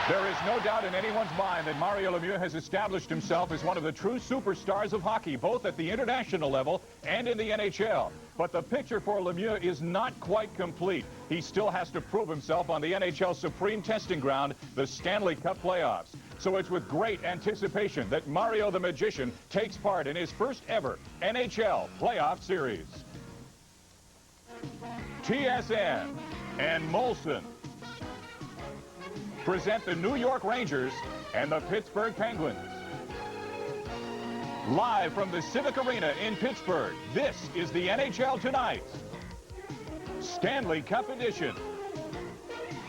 There is no doubt in anyone's mind that Mario Lemieux has established himself as one of the true superstars of hockey, both at the international level and in the NHL. But the picture for Lemieux is not quite complete. He still has to prove himself on the NHL's supreme testing ground, the Stanley Cup playoffs. So it's with great anticipation that Mario the Magician takes part in his first ever NHL playoff series. TSN and Molson present the New York Rangers and the Pittsburgh Penguins. Live from the Civic Arena in Pittsburgh, this is the NHL Tonight Stanley Cup Edition.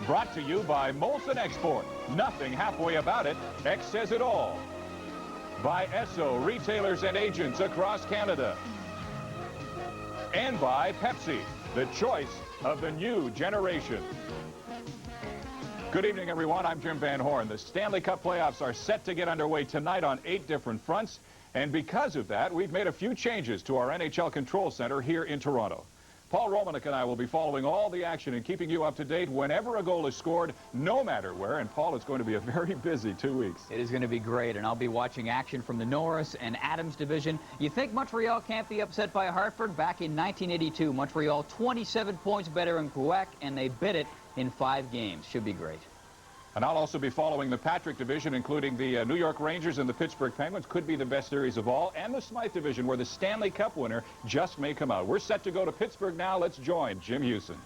Brought to you by Molson Export. Nothing halfway about it. X says it all. By Esso retailers and agents across Canada. And by Pepsi, the choice of the new generation. Good evening, everyone. I'm Jim Van Horn. The Stanley Cup playoffs are set to get underway tonight on 8 different fronts. And because of that, we've made a few changes to our NHL Control Center here in Toronto. Paul Romanek and I will be following all the action and keeping you up to date whenever a goal is scored, no matter where. And, Paul, it's going to be a very busy 2 weeks. It is going to be great, and I'll be watching action from the Norris and Adams division. You think Montreal can't be upset by Hartford? Back in 1982, Montreal 27 points better than Quebec, and they bit it in 5 games. Should be great. And I'll also be following the Patrick division, including the New York Rangers and the Pittsburgh Penguins. Could be the best series of all. And the Smythe division, where the Stanley Cup winner just may come out. We're set to go to Pittsburgh now. Let's join Jim Houston.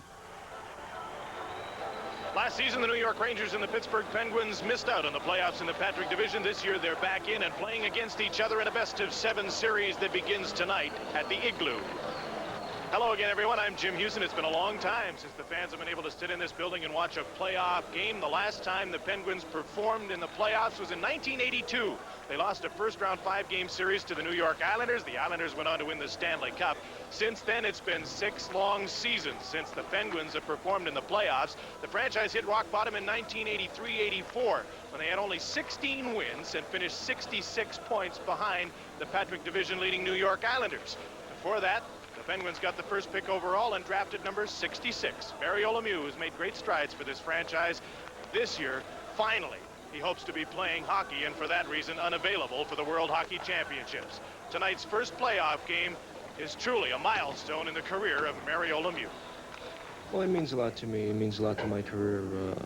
Last season, the New York Rangers and the Pittsburgh Penguins missed out on the playoffs in the Patrick division. This year, they're back in and playing against each other in a best-of-7 series that begins tonight at the Igloo. Hello again, everyone. I'm Jim Houston. It's been a long time since the fans have been able to sit in this building and watch a playoff game. The last time the Penguins performed in the playoffs was in 1982. They lost a first-round 5-game series to the New York Islanders. The Islanders went on to win the Stanley Cup. Since then, it's been 6 long seasons since the Penguins have performed in the playoffs. The franchise hit rock bottom in 1983-84 when they had only 16 wins and finished 66 points behind the Patrick division-leading New York Islanders. Before that, the Penguins got the first pick overall and drafted number 66. Mario Lemieux has made great strides for this franchise. This year, finally, he hopes to be playing hockey and for that reason unavailable for the World Hockey Championships. Tonight's first playoff game is truly a milestone in the career of Mario Lemieux. Well, it means a lot to me. It means a lot to my career.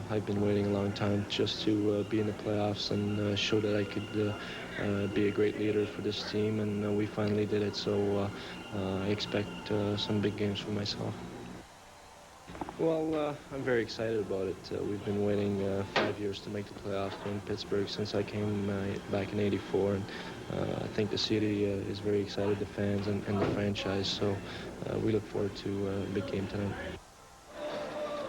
I've been waiting a long time just to be in the playoffs and show that I could be a great leader for this team, and we finally did it. So I expect some big games for myself. Well, I'm very excited about it. We've been waiting 5 years to make the playoffs in Pittsburgh since I came back in '84, and I think the city is very excited, the fans and the franchise. So we look forward to a big game tonight.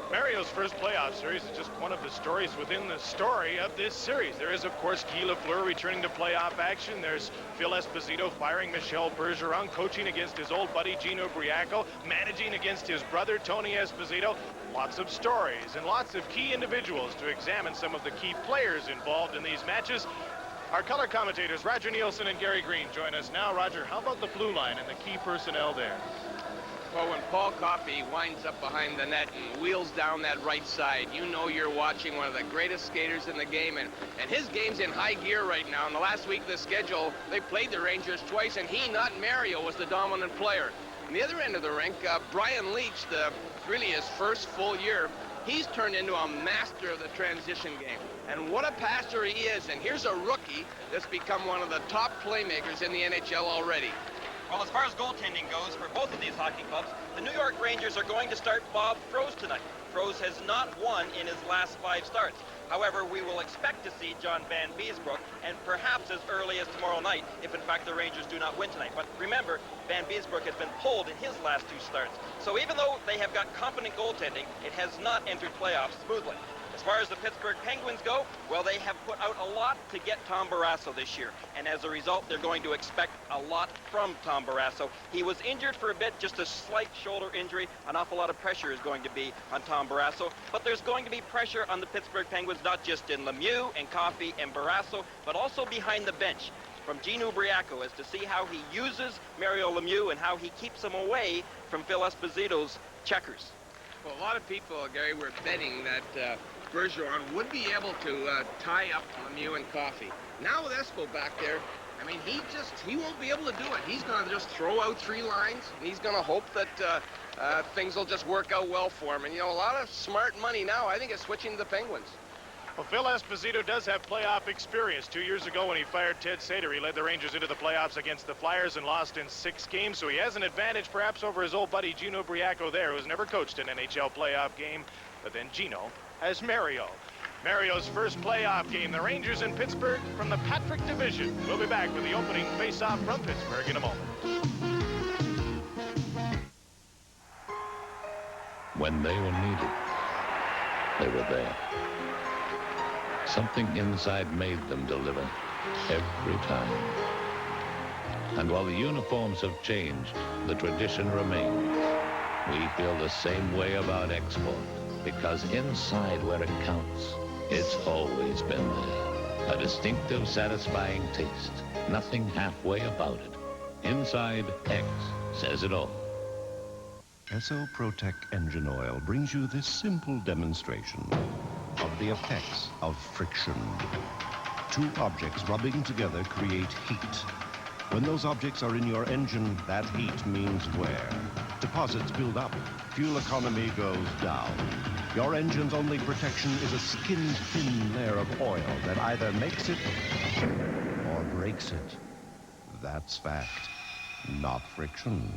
Mario's first playoff series is just one of the stories within the story of this series. There is, of course, Guy Lafleur returning to playoff action. There's Phil Esposito firing Michel Bergeron, coaching against his old buddy Gino Briaco, managing against his brother Tony Esposito. Lots of stories and lots of key individuals to examine some of the key players involved in these matches. Our color commentators, Roger Nielsen and Gary Green, join us now. Roger, how about the blue line and the key personnel there? Well, when Paul Coffey winds up behind the net and wheels down that right side, you know you're watching one of the greatest skaters in the game, and his game's in high gear right now. In the last week of the schedule, they played the Rangers twice, and he, not Mario, was the dominant player. On the other end of the rink, Brian Leach, really his first full year, he's turned into a master of the transition game. And what a passer he is, and here's a rookie that's become one of the top playmakers in the NHL already. Well, as far as goaltending goes, for both of these hockey clubs, the New York Rangers are going to start Bob Froese tonight. Froese has not won in his last 5 starts. However, we will expect to see John Van Beesbroek, and perhaps as early as tomorrow night, if in fact the Rangers do not win tonight. But remember, Van Beesbroek has been pulled in his last 2 starts. So even though they have got competent goaltending, it has not entered playoffs smoothly. As far as the Pittsburgh Penguins go, well, they have put out a lot to get Tom Barrasso this year. And as a result, they're going to expect a lot from Tom Barrasso. He was injured for a bit, just a slight shoulder injury. An awful lot of pressure is going to be on Tom Barrasso. But there's going to be pressure on the Pittsburgh Penguins, not just in Lemieux and Coffey and Barrasso, but also behind the bench from Gino Briaco, as to see how he uses Mario Lemieux and how he keeps him away from Phil Esposito's checkers. Well, a lot of people, Gary, were betting that Bergeron would be able to tie up Lemieux and Coffey. Now with Espo back there, I mean, he won't be able to do it. He's going to just throw out 3 lines, and he's going to hope that things will just work out well for him. And, you know, a lot of smart money now, I think, is switching to the Penguins. Well, Phil Esposito does have playoff experience. 2 years ago when he fired Ted Sater, he led the Rangers into the playoffs against the Flyers and lost in 6 games. So he has an advantage perhaps over his old buddy Gino Briacco there, who's never coached an NHL playoff game. But then Gino has Mario. Mario's first playoff game, the Rangers in Pittsburgh from the Patrick Division. We'll be back with the opening face-off from Pittsburgh in a moment. When they were needed, they were there. Something inside made them deliver every time. And while the uniforms have changed, the tradition remains. We feel the same way about export, because inside where it counts, it's always been there. A distinctive, satisfying taste. Nothing halfway about it. Inside X says it all. SO Protec engine oil brings you this simple demonstration of the effects of friction. 2 objects rubbing together create heat. When those objects are in your engine, that heat means wear. Deposits build up, fuel economy goes down. Your engine's only protection is a skin-thin layer of oil that either makes it or breaks it. That's fact, not friction.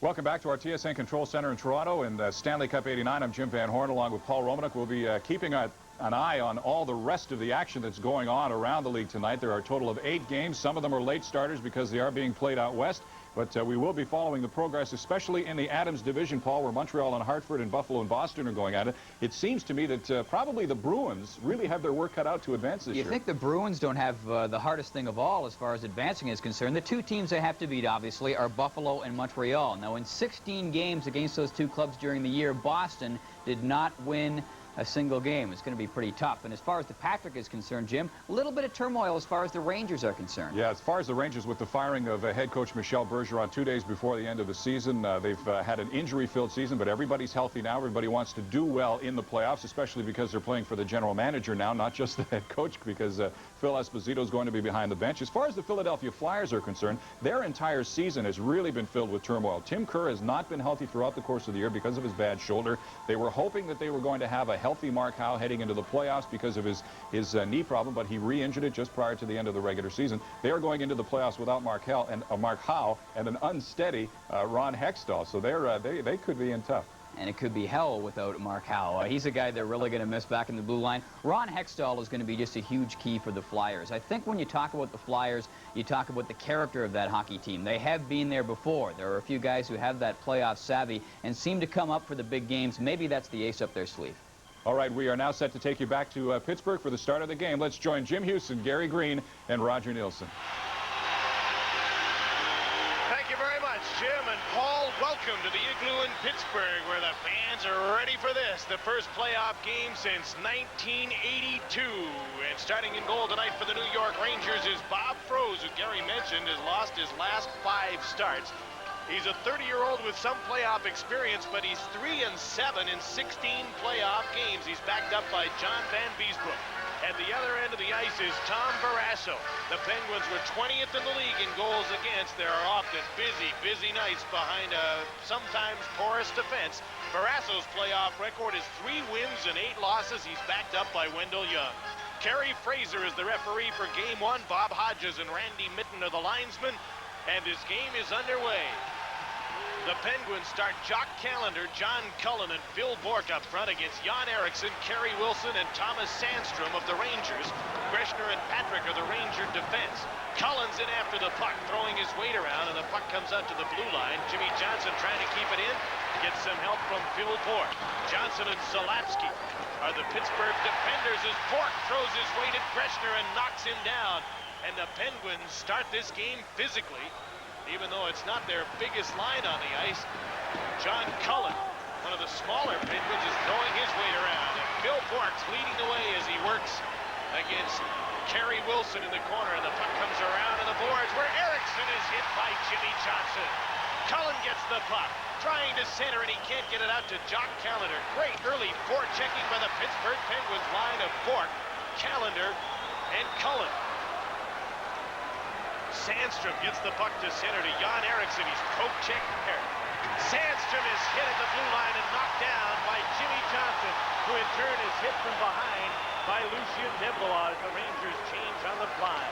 Welcome back to our TSN Control Center in Toronto in Stanley Cup 89. I'm Jim Van Horn along with Paul Romanek. We'll be keeping an eye on all the rest of the action that's going on around the league tonight. There are a total of 8 games. Some of them are late starters because they are being played out west. But we will be following the progress, especially in the Adams division, Paul, where Montreal and Hartford and Buffalo and Boston are going at it. It seems to me that probably the Bruins really have their work cut out to advance this year. You think the Bruins don't have the hardest thing of all as far as advancing is concerned? The 2 teams they have to beat, obviously, are Buffalo and Montreal. Now, in 16 games against those 2 clubs during the year, Boston did not win a single game. It's going to be pretty tough. And as far as the Patrick is concerned, Jim, a little bit of turmoil as far as the Rangers are concerned. Yeah, as far as the Rangers, with the firing of head coach Michel Bergeron 2 days before the end of the season, they've had an injury-filled season, but everybody's healthy now. Everybody wants to do well in the playoffs, especially because they're playing for the general manager now, not just the head coach, because Phil Esposito is going to be behind the bench. As far as the Philadelphia Flyers are concerned, their entire season has really been filled with turmoil. Tim Kerr has not been healthy throughout the course of the year because of his bad shoulder. They were hoping that they were going to have a healthy Mark Howe heading into the playoffs because of his knee problem, but he re-injured it just prior to the end of the regular season. They are going into the playoffs without Mark Howe and an unsteady Ron Hextall, so they could be in tough. And it could be hell without Mark Howe. He's a guy they're really going to miss back in the blue line. Ron Hextall is going to be just a huge key for the Flyers. I think when you talk about the Flyers, you talk about the character of that hockey team. They have been there before. There are a few guys who have that playoff savvy and seem to come up for the big games. Maybe that's the ace up their sleeve. All right, we are now set to take you back to Pittsburgh for the start of the game. Let's join Jim Houston, Gary Green, and Roger Nielsen. Thank you very much, Jim and Paul. Welcome to the Igloo in Pittsburgh, where the fans are ready for this. The first playoff game since 1982. And starting in goal tonight for the New York Rangers is Bob Froese, who Gary mentioned has lost his last 5 starts. He's a 30-year-old with some playoff experience, but he's 3-7 in 16 playoff games. He's backed up by John Van Beesbrook. At the other end of the ice is Tom Barrasso. The Penguins were 20th in the league in goals against. There are often busy nights behind a sometimes porous defense. Barrasso's playoff record is 3 wins and 8 losses. He's backed up by Wendell Young. Kerry Fraser is the referee for Game 1. Bob Hodges and Randy Mitten are the linesmen. And this game is underway. The Penguins start Jock Callender, John Cullen, and Phil Bourque up front against Jan Eriksson, Kerry Wilson, and Thomas Sandstrom of the Rangers. Greshner and Patrick are the Ranger defense. Cullen's in after the puck, throwing his weight around, and the puck comes out to the blue line. Jimmy Johnson trying to keep it in, gets some help from Phil Bourque. Johnson and Zalapsky are the Pittsburgh defenders as Bourque throws his weight at Greshner and knocks him down. And the Penguins start this game physically, even though it's not their biggest line on the ice. John Cullen, one of the smaller Penguins, is throwing his weight around. And Phil Bourque's leading the way as he works against Kerry Wilson in the corner. And the puck comes around in the boards where Eriksson is hit by Jimmy Johnson. Cullen gets the puck. Trying to center, and he can't get it out to Jock Callender. Great early forechecking by the Pittsburgh Penguins line of Bork, Callender, and Cullen. Sandstrom gets the puck to center to Jan Eriksson. He's poke-checked there. Sandstrom is hit at the blue line and knocked down by Jimmy Johnson, who in turn is hit from behind by Lucien Deblois as the Rangers change on the fly.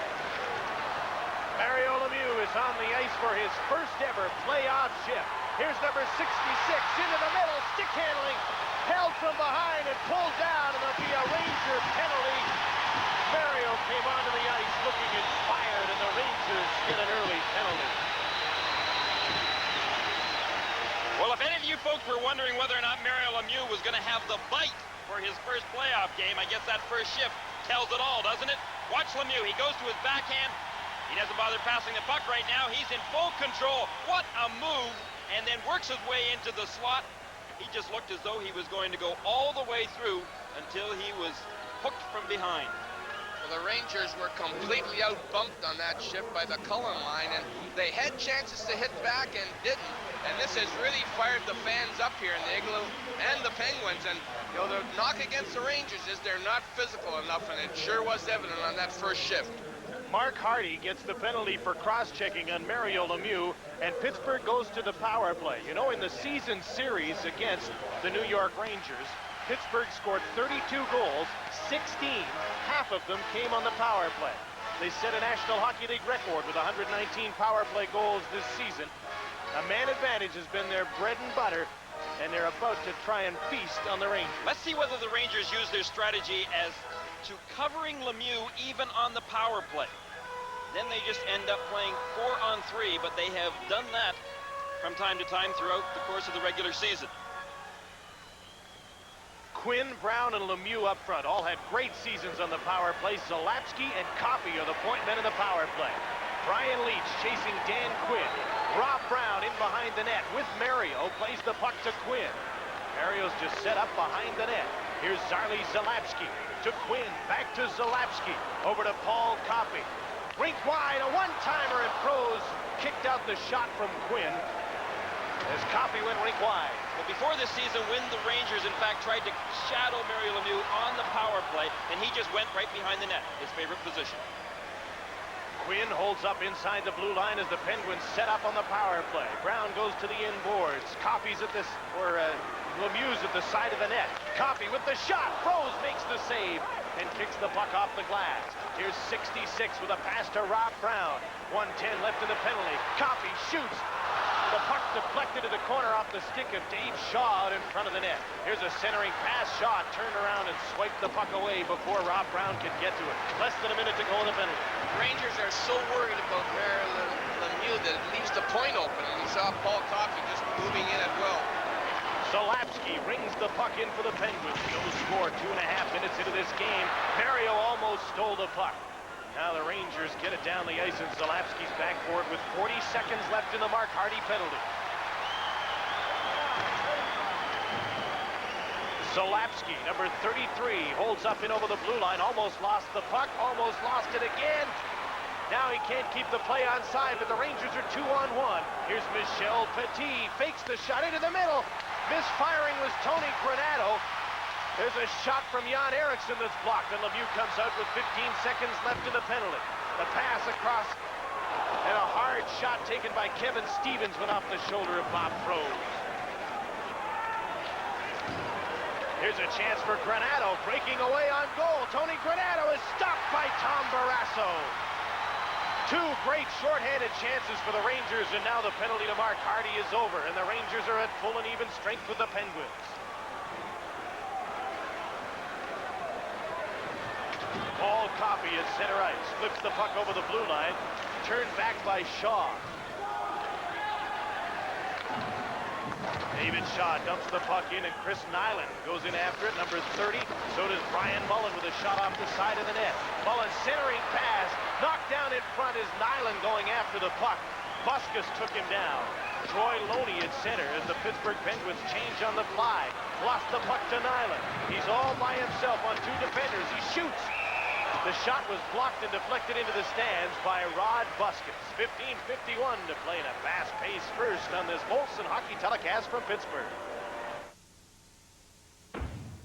Mario Lemieux is on the ice for his first ever playoff shift. Here's number 66 into the middle, stick handling, held from behind and pulled down, and there'll be a Ranger penalty. Mario came onto the ice looking inspired, and the Rangers get an early penalty. Well, if any of you folks were wondering whether or not Mario Lemieux was going to have the bite for his first playoff game, I guess that first shift tells it all, doesn't it? Watch Lemieux. He goes to his backhand. He doesn't bother passing the puck right now. He's in full control. What a move. And then works his way into the slot. He just looked as though he was going to go all the way through until he was hooked from behind. Well, the Rangers were completely outbumped on that shift by the Cullen line, and they had chances to hit back and didn't. And this has really fired the fans up here in the Igloo and the Penguins. And, you know, the knock against the Rangers is they're not physical enough, and it sure was evident on that first shift. Mark Hardy gets the penalty for cross-checking on Mario Lemieux, and Pittsburgh goes to the power play. You know, in the season series against the New York Rangers, Pittsburgh scored 32 goals, 16, half of them came on the power play. They set a National Hockey League record with 119 power play goals this season. A man advantage has been their bread and butter, and they're about to try and feast on the Rangers. Let's see whether the Rangers use their strategy as to covering Lemieux even on the power play. Then they just end up playing 4-on-3, but they have done that from time to time throughout the course of the regular season. Quinn, Brown, and Lemieux up front all had great seasons on the power play. Zalapsky and Coffey are the point men in the power play. Brian Leach chasing Dan Quinn. Rob Brown in behind the net with Mario, plays the puck to Quinn. Mario's just set up behind the net. Here's Zarley Zalapsky to Quinn, back to Zalapsky, over to Paul Coffey. Rink wide, a one-timer, and Prose kicked out the shot from Quinn as Coffey went rink wide. Well, before this season, when the Rangers, in fact, tried to shadow Mario Lemieux on the power play, and he just went right behind the net, his favorite position. Quinn holds up inside the blue line as the Penguins set up on the power play. Brown goes to the inboards. Coffey's at this, or Lemieux's at the side of the net. Coffey with the shot. Prose makes the save and kicks the puck off the glass. Here's 66 with a pass to Rob Brown. 1:10 left in the penalty. Coffey shoots. The puck deflected to the corner off the stick of Dave Shaw out in front of the net. Here's a centering pass. Shaw turned around and swiped the puck away before Rob Brown could get to it. Less than a minute to go in the penalty. Rangers are so worried about Mario Lemieux that it leaves the point open, and you saw Paul Coffey just moving in at will. Zalapsky rings the puck in for the Penguins. No score 2.5 minutes into this game. Mario almost stole the puck. Now the Rangers get it down the ice, and Zalapsky's back for it with 40 seconds left in the Mark Hardy penalty. Zalapsky, number 33, holds up and over the blue line. Almost lost the puck, almost lost it again. Now he can't keep the play onside, but the Rangers are 2-on-1. Here's Michel Petit, fakes the shot into the middle. Misfiring was Tony Granato. There's a shot from Jan Eriksson that's blocked, and Lemieux comes out with 15 seconds left in the penalty. The pass across, and a hard shot taken by Kevin Stevens went off the shoulder of Bob Prose. Here's a chance for Granato, breaking away on goal. Tony Granato is stopped by Tom Barrasso. Two great shorthanded chances for the Rangers, and now the penalty to Mark Hardy is over, and the Rangers are at full and even strength with the Penguins. Paul Coffey at center ice, flips the puck over the blue line, turned back by Shaw. David Shaw dumps the puck in, and Chris Nyland goes in after it, number 30. So does Brian Mullen with a shot off the side of the net. Mullen centering pass, knocked down in front is Nyland going after the puck. Buskus took him down. Troy Loney at center as the Pittsburgh Penguins change on the fly. Lost the puck to Nyland. He's all by himself on two defenders. He shoots. The shot was blocked and deflected into the stands by Rod Buskins. 15:51 to play in a fast-paced first on this Molson hockey telecast from Pittsburgh.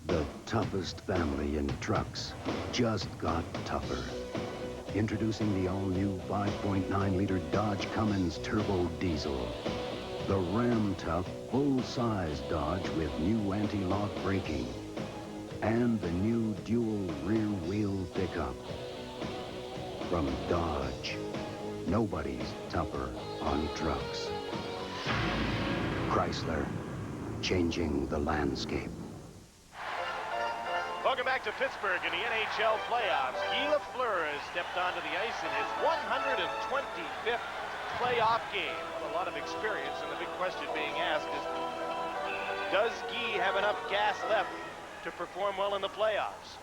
The toughest family in trucks just got tougher. Introducing the all-new 5.9-liter Dodge Cummins Turbo Diesel. The Ram Tough full-size Dodge with new anti-lock braking. And the new dual rear-wheel pickup. From Dodge, nobody's tougher on trucks. Chrysler, changing the landscape. Welcome back to Pittsburgh in the NHL playoffs. Guy Lafleur has stepped onto the ice in his 125th playoff game. With a lot of experience, and the big question being asked is, does Guy have enough gas left to perform well in the playoffs?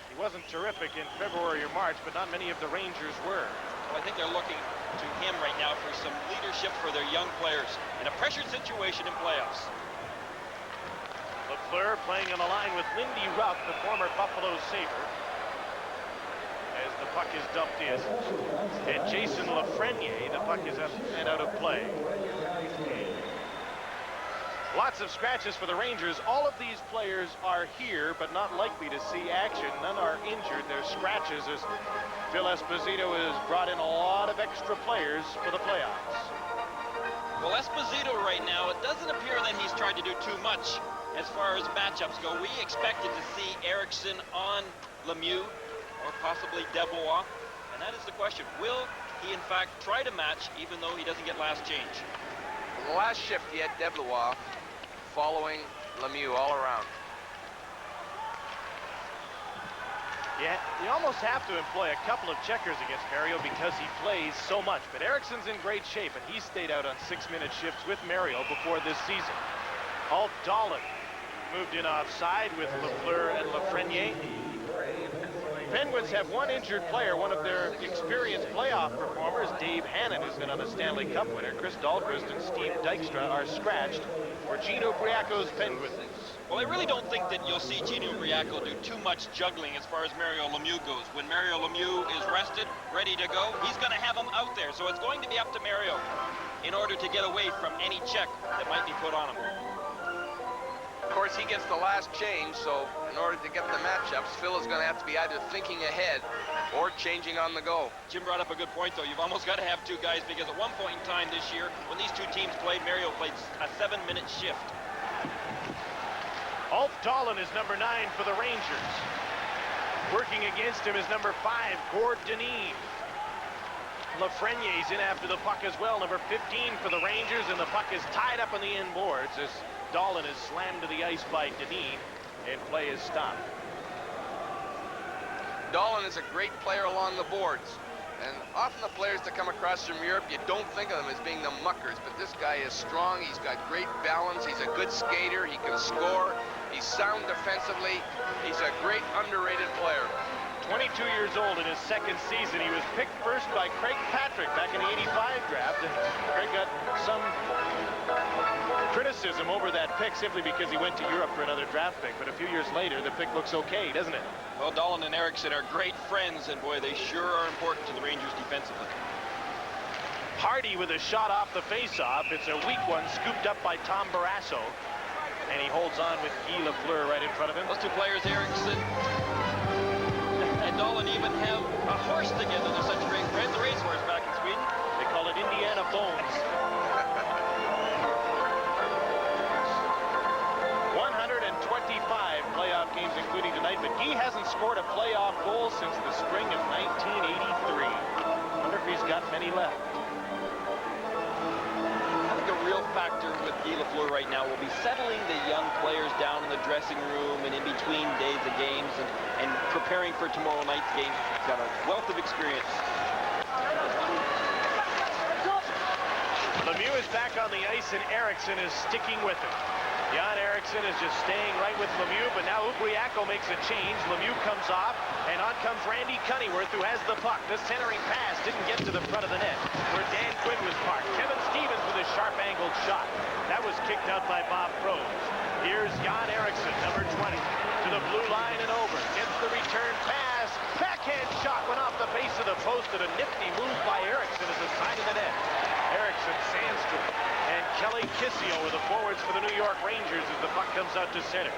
He wasn't terrific in February or March, but not many of the Rangers were. Well, I think they're looking to him right now for some leadership for their young players in a pressured situation in playoffs. Lafleur playing on the line with Lindy Ruff, the former Buffalo Sabre, as the puck is dumped in. And Jason Lafreniere, the puck is up and out of play. Lots of scratches for the Rangers. All of these players are here, but not likely to see action. None are injured. They're scratches as Phil Esposito has brought in a lot of extra players for the playoffs. Well, Esposito right now, it doesn't appear that he's tried to do too much as far as matchups go. We expected to see Eriksson on Lemieux or possibly Debois, and that is the question. Will he, in fact, try to match even though he doesn't get last change? In the last shift, he had Debois following Lemieux all around. Yeah, you almost have to employ a couple of checkers against Mario because he plays so much. But Eriksson's in great shape, and he stayed out on 6-minute shifts with Mario before this season. Ulf Dahlin moved in offside with Lafleur and Lafreniere. Penguins have one injured player. One of their experienced playoff performers, Dave Hannon, who's been on the Stanley Cup winner. Chris Dahlquist and Steve Dykstra are scratched for Gino Briaco's Penguins. Well, I really don't think that you'll see Gino Briaco do too much juggling as far as Mario Lemieux goes. When Mario Lemieux is rested, ready to go, he's going to have him out there. So it's going to be up to Mario in order to get away from any check that might be put on him. Of course, he gets the last change, so in order to get the matchups, Phil is going to have to be either thinking ahead or changing on the go. Jim brought up a good point, though. You've almost got to have two guys, because at one point in time this year, when these two teams played, Mario played a 7-minute shift. Ulf Dahlin is number 9 for the Rangers. Working against him is number 5, Gord Dineen. Lafreniere's in after the puck as well, number 15 for the Rangers, and the puck is tied up on the end boards as Dahlin is slammed to the ice by Dineen, and play is stopped. Dahlin is a great player along the boards, and often the players that come across from Europe, you don't think of them as being the muckers, but this guy is strong, he's got great balance, he's a good skater, he can score, he's sound defensively, he's a great underrated player. 22 years old in his second season. He was picked first by Craig Patrick back in the '85 draft, and Craig got some criticism over that pick simply because he went to Europe for another draft pick. But a few years later, the pick looks okay, doesn't it? Well, Dahlin and Eriksson are great friends, and boy, they sure are important to the Rangers defensively. Hardy with a shot off the face-off. It's a weak one, scooped up by Tom Barrasso, and he holds on with Guy Lafleur right in front of him. Those two players, Eriksson and Dahlin, even have a horse together. They're such great friends. The racehorse back in Sweden. They call it Indiana Bones. 125 playoff games, including tonight, but Guy hasn't scored a playoff goal since the spring of 1983. I wonder if he's got many left. I think a real factor with Guy Lafleur right now will be settling the young players down in the dressing room and in between days of games and preparing for tomorrow night's game. He's got a wealth of experience. Lemieux is back on the ice, and Eriksson is sticking with him. Jan Eriksson is just staying right with Lemieux, but now Ubriaco makes a change. Lemieux comes off, and on comes Randy Cunnyworth, who has the puck. The centering pass didn't get to the front of the net, where Dan Quinn was parked. Kevin Stevens with a sharp-angled shot. That was kicked out by Bob Froese. Here's Jan Eriksson, number 20, to the blue line and over. Gets the return pass. Back backhand shot went off the base of the post, and a nifty move by Erickson as a side of the net. Erickson, Sandstrom, and Kelly Kissio are the forwards for the New York Rangers as the puck comes out to center.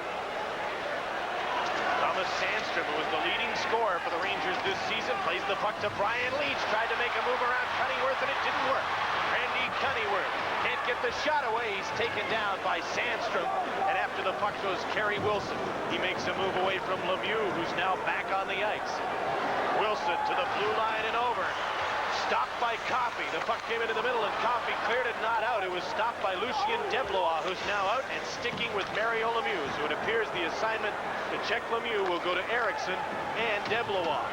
Thomas Sandstrom, who was the leading scorer for the Rangers this season, plays the puck to Brian Leach. Tried to make a move around Cunneyworth, and it didn't work. Randy Cunneyworth can't get the shot away. He's taken down by Sandstrom, and after the puck goes Kerry Wilson. He makes a move away from Lemieux, who's now back on the ice. Wilson to the blue line and over. Stopped by Coffey. The puck came into the middle, and Coffey cleared it not out. It was stopped by Lucien Deblois, who's now out and sticking with Mario Lemieux. So it appears the assignment to check Lemieux will go to Erickson and Deblois.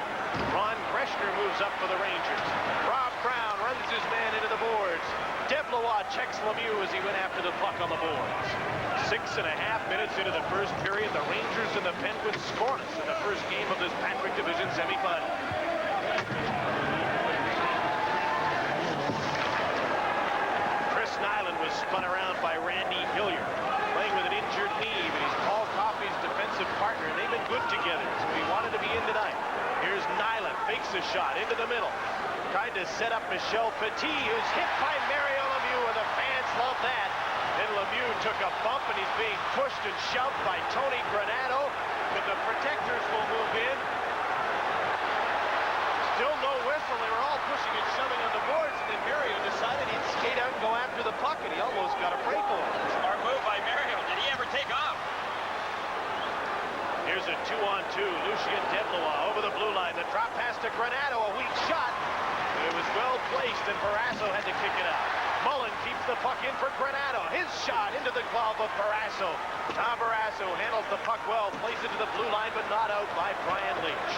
Ron Greshner moves up for the Rangers. Rob Brown runs his man into the boards. Deblois checks Lemieux as he went after the puck on the boards. 6.5 minutes into the first period, the Rangers and the Penguins scoreless in the first game of this Patrick Division semifinal. Chris Nyland was spun around by Randy Hilliard, playing with an injured knee, but he's Paul Coffey's defensive partner, and they've been good together, so he wanted to be in tonight. Here's Nyland, fakes a shot into the middle. Tried to set up Michel Petit, who's hit by Mario Lemieux, and the fans love that. Then Lemieux took a bump, and he's being pushed and shoved by Tony Granato, but the protectors will move in. Still no whistle. They were all pushing and shoving on the boards, and then Mario decided he'd skate out and go after the puck, and he almost got a break on it. Smart move by Mario. Did he ever take off? Here's a 2-on-2. Lucien Deblois over the blue line. The drop pass to Granato, a weak shot. It was well placed, and Barrasso had to kick it out. Mullen keeps the puck in for Granato. His shot into the glove of Barrasso. Tom Barrasso handles the puck well, plays it to the blue line, but not out by Brian Leach.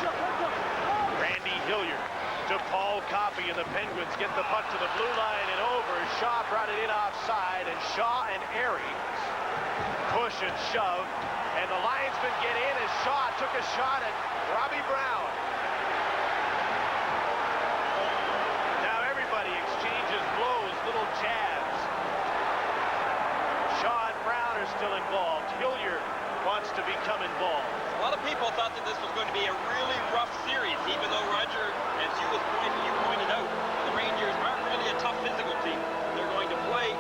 Randy Hilliard to Paul Coffey, and the Penguins get the puck to the blue line and over. Shaw brought it in offside, and Shaw and Airy push and shove, and the linesmen get in as Shaw took a shot at Robbie Brown. Now everybody exchanges blows, little jabs. Shaw and Brown are still involved. Hilliard wants to become involved. A lot of people thought that this was going to be a really rough series, even though, Roger, as you pointed out, the Rangers aren't really a tough physical team. They're going to play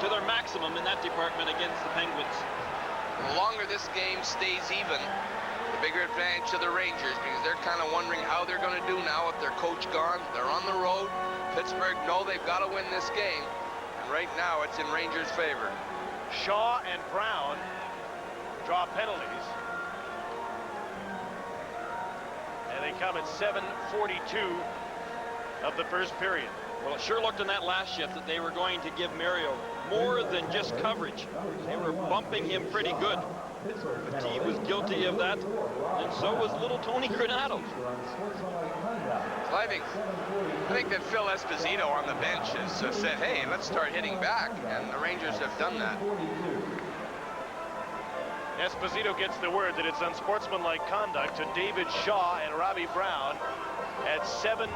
to their maximum in that department against the Penguins. The longer this game stays even, the bigger advantage to the Rangers, because they're kind of wondering how they're going to do now with their coach gone. They're on the road. Pittsburgh know they've got to win this game, and right now it's in Rangers' favor. Shaw and Brown draw penalties, and they come at 7:42 of the first period. Well, it sure looked in that last shift that they were going to give Mario more than just coverage. They were bumping him pretty good. Petit was guilty of that, and so was little Tony Granato. So I think that Phil Esposito on the bench has said, hey, let's start hitting back, and the Rangers have done that. Esposito gets the word that it's unsportsmanlike conduct to David Shaw and Robbie Brown at 7:42.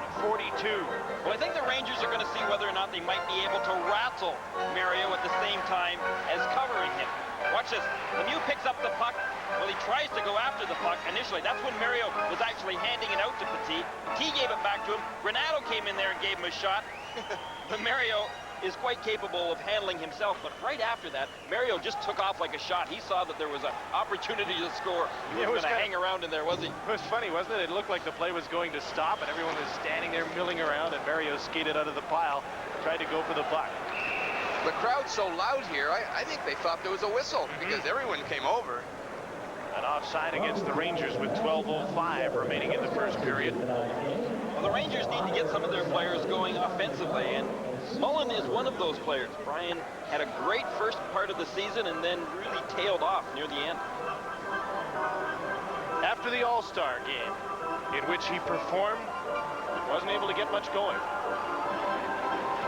Well, I think the Rangers are going to see whether or not they might be able to rattle Mario at the same time as covering him. Watch this. Lemieux picks up the puck. Well, he tries to go after the puck initially. That's when Mario was actually handing it out to Petit. Petit gave it back to him. Granato came in there and gave him a shot. But Mario is quite capable of handling himself, but right after that, Mario just took off like a shot. He saw that there was an opportunity to score. He was going to hang around in there, was he? It was funny, wasn't it? It looked like the play was going to stop, and everyone was standing there milling around, and Mario skated out of the pile, tried to go for the puck. The crowd's so loud here, I think they thought there was a whistle, because everyone came over. An offside against the Rangers with 12:05 remaining in the first period. Well, the Rangers need to get some of their players going offensively, and Mullen is one of those players. Brian had a great first part of the season and then really tailed off near the end. After the All-Star game, in which he performed, wasn't able to get much going.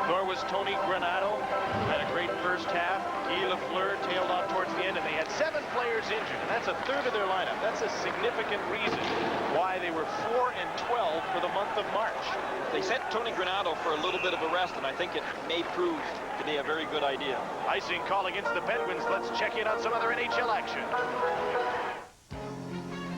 Nor was Tony Granato. Had a great first half. Guy Lafleur tailed off towards the end, and they had 7 players injured, and that's a third of their lineup. That's a significant reason why they were 4-12 for the month of March. They sent Tony Granato for a little bit of a rest, and I think it may prove to be a very good idea. Icing call against the Penguins. Let's check in on some other NHL action.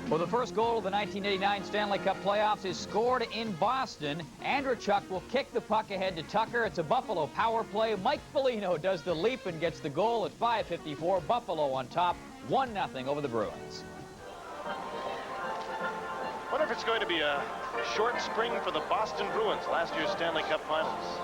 Well, the first goal of the 1989 Stanley Cup playoffs is scored in Boston. Andrechuk will kick the puck ahead to Tucker. It's a Buffalo power play. Mike Foligno does the leap and gets the goal at 5:54. Buffalo on top, 1-0 over the Bruins. Wonder if it's going to be a short spring for the Boston Bruins, last year's Stanley Cup Finals.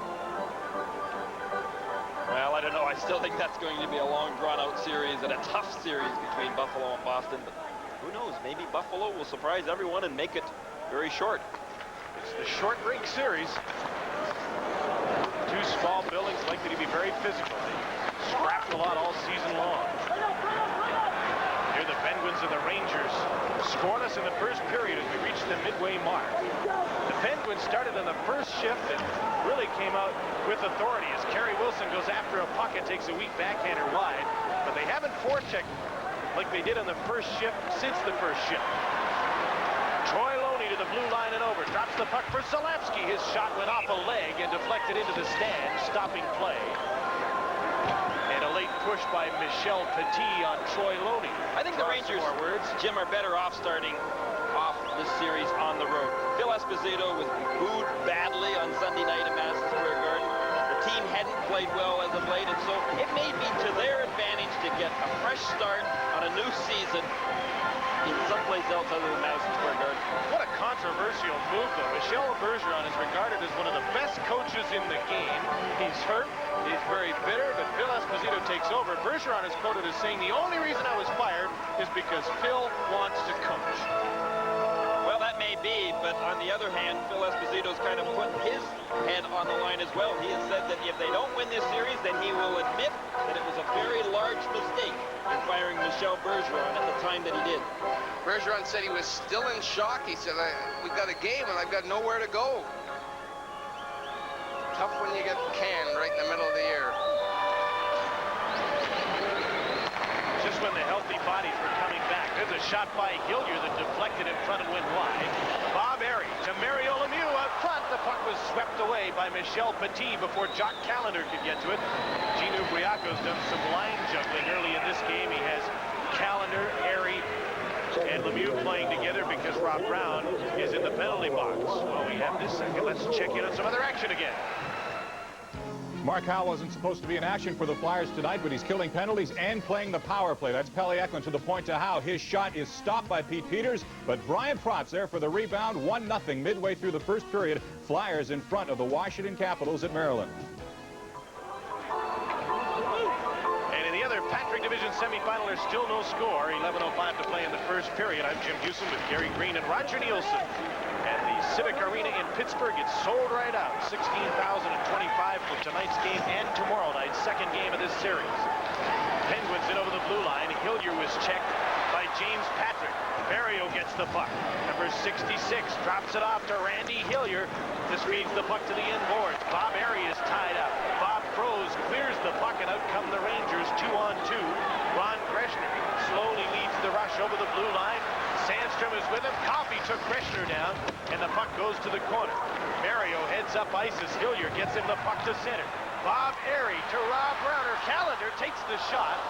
Well, I don't know. I still think that's going to be a long, drawn-out series and a tough series between Buffalo and Boston. But who knows? Maybe Buffalo will surprise everyone and make it very short. It's the short rink series. Two small buildings likely to be very physical. They scrapped a lot all season long. Here the Penguins and the Rangers scoreless in the first period as we reach the midway mark. The Penguins started in the first shift and really came out with authority as Kerry Wilson goes after a puck and takes a weak backhander wide. But they haven't forechecked like they did on the first shift since the first shift. Troy Loney to the blue line and over. Drops the puck for Zalewski. His shot went off a leg and deflected into the stand, stopping play. And a late push by Michel Petit on Troy Loney. I think the Rangers, Jim, are better off starting off this series on the road. Phil Esposito was booed badly on Sunday night at Madison Square Garden. The team hadn't played well as of late, and so it may be to their advantage to get a fresh start on a new season in someplace else other than Madison Square Garden. What a controversial move, though. Michel Bergeron is regarded as one of the best coaches in the game. He's hurt. He's very bitter, but Phil Esposito takes over. Bergeron is quoted as saying, "The only reason I was fired is because Phil wants to coach." Well, that may be, but on the other hand, Phil Esposito's kind of put his head on the line as well. He has said that if they don't win this series, then he will admit that it was a very large mistake in firing Michel Bergeron at the time that he did. Bergeron said he was still in shock. He said, we've got a game and I've got nowhere to go. Tough when you get canned right in the middle of the year. Just when the healthy bodies were coming back. There's a shot by Hillier that deflected in front and went wide. Bob Airy to Mario Lemieux out front. The puck was swept away by Michel Petit before Jock Callender could get to it. Gino Briaco's done some line juggling early in this game. He has Callender, Airy, and Lemieux playing together because Rob Brown is in the penalty box. Well, we have this second. Let's check in on some other action again. Mark Howe wasn't supposed to be in action for the Flyers tonight, but he's killing penalties and playing the power play. That's Pelle Eklund to the point to Howe. His shot is stopped by Pete Peters, but Brian Propp's there for the rebound. 1-0 midway through the first period. Flyers in front of the Washington Capitals at Maryland. And in the other Patrick Division semifinal, there's still no score. 11:05 to play in the first period. I'm Jim Houston with Gary Green and Roger Nielsen. At the Civic Arena in Pittsburgh, it's sold right out. 16,025 for tonight's game and tomorrow night's second game of this series. Penguins in over the blue line. Hillier was checked by James Patrick. Barrio gets the puck. Number 66 drops it off to Randy Hillier. This feeds the puck to the end boards. Bob Airy is tied up. Bob Froese clears the puck, and out come the Rangers 2-on-2. Ron Greshner slowly leads the rush over the blue line. Sandstrom is with him. Coffey took Greshner down, and the puck goes to the corner. Mario heads up ice as Hillier gets him the puck to center. Bob Airy to Rob Browner. Callender takes the shot.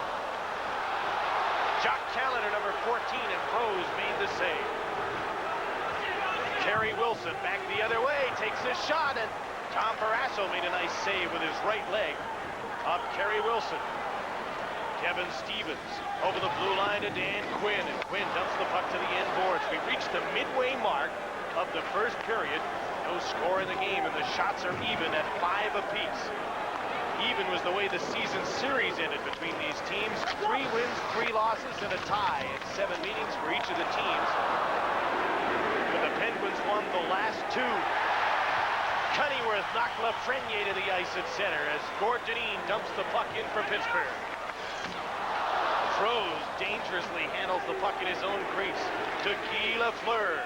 Jock Callender, number 14, and Froese made the save. Kerry Wilson back the other way, takes his shot, and Tom Barrasso made a nice save with his right leg off Kerry Wilson. Kevin Stevens over the blue line to Dan Quinn, and Quinn dumps the puck to the end boards. We reached the midway mark of the first period. No score in the game, and the shots are even at 5 apiece. Even was the way the season series ended between these teams. 3 wins, 3 losses, and a tie in 7 meetings for each of the teams. But the Penguins won the last 2. Cunninworth knocked Lafreniere to the ice at center as Gord Dineen dumps the puck in for Pittsburgh. Froese dangerously handles the puck in his own crease to Guy Lafleur.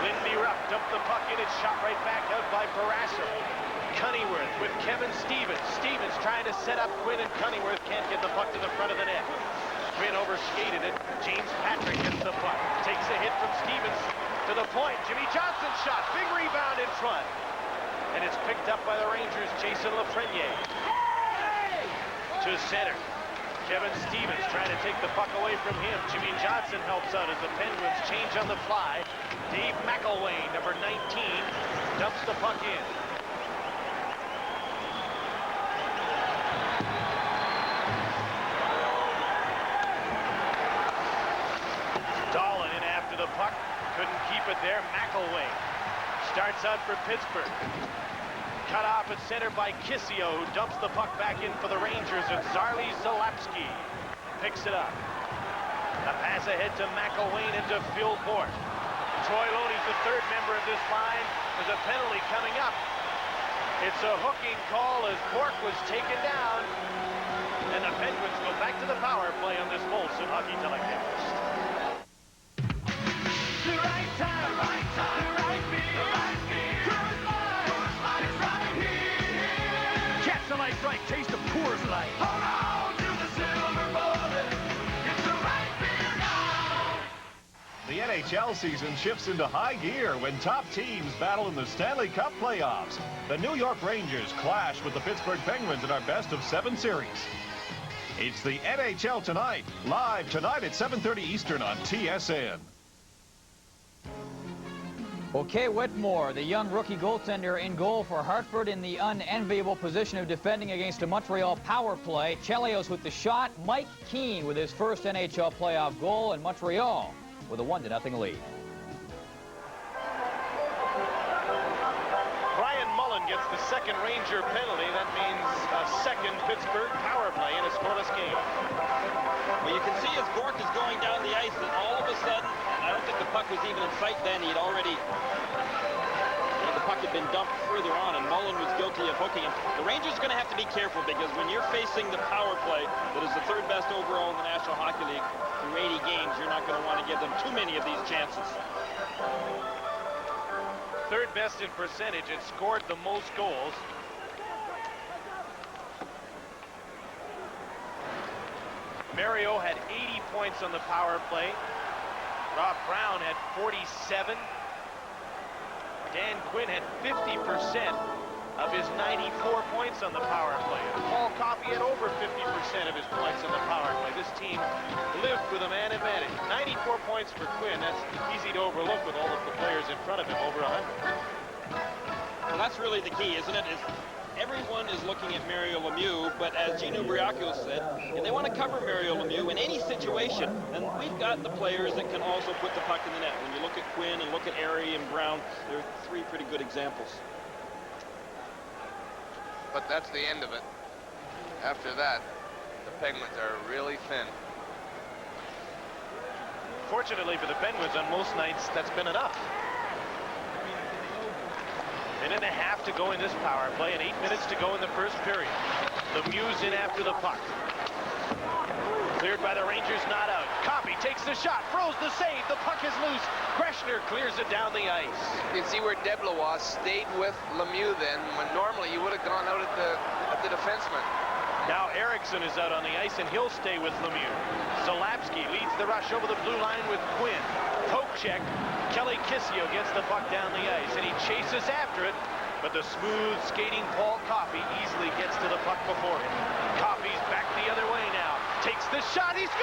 Lindy Ruff dumped the puck in. It's shot right back out by Barrasso. Cunninworth with Kevin Stevens. Stevens trying to set up Quinn, and Cunninworth can't get the puck to the front of the net. Quinn overskated it. James Patrick gets the puck. Takes a hit from Stevens to the point. Jimmy Johnson shot. Big rebound in front. And it's picked up by the Rangers' Jason Lafreniere. To center. Kevin Stevens trying to take the puck away from him. Jimmy Johnson helps out as the Penguins change on the fly. Dave McElwain, number 19, dumps the puck in. Dahlin in after the puck. Couldn't keep it there. McElwain starts out for Pittsburgh. Cut off at center by Kissio, who dumps the puck back in for the Rangers, and Zarli Zalapski picks it up. A pass ahead to McElwain into Phil Bourque. Troy Loney's the third member of this line. There's a penalty coming up. It's a hooking call as Bourque was taken down. And the Penguins go back to the power play on this Molson Hockey telecast. The right time, the right time, the right beat, the right speed. Light right, taste of Coors Light. Hold on to the silver bullet. It's the right beer now. The NHL season shifts into high gear when top teams battle in the Stanley Cup playoffs. The New York Rangers clash with the Pittsburgh Penguins in our best-of-7 series. It's the NHL Tonight, live tonight at 7:30 Eastern on TSN. Okay, Whitmore, the young rookie goaltender in goal for Hartford in the unenviable position of defending against a Montreal power play. Chelios with the shot, Mike Keane with his first NHL playoff goal, and Montreal with a 1-0 lead. Brian Mullen gets the second Ranger penalty. That means a second Pittsburgh power play in a scoreless game. Well, you can see as Bourque is going down the ice that all of a sudden, I don't think the puck was even in sight then. He'd already, the puck had been dumped further on, and Mullen was guilty of hooking him. The Rangers are going to have to be careful because when you're facing the power play that is the third best overall in the National Hockey League through 80 games, you're not going to want to give them too many of these chances. Third best in percentage and scored the most goals. Mario had 80 points on the power play. Rob Brown had 47. Dan Quinn had 50% of his 94 points on the power play. And Paul Coffey had over 50% of his points on the power play. This team lived with a man advantage. 94 points for Quinn. That's easy to overlook with all of the players in front of him, over 100. Well, that's really the key, isn't it? Everyone is looking at Mario Lemieux, but as Gino Briacco said, if they want to cover Mario Lemieux in any situation, then we've got the players that can also put the puck in the net. When you look at Quinn and look at Airy and Brown, they're three pretty good examples. But that's the end of it. After that, the Penguins are really thin. Fortunately for the Penguins, on most nights, that's been enough. Minute and a half to go in this power play and 8 minutes to go in the first period. Lemieux's in after the puck. Cleared by the Rangers, not out. Coffey takes the shot, throws the save. The puck is loose. Greshner clears it down the ice. You can see where Deblois stayed with Lemieux then, when normally you would have gone out at the defenseman. Now Erickson is out on the ice, and he'll stay with Lemieux. Zalapski leads the rush over the blue line with Quinn. Poke check. Kelly Kissio gets the puck down the ice, and he chases after it, but the smooth skating Paul Coffey easily gets to the puck before him. Coffey's back the other way now. Takes the shot. He scores!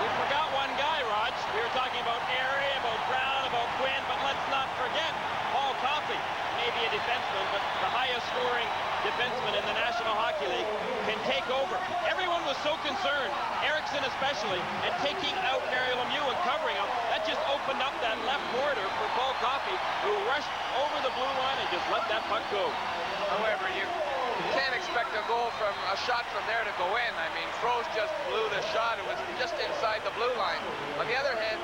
We forgot one guy, Raj. We were talking about Airy, about Brown, about Quinn, but let's not forget Paul Coffey. Maybe a defenseman, but the highest scoring defenseman in the National Hockey League can take over. Everyone was so concerned, Erickson especially, and taking out Mario Lemieux and covering him. That just opened up that left corridor for Paul Coffey, who rushed over the blue line and just let that puck go. However, you can't expect a goal from a shot from there to go in. I mean, Froese just blew the shot. It was just inside the blue line. On the other hand,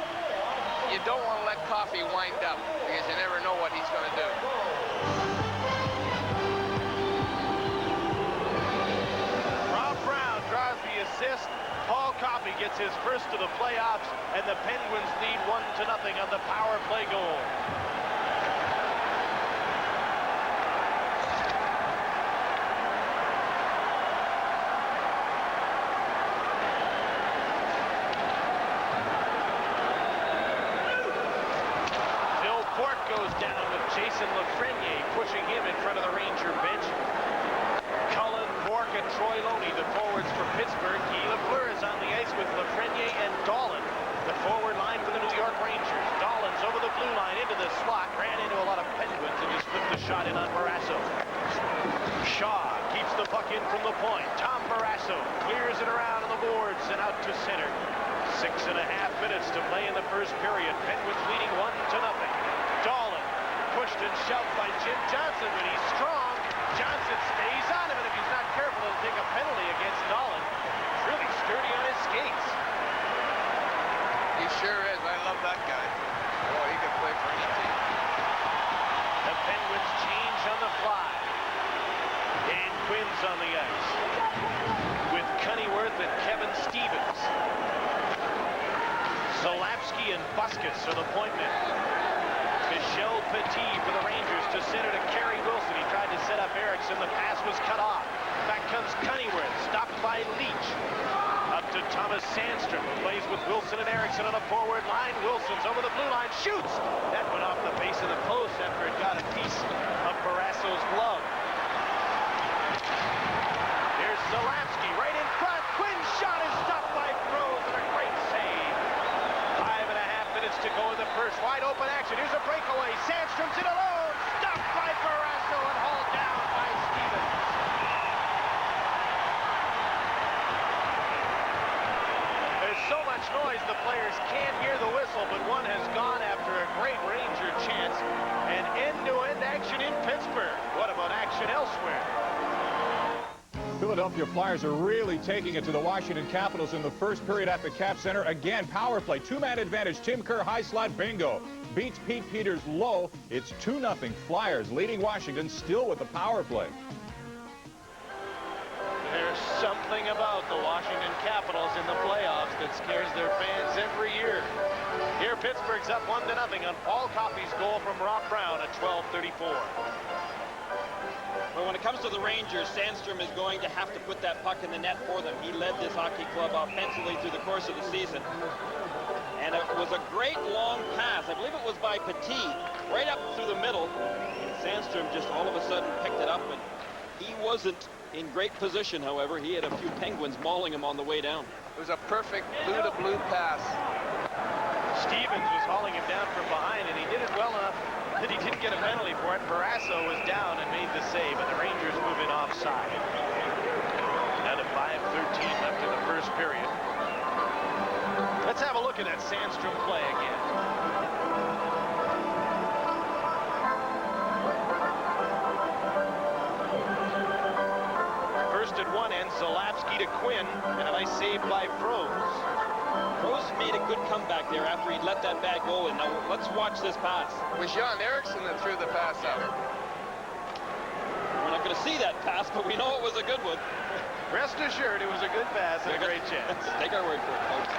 you don't want to let Coffey wind up because you never know what he's going to do. Rob Brown draws the assist. Paul Coffey gets his first of the playoffs, and the Penguins lead 1-0 on the power play goal. Jason Lafreniere pushing him in front of the Ranger bench. Cullen, Bourque, and Troy Loney, the forwards for Pittsburgh. Guy Lafleur is on the ice with Lafreniere and Dolan, the forward line for the New York Rangers. Dolan's over the blue line into the slot, ran into a lot of Penguins and just flipped the shot in on Barrasso. Shaw keeps the puck in from the point. Tom Barrasso clears it around on the boards and out to center. 6.5 minutes to play in the first period. Penguins leading 1-0. Dolan pushed and shoved by Jim Johnson, but he's strong. Johnson stays on him, and if he's not careful, he'll take a penalty against Dolan. He's really sturdy on his skates. He sure is. I love that guy. Oh, he can play for any team. The Penguins change on the fly. Dan Quinn's on the ice with Cunnyworth and Kevin Stevens. Zalapsky and Busquets are the point men. Michel Petit for the Rangers to center to Kerry Wilson. He tried to set up Eriksson. The pass was cut off. Back comes Cunnyworth, stopped by Leach. Up to Thomas Sandstrom, who plays with Wilson and Eriksson on the forward line. Wilson's over the blue line, shoots! That went off the base of the post after it got a piece of Barrasso's glove. There's Zalapsky right in front. Quinn's shot is stopped by Froze, and a great save. 5.5 minutes to go in the first. Wide open action. Here's a breakaway. Sandstrom's in alone. Stopped by Barrasso and hauled down by Stevens. There's so much noise the players can't hear the whistle, but one has gone after a great Ranger chance. And end-to-end action in Pittsburgh. What about action elsewhere? Philadelphia Flyers are really taking it to the Washington Capitals in the first period at the Cap Center. Again, power play, two-man advantage. Tim Kerr, high slot, bingo. Beats Pete Peters low. It's 2-0. Flyers leading Washington still with the power play. There's something about the Washington Capitals in the playoffs that scares their fans every year. Here, Pittsburgh's up 1-0 on Paul Coffey's goal from Rob Brown at 12:34. Well, when it comes to the Rangers, Sandstrom is going to have to put that puck in the net for them. He led this hockey club offensively through the course of the season. And it was a great long pass. I believe it was by Petit, right up through the middle. And Sandstrom just all of a sudden picked it up, and he wasn't in great position, however. He had a few Penguins mauling him on the way down. It was a perfect blue-to-blue pass. Stevens was hauling him down from behind, and he did it well enough that he didn't get a penalty for it. Barrasso was down and made the save, and the Rangers move it offside. Down to 5:13 left in the first period. Let's have a look at that Sandstrom play again. First at one end, Zalapsky to Quinn, and a nice save by Froze. Froze made a good comeback there after he'd let that bag go. And now let's watch this pass. It was John Eriksson that threw the pass out. We're not going to see that pass, but we know it was a good one. Rest assured, it was a good pass and a great chance. Take our word for it, folks.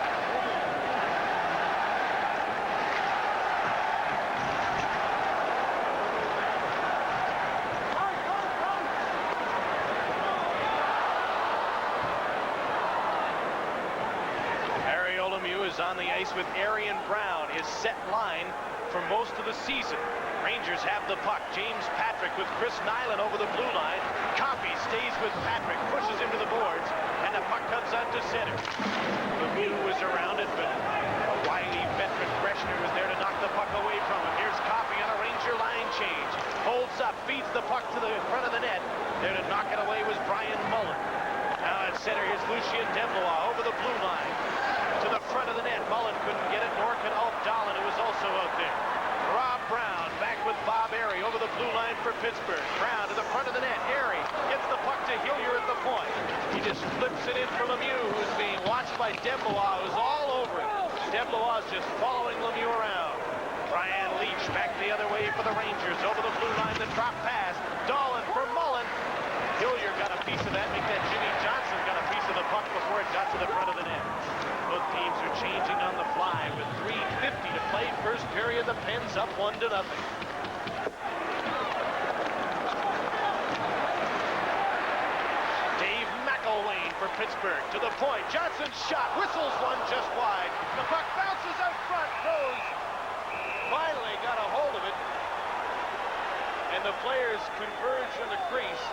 On the ice with Arian Brown, his set line for most of the season. Rangers have the puck. James Patrick with Chris Nyland over the blue line. Coffey stays with Patrick, pushes him to the boards, and the puck comes out to center. Lemieux was around it, but a wily veteran Greshner was there to knock the puck away from him. Here's Coffey on a Ranger line change. Holds up, feeds the puck to the front of the net. There to knock it away was Brian Mullen. Now at center, here's Lucien Deblois over the blue line. To the front of the net. Mullen couldn't get it, nor could Ulf Dahlin, who was also out there. Rob Brown back with Bob Airy over the blue line for Pittsburgh. Brown to the front of the net. Airy gets the puck to Hillier at the point. He just flips it in for Lemieux, who's being watched by Deblois, who's all over it. Deblois just following Lemieux around. Brian Leach back the other way for the Rangers. Over the blue line, the drop pass. Dahlin for Mullen. Hillier got a piece of that. Make that Jimmy Johnson got a piece of the puck before it got to the front of the net. Both teams are changing on the fly with 3:50 to play. First period, the Pens up 1-0. Dave McElwain for Pittsburgh to the point. Johnson's shot whistles one just wide. The puck bounces out front. Rose finally got a hold of it. the players converge on the crease.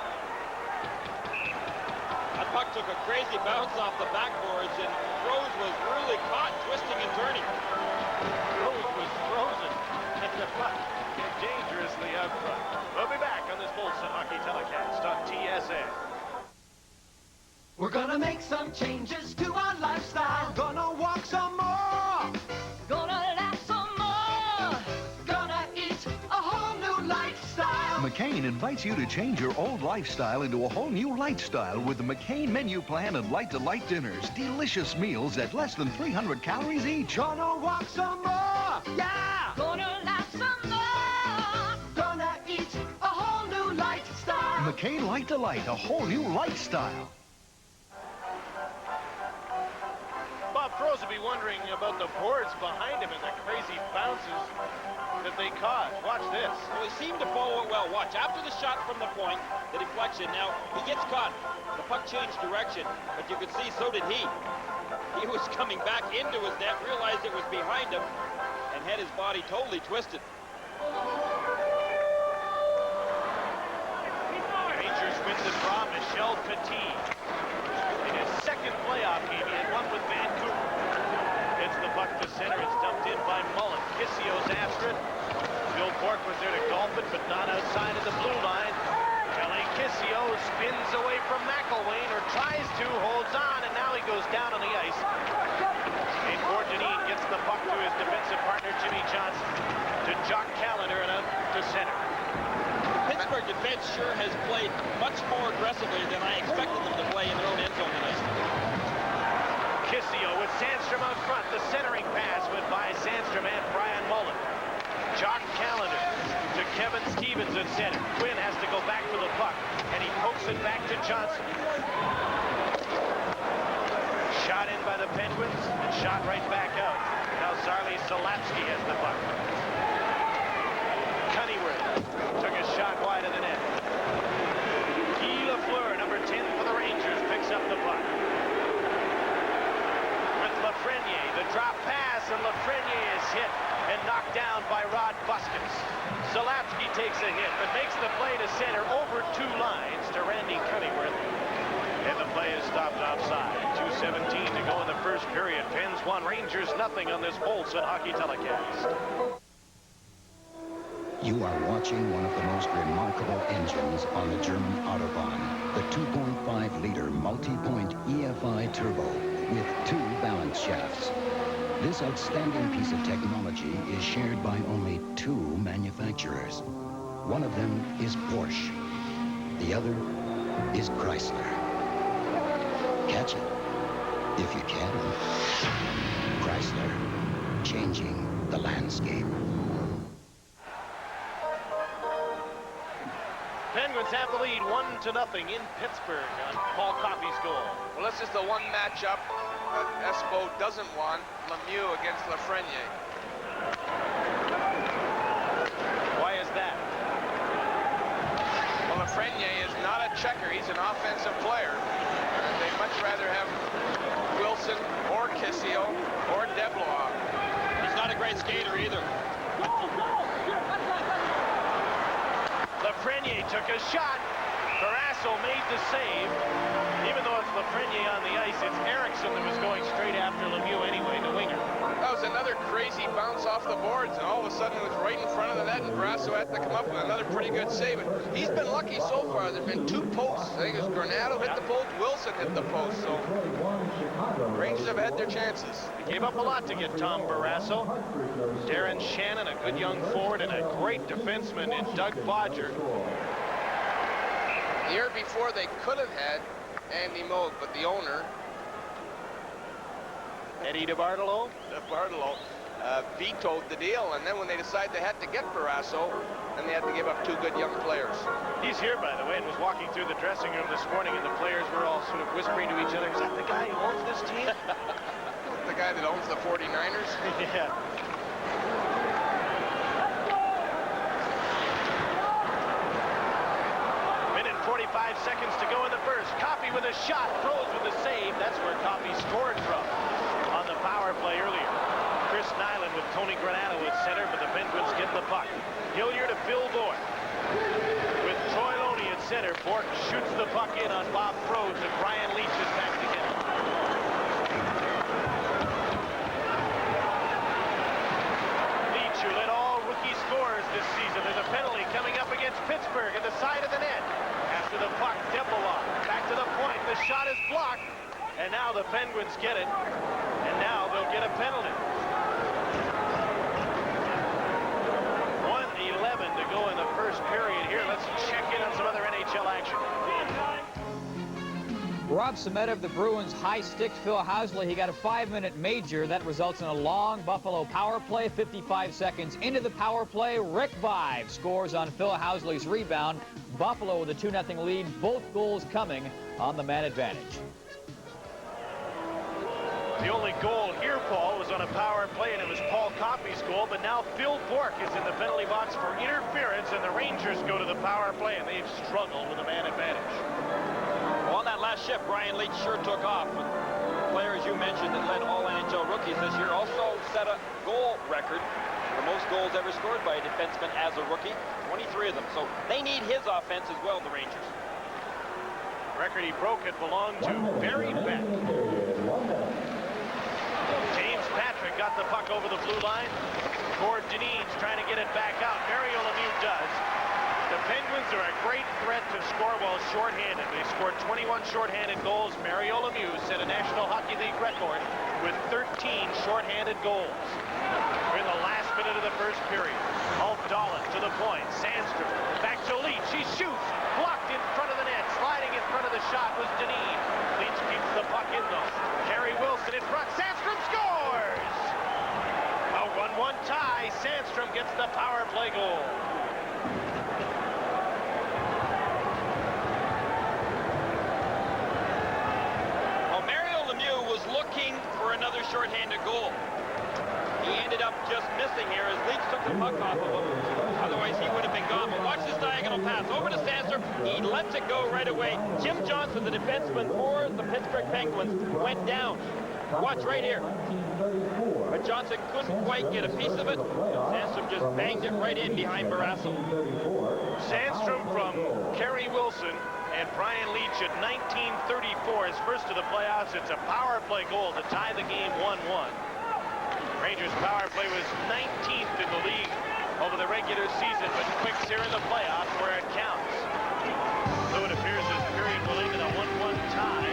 That puck took a crazy bounce off the backboards, and Rose was really caught twisting and turning. Rose was frozen, and the puck dangerously out front. We'll be back on this Bolson Hockey Telecast on TSN. We're gonna make some changes to our lifestyle. Gonna walk some more. Gonna laugh some more. Gonna eat a whole new lifestyle. McCain invites you to change your old lifestyle into a whole new lifestyle with the McCain menu plan and Light Delight dinners. Delicious meals at less than 300 calories each. Gonna walk some more. Yeah. Gonna laugh some more. Gonna eat a whole new lifestyle. McCain Light Delight, a whole new lifestyle. Bob Froese will be wondering about the boards behind him and the crazy bounces that they caused. Watch this. Well, he seemed to follow it well. Watch, after the shot from the point, the deflection, now he gets caught. The puck changed direction, but you could see so did he. He was coming back into his net, realized it was behind him, and had his body totally twisted. Rangers win the draw. Michel Petit. In his second playoff game, he had one with Vancouver. Gets the puck to center. It's dumped in by Mullen. Kissio's after it. Bill Bork was there to golf it, but not outside of the blue line. L.A. Kissio spins away from McElwain, or tries to, holds on, and now he goes down on the ice. And Bourdain gets the puck to his defensive partner, Jimmy Johnson, to Jock Callender and out to center. The Pittsburgh defense sure has played much more aggressively than I expected them to play in their own end zone tonight. Kissio with Sandstrom out front. The centering pass went by Sandstrom and Brian Mullen. Jock Callender to Kevin Stevens at center. Quinn has to go back for the puck, and he pokes it back to Johnson. Shot in by the Penguins and shot right back out. Now Zarley Solapsky has the puck. Cunnyworth took a shot wide of the net. Guy Lafleur, number 10 for the Rangers, picks up the puck. With Lafreniere, the drop pass, and Lafreniere is hit and knocked down by Rod Buskins. Solapsky takes a hit, but makes the play to center over two lines to Randy Cunnyworth. And the play is stopped offside. 2:17 to go in the first period. Pens 1, Rangers nothing on this Bolson Hockey Telecast. You are watching one of the most remarkable engines on the German Autobahn, the 2.5-liter multi-point EFI turbo with 2 balance shafts. This outstanding piece of technology is shared by only 2 manufacturers. One of them is Porsche. The other is Chrysler. Catch it, if you can. Chrysler, changing the landscape. Penguins have the lead 1-0 in Pittsburgh on Paul Coffey's goal. Well, this is the one matchup Espo doesn't want, Lemieux against Lafreniere. Why is that? Well, Lafreniere is not a checker. He's an offensive player. They'd much rather have Wilson or Kissio or Deblois. He's not a great skater either. Lafreniere took a shot. Barrasso made the save. Even though it's Lafreniere on the ice, it's Eriksson that was going straight after Lemieux anyway, the winger. That was another crazy bounce off the boards, and all of a sudden it was right in front of the net, and Barrasso had to come up with another pretty good save. And he's been lucky so far. There's been 2 posts. I think it was Granato hit the post, Wilson hit the post. So Rangers have had their chances. They gave up a lot to get Tom Barrasso. Darren Shannon, a good young forward, and a great defenseman in Doug Bodger. The year before they could have had Andy Moog, but the owner, Eddie DeBartolo, vetoed the deal, and then when they decided they had to get Barrasso, then they had to give up 2 good young players. He's here, by the way, and was walking through the dressing room this morning, and the players were all sort of whispering to each other, is that the guy who owns this team? The guy that owns the 49ers? Yeah. Minute 45 seconds to go in the first. Coffey with a shot, Froese with a save. That's where Coffey scored from on the power play earlier. Chris Nyland with Tony Granato at center, but the Penguins get the puck. Hilliard to Phil Boyd. With Troy Loney at center, Bork shoots the puck in on Bob Froze, and Brian Leach is back to get it. Leach, who led all rookie scorers this season. There's a penalty coming up against Pittsburgh at the side of the net. After the puck, Depolov back to the point. The shot is blocked, and now the Penguins get it, and now they'll get a penalty. 1:11 to go in the first period here. Let's check in on some other NHL action. Rob Sameta of the Bruins high-sticked Phil Housley. He got a 5-minute major. That results in a long Buffalo power play. 55 seconds into the power play, Rick Vaive scores on Phil Housley's rebound. Buffalo with a 2-0 lead. Both goals coming on the man advantage. The only goal here, Paul, was on a power play, and it was Paul Coffey's goal. But now Phil Bork is in the penalty box for interference, and the Rangers go to the power play, and they've struggled with a man advantage. Well, on that last shift, Brian Leach sure took off. The player, as you mentioned, that led all NHL rookies this year, also set a goal record for most goals ever scored by a defenseman as a rookie, 23 of them. So they need his offense as well, the Rangers. The record he broke, it belonged to Barry Beck. James Patrick got the puck over the blue line. Gord Dineen's trying to get it back out. Mario Lemieux does. The Penguins are a great threat to score while shorthanded. They scored 21 shorthanded goals. Mario Lemieux set a National Hockey League record with 13 shorthanded goals. We're in the last minute of the first period. Ulf Dahlin to the point. Sandstrom back to Leach. He shoots. Blocked in front of the net. Sliding in front of the shot was Dineen. Leach keeps the puck in though. Harry Wilson in front. Sandstrom scores! A 1-1 tie. Sandstrom gets the power play goal. Looking for another shorthanded goal. He ended up just missing here as Leach took the puck off of him. Otherwise, he would have been gone. But watch this diagonal pass over to Sandstrom. He lets it go right away. Jim Johnson, the defenseman for the Pittsburgh Penguins, went down. Watch right here. But Johnson couldn't quite get a piece of it. Sandstrom just banged it right in behind Barrasso. Sandstrom from Kerry Wilson and Brian Leach at 1934, his first of the playoffs. It's a power play goal to tie the game 1-1. Rangers power play was 19th in the league over the regular season, but quicks here in the playoffs where it counts. So it appears this period will end in a 1-1 tie.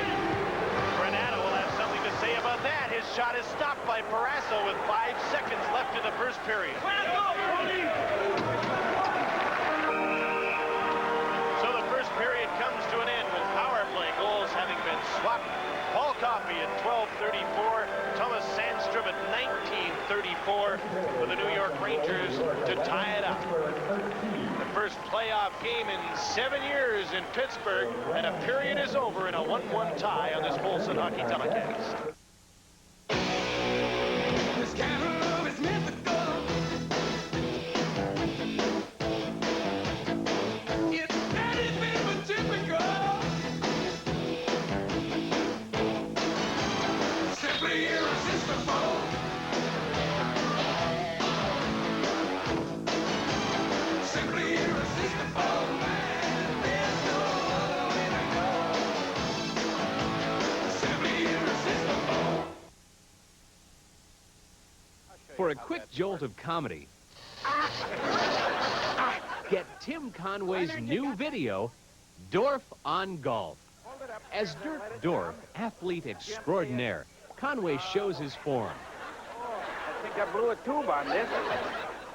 Granato will have something to say about that. His shot is stopped by Barrasso with 5 seconds left in the first period. Period comes to an end with power play goals having been swapped. Paul Coffey at 12:34, Thomas Sandstrom at 19:34 for the New York Rangers to tie it up. The first playoff game in 7 years in Pittsburgh, and a period is over in a 1-1 tie on this Molson Hockey telecast. For a quick jolt of comedy, get Tim Conway's new video, Dorf on Golf. As Dirk Dorf, athlete extraordinaire, Conway shows his form. I think I blew a tube on this.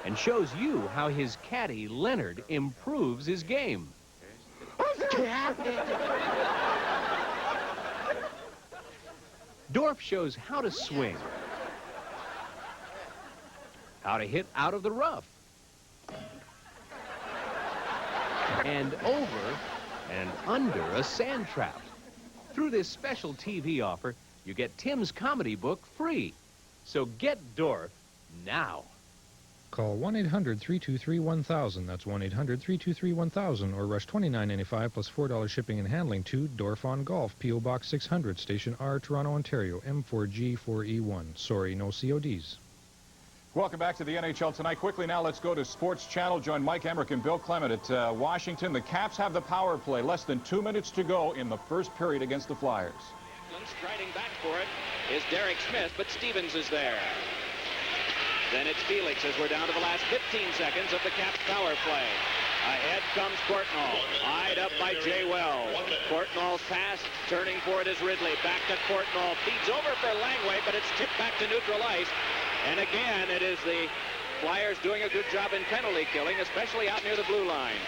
And shows you how his caddy, Leonard, improves his game. Dorf shows how to swing, how to hit out of the rough, and over and under a sand trap. Through this special TV offer, you get Tim's comedy book free. So get Dorf now. Call 1-800-323-1000. That's 1-800-323-1000 or rush $29.95 plus $4 shipping and handling to Dorf on Golf, P.O. Box 600, Station R, Toronto, Ontario, M4G4E1. Sorry, no CODs. Welcome back to the NHL Tonight. Quickly now, let's go to Sports Channel. Join Mike Emmerich and Bill Clement at Washington. The Caps have the power play. Less than 2 minutes to go in the first period against the Flyers. Striding back for it is Derek Smith, but Stevens is there. Then it's Felix as we're down to the last 15 seconds of the Caps power play. Ahead comes Courtnall, eyed up by Jay Wells. Courtnall's pass, turning for it is Ridley. Back to Courtnall, feeds over for Langway, but it's tipped back to neutral ice. And again, it is the Flyers doing a good job in penalty killing, especially out near the blue line.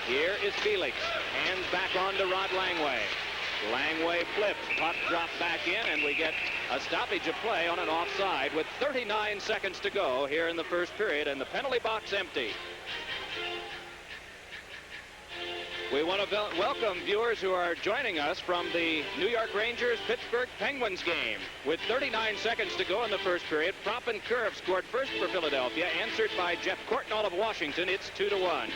Here is Felix, hands back on to Rod Langway. Langway flips, puck dropped back in, and we get a stoppage of play on an offside with 39 seconds to go here in the first period, and the penalty box empty. We want to welcome viewers who are joining us from the New York Rangers Pittsburgh Penguins game. With 39 seconds to go in the first period, Prop and Curve scored first for Philadelphia, answered by Jeff Courtnall of Washington. It's 2-1.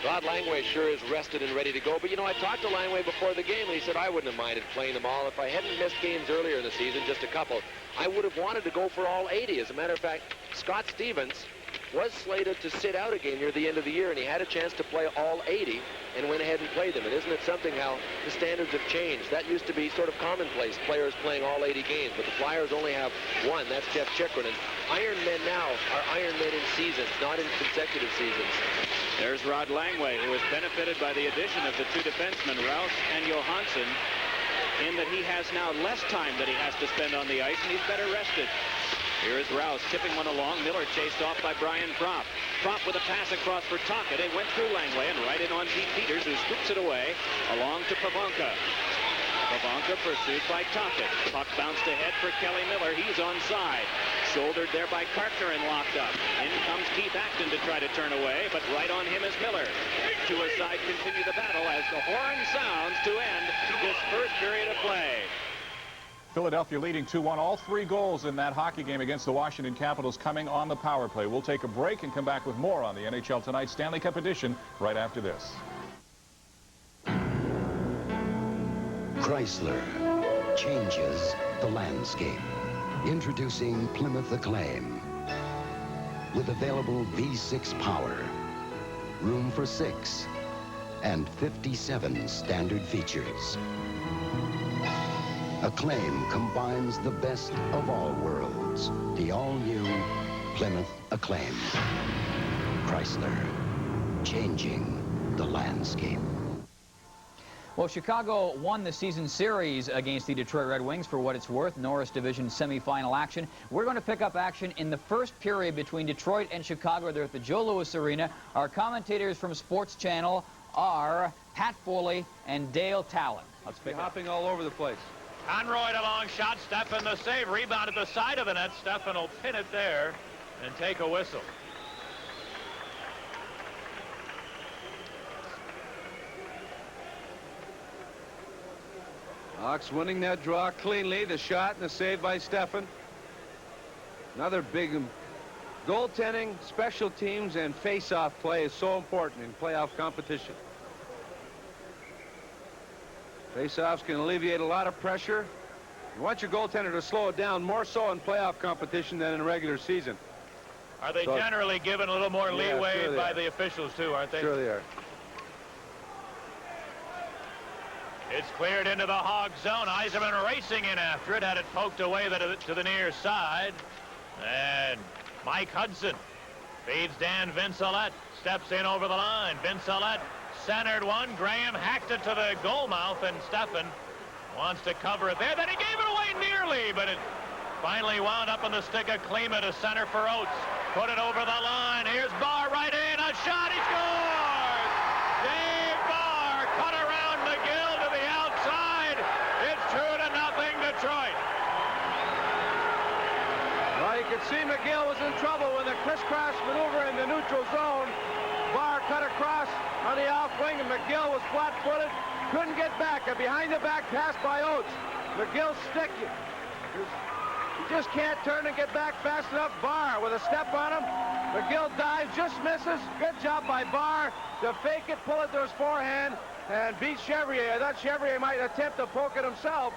Rod Langway sure is rested and ready to go. But, you know, I talked to Langway before the game, and he said I wouldn't have minded playing them all. If I hadn't missed games earlier in the season, just a couple, I would have wanted to go for all 80. As a matter of fact, Scott Stevens was slated to sit out a game near the end of the year, and he had a chance to play all 80 and went ahead and played them. And isn't it something how the standards have changed? That used to be sort of commonplace, players playing all 80 games, but the Flyers only have one. That's Jeff Chychrun. And Iron Men now are Iron Men in seasons, not in consecutive seasons. There's Rod Langway, who has benefited by the addition of the two defensemen, Rouse and Johansson, in that he has now less time that he has to spend on the ice, and he's better rested. Here is Rouse tipping one along. Miller chased off by Brian Propp. Propp with a pass across for Tocchet. It went through Langway and right in on Pete Peters, who scoops it away along to Pavonka. Pavonka pursued by Tocchet. Puck bounced ahead for Kelly Miller. He's onside. Shouldered there by Kartner and locked up. In comes Keith Acton to try to turn away, but right on him is Miller. To his side continue the battle as the horn sounds to end this first period of play. Philadelphia leading 2-1. All three goals in that hockey game against the Washington Capitals coming on the power play. We'll take a break and come back with more on the NHL Tonight Stanley Cup edition right after this. Chrysler changes the landscape. Introducing Plymouth Acclaim. With available V6 power, room for 6, and 57 standard features. Acclaim combines the best of all worlds. The all-new Plymouth Acclaim. Chrysler, changing the landscape. Well, Chicago won the season series against the Detroit Red Wings for what it's worth. Norris Division semifinal action. We're going to pick up action in the first period between Detroit and Chicago. They're at the Joe Louis Arena. Our commentators from Sports Channel are Pat Foley and Dale Talon. Let's be hopping all over the place. Conroy, a long shot. Steffen the save. Rebound at the side of the net. Steffen will pin it there and take a whistle. Hawks winning that draw cleanly. The shot and the save by Steffen. Another big goaltending, special teams, and face-off play is so important in playoff competition. Face-offs can alleviate a lot of pressure. You want your goaltender to slow it down, more so in playoff competition than in regular season. Are they generally given a little more leeway sure by the officials, too, aren't they? Sure they are. It's cleared into the Hog zone. Yzerman racing in after it. Had it poked away to the near side. And Mike Hudson feeds Dan Vincelette. Steps in over the line. Vincelette centered one. Graham hacked it to the goal mouth, and Steffen wants to cover it there. Then he gave it away nearly, but it finally wound up on the stick of Klima to center for Oates. Put it over the line. Here's Barr right in. A shot. He scores! Dave Barr cut around McGill to the outside. It's 2-0 Detroit. Well, you could see McGill was in trouble with a crisscross maneuver in the neutral zone. Barr cut across on the off wing, and McGill was flat-footed. Couldn't get back. A behind-the-back pass by Oates. McGill's stick. You just can't turn and get back fast enough. Barr with a step on him. McGill dives, just misses. Good job by Barr to fake it, pull it to his forehand, and beat Chevrier. I thought Chevrier might attempt to poke it himself,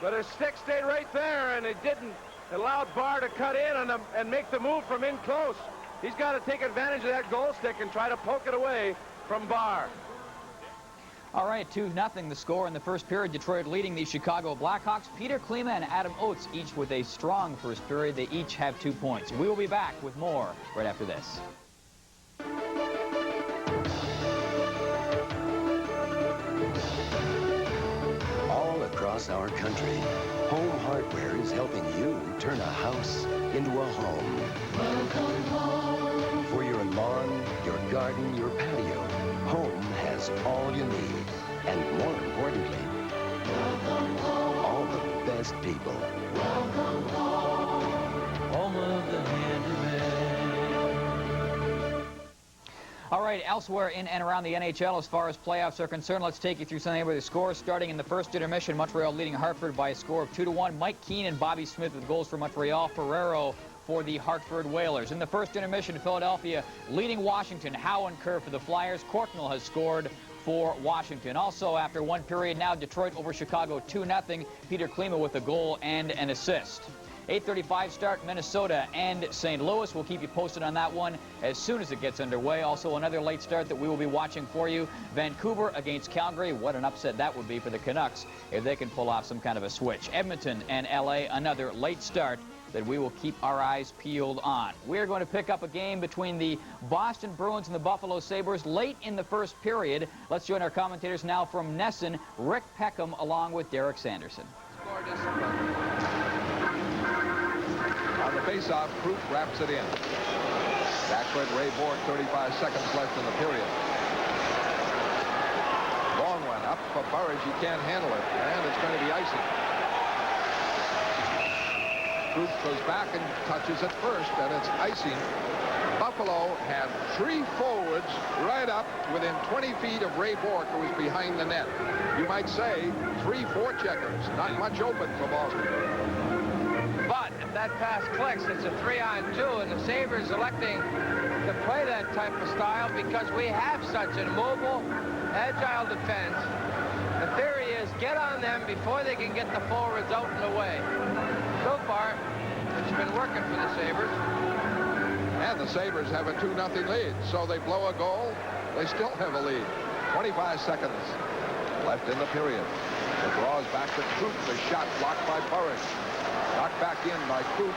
but his stick stayed right there, and it didn't. It allowed Barr to cut in and make the move from in close. He's got to take advantage of that goal stick and try to poke it away from Barr. All right, 2-0 the score in the first period. Detroit leading the Chicago Blackhawks. Peter Klima and Adam Oates each with a strong first period. They each have 2 points. We will be back with more right after this. All across our country, Home Hardware is helping you turn a house into a home. Welcome home. For your lawn, your garden, your patio, Home has all you need. And more importantly, Welcome home. all the best people. Welcome home. Home of the handyman. All right, elsewhere in and around the NHL, as far as playoffs are concerned, let's take you through some of the scores. Starting in the first intermission, Montreal leading Hartford by a score of 2-1. Mike Keane and Bobby Smith with goals for Montreal. Ferrero for the Hartford Whalers. In the first intermission, Philadelphia leading Washington. Howe and Kerr for the Flyers. Corknell has scored for Washington. Also, after one period now, Detroit over Chicago 2-0. Peter Klima with a goal and an assist. 8:35 start, Minnesota and St. Louis. We'll keep you posted on that one as soon as it gets underway. Also, another late start that we will be watching for you. Vancouver against Calgary. What an upset that would be for the Canucks if they can pull off some kind of a switch. Edmonton and LA, another late start that we will keep our eyes peeled on. We're going to pick up a game between the Boston Bruins and the Buffalo Sabres late in the first period. Let's join our commentators now from Nesson, Rick Peckham, along with Derek Sanderson. On the face-off, Krug wraps it in. Backward, Ray Bork, 35 seconds left in the period. Long one up for Burridge. He can't handle it, and it's going to be icing. Krug goes back and touches it first, and it's icing. Buffalo had 3 forwards right up within 20 feet of Ray Bork, who was behind the net. You might say 3 forecheckers. Not much open for Boston. But if that pass clicks, it's a 3-on-2, and the Sabres electing to play that type of style because we have such a mobile, agile defense. The theory is get on them before they can get the forwards out and away. So far, it's been working for the Sabres. And the Sabres have a 2-0 lead, so they blow a goal. They still have a lead. 25 seconds left in the period. The draw is back to Krug. The shot blocked by Burridge. Knocked back in by Krug.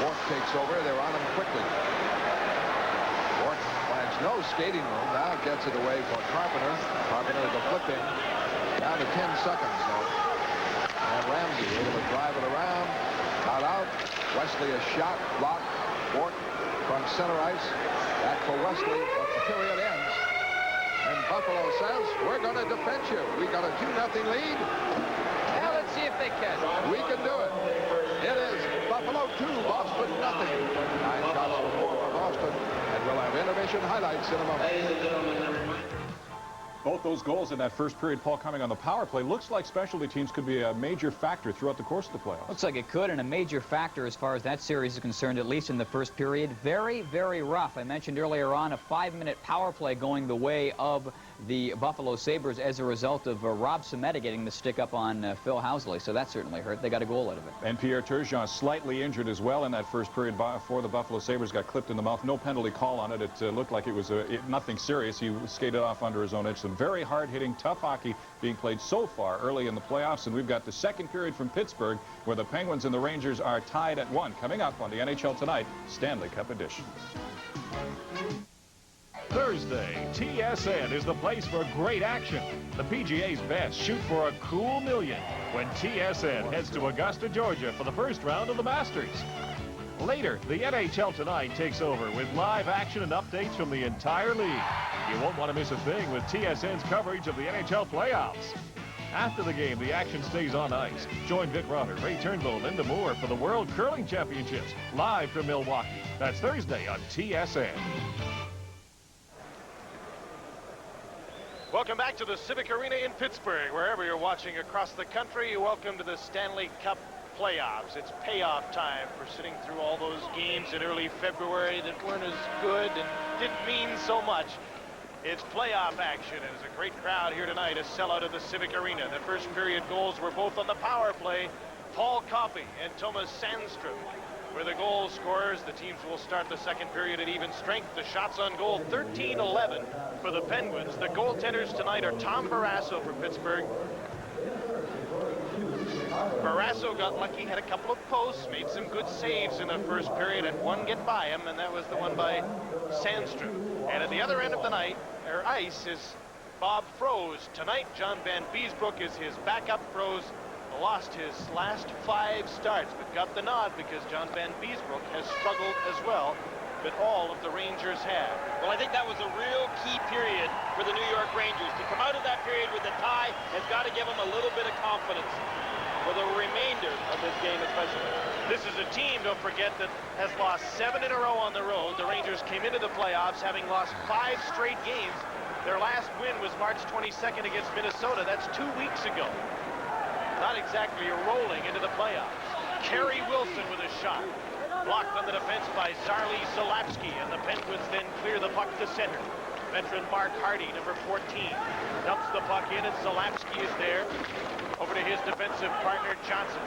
Bork takes over. They're on him quickly. Bork finds no skating room. Now gets it away for Carpenter. Carpenter the flipping. Down to 10 seconds, though. And Ramsey able to drive it around. Not out. Wesley a shot. Blocked. Bork from center ice. Back for Wesley. But the period ends. And Buffalo says, we're going to defend you. We got a 2-0 lead. Now let's see if they can. We can do it. It is Buffalo 2, Boston nothing. 9 shots for 4 for Boston. And we'll have intermission highlights in a moment. Both those goals in that first period, Paul, coming on the power play, looks like specialty teams could be a major factor throughout the course of the playoffs. Looks like it could, and a major factor as far as that series is concerned, at least in the first period. Very, very rough. I mentioned earlier on a 5-minute power play going the way of the Buffalo Sabres as a result of Rob Sameta getting the stick up on Phil Housley, so that certainly hurt. They got a goal out of it. And Pierre Turgeon slightly injured as well in that first period for the Buffalo Sabres. Got clipped in the mouth. No penalty call on it. It looked like it was nothing serious. He skated off under his own edge. Some very hard-hitting, tough hockey being played so far early in the playoffs. And we've got the second period from Pittsburgh where the Penguins and the Rangers are tied at 1. Coming up on the NHL Tonight Stanley Cup edition. Thursday, TSN is the place for great action. The PGA's best shoot for a cool $1 million when TSN heads to Augusta, Georgia for the first round of the Masters. Later, the NHL Tonight takes over with live action and updates from the entire league. You won't want to miss a thing with TSN's coverage of the NHL playoffs. After the game, the action stays on ice. Join Vic Rauter, Ray Turnbull, and Linda Moore for the World Curling Championships, live from Milwaukee. That's Thursday on TSN. Welcome back to the Civic Arena in Pittsburgh. Wherever you're watching across the country, welcome to the Stanley Cup playoffs. It's payoff time for sitting through all those games in early February that weren't as good and didn't mean so much. It's playoff action, and it's a great crowd here tonight, a sellout of the Civic Arena. The first period goals were both on the power play Paul Coffey and Thomas Sandstrom were the goal scorers. The teams will start the second period at even strength. The shots on goal, 13-11 for the Penguins. The goaltenders tonight are Tom Barrasso for Pittsburgh. Barrasso got lucky, had a couple of posts, made some good saves in the first period, and one get by him, and that was the one by Sandstrom. And at the other end of the ice is Bob Froese. Tonight, John Van Beesbrook is his backup. Froese lost his last 5 starts, but got the nod because John Van Beesbrook has struggled as well, but all of the Rangers have. Well, I think that was a real key period for the New York Rangers. To come out of that period with a tie has got to give them a little bit of confidence for the remainder of this game especially. This is a team, don't forget, that has lost 7 in a row on the road. The Rangers came into the playoffs having lost 5 straight games. Their last win was March 22nd against Minnesota. That's 2 weeks ago. Not exactly rolling into the playoffs. Kerry Wilson with a shot. Blocked on the defense by Zarli Zalapski, and the Penguins then clear the puck to center. Veteran Mark Hardy, number 14, dumps the puck in, and Zalapski is there. Over to his defensive partner, Johnson.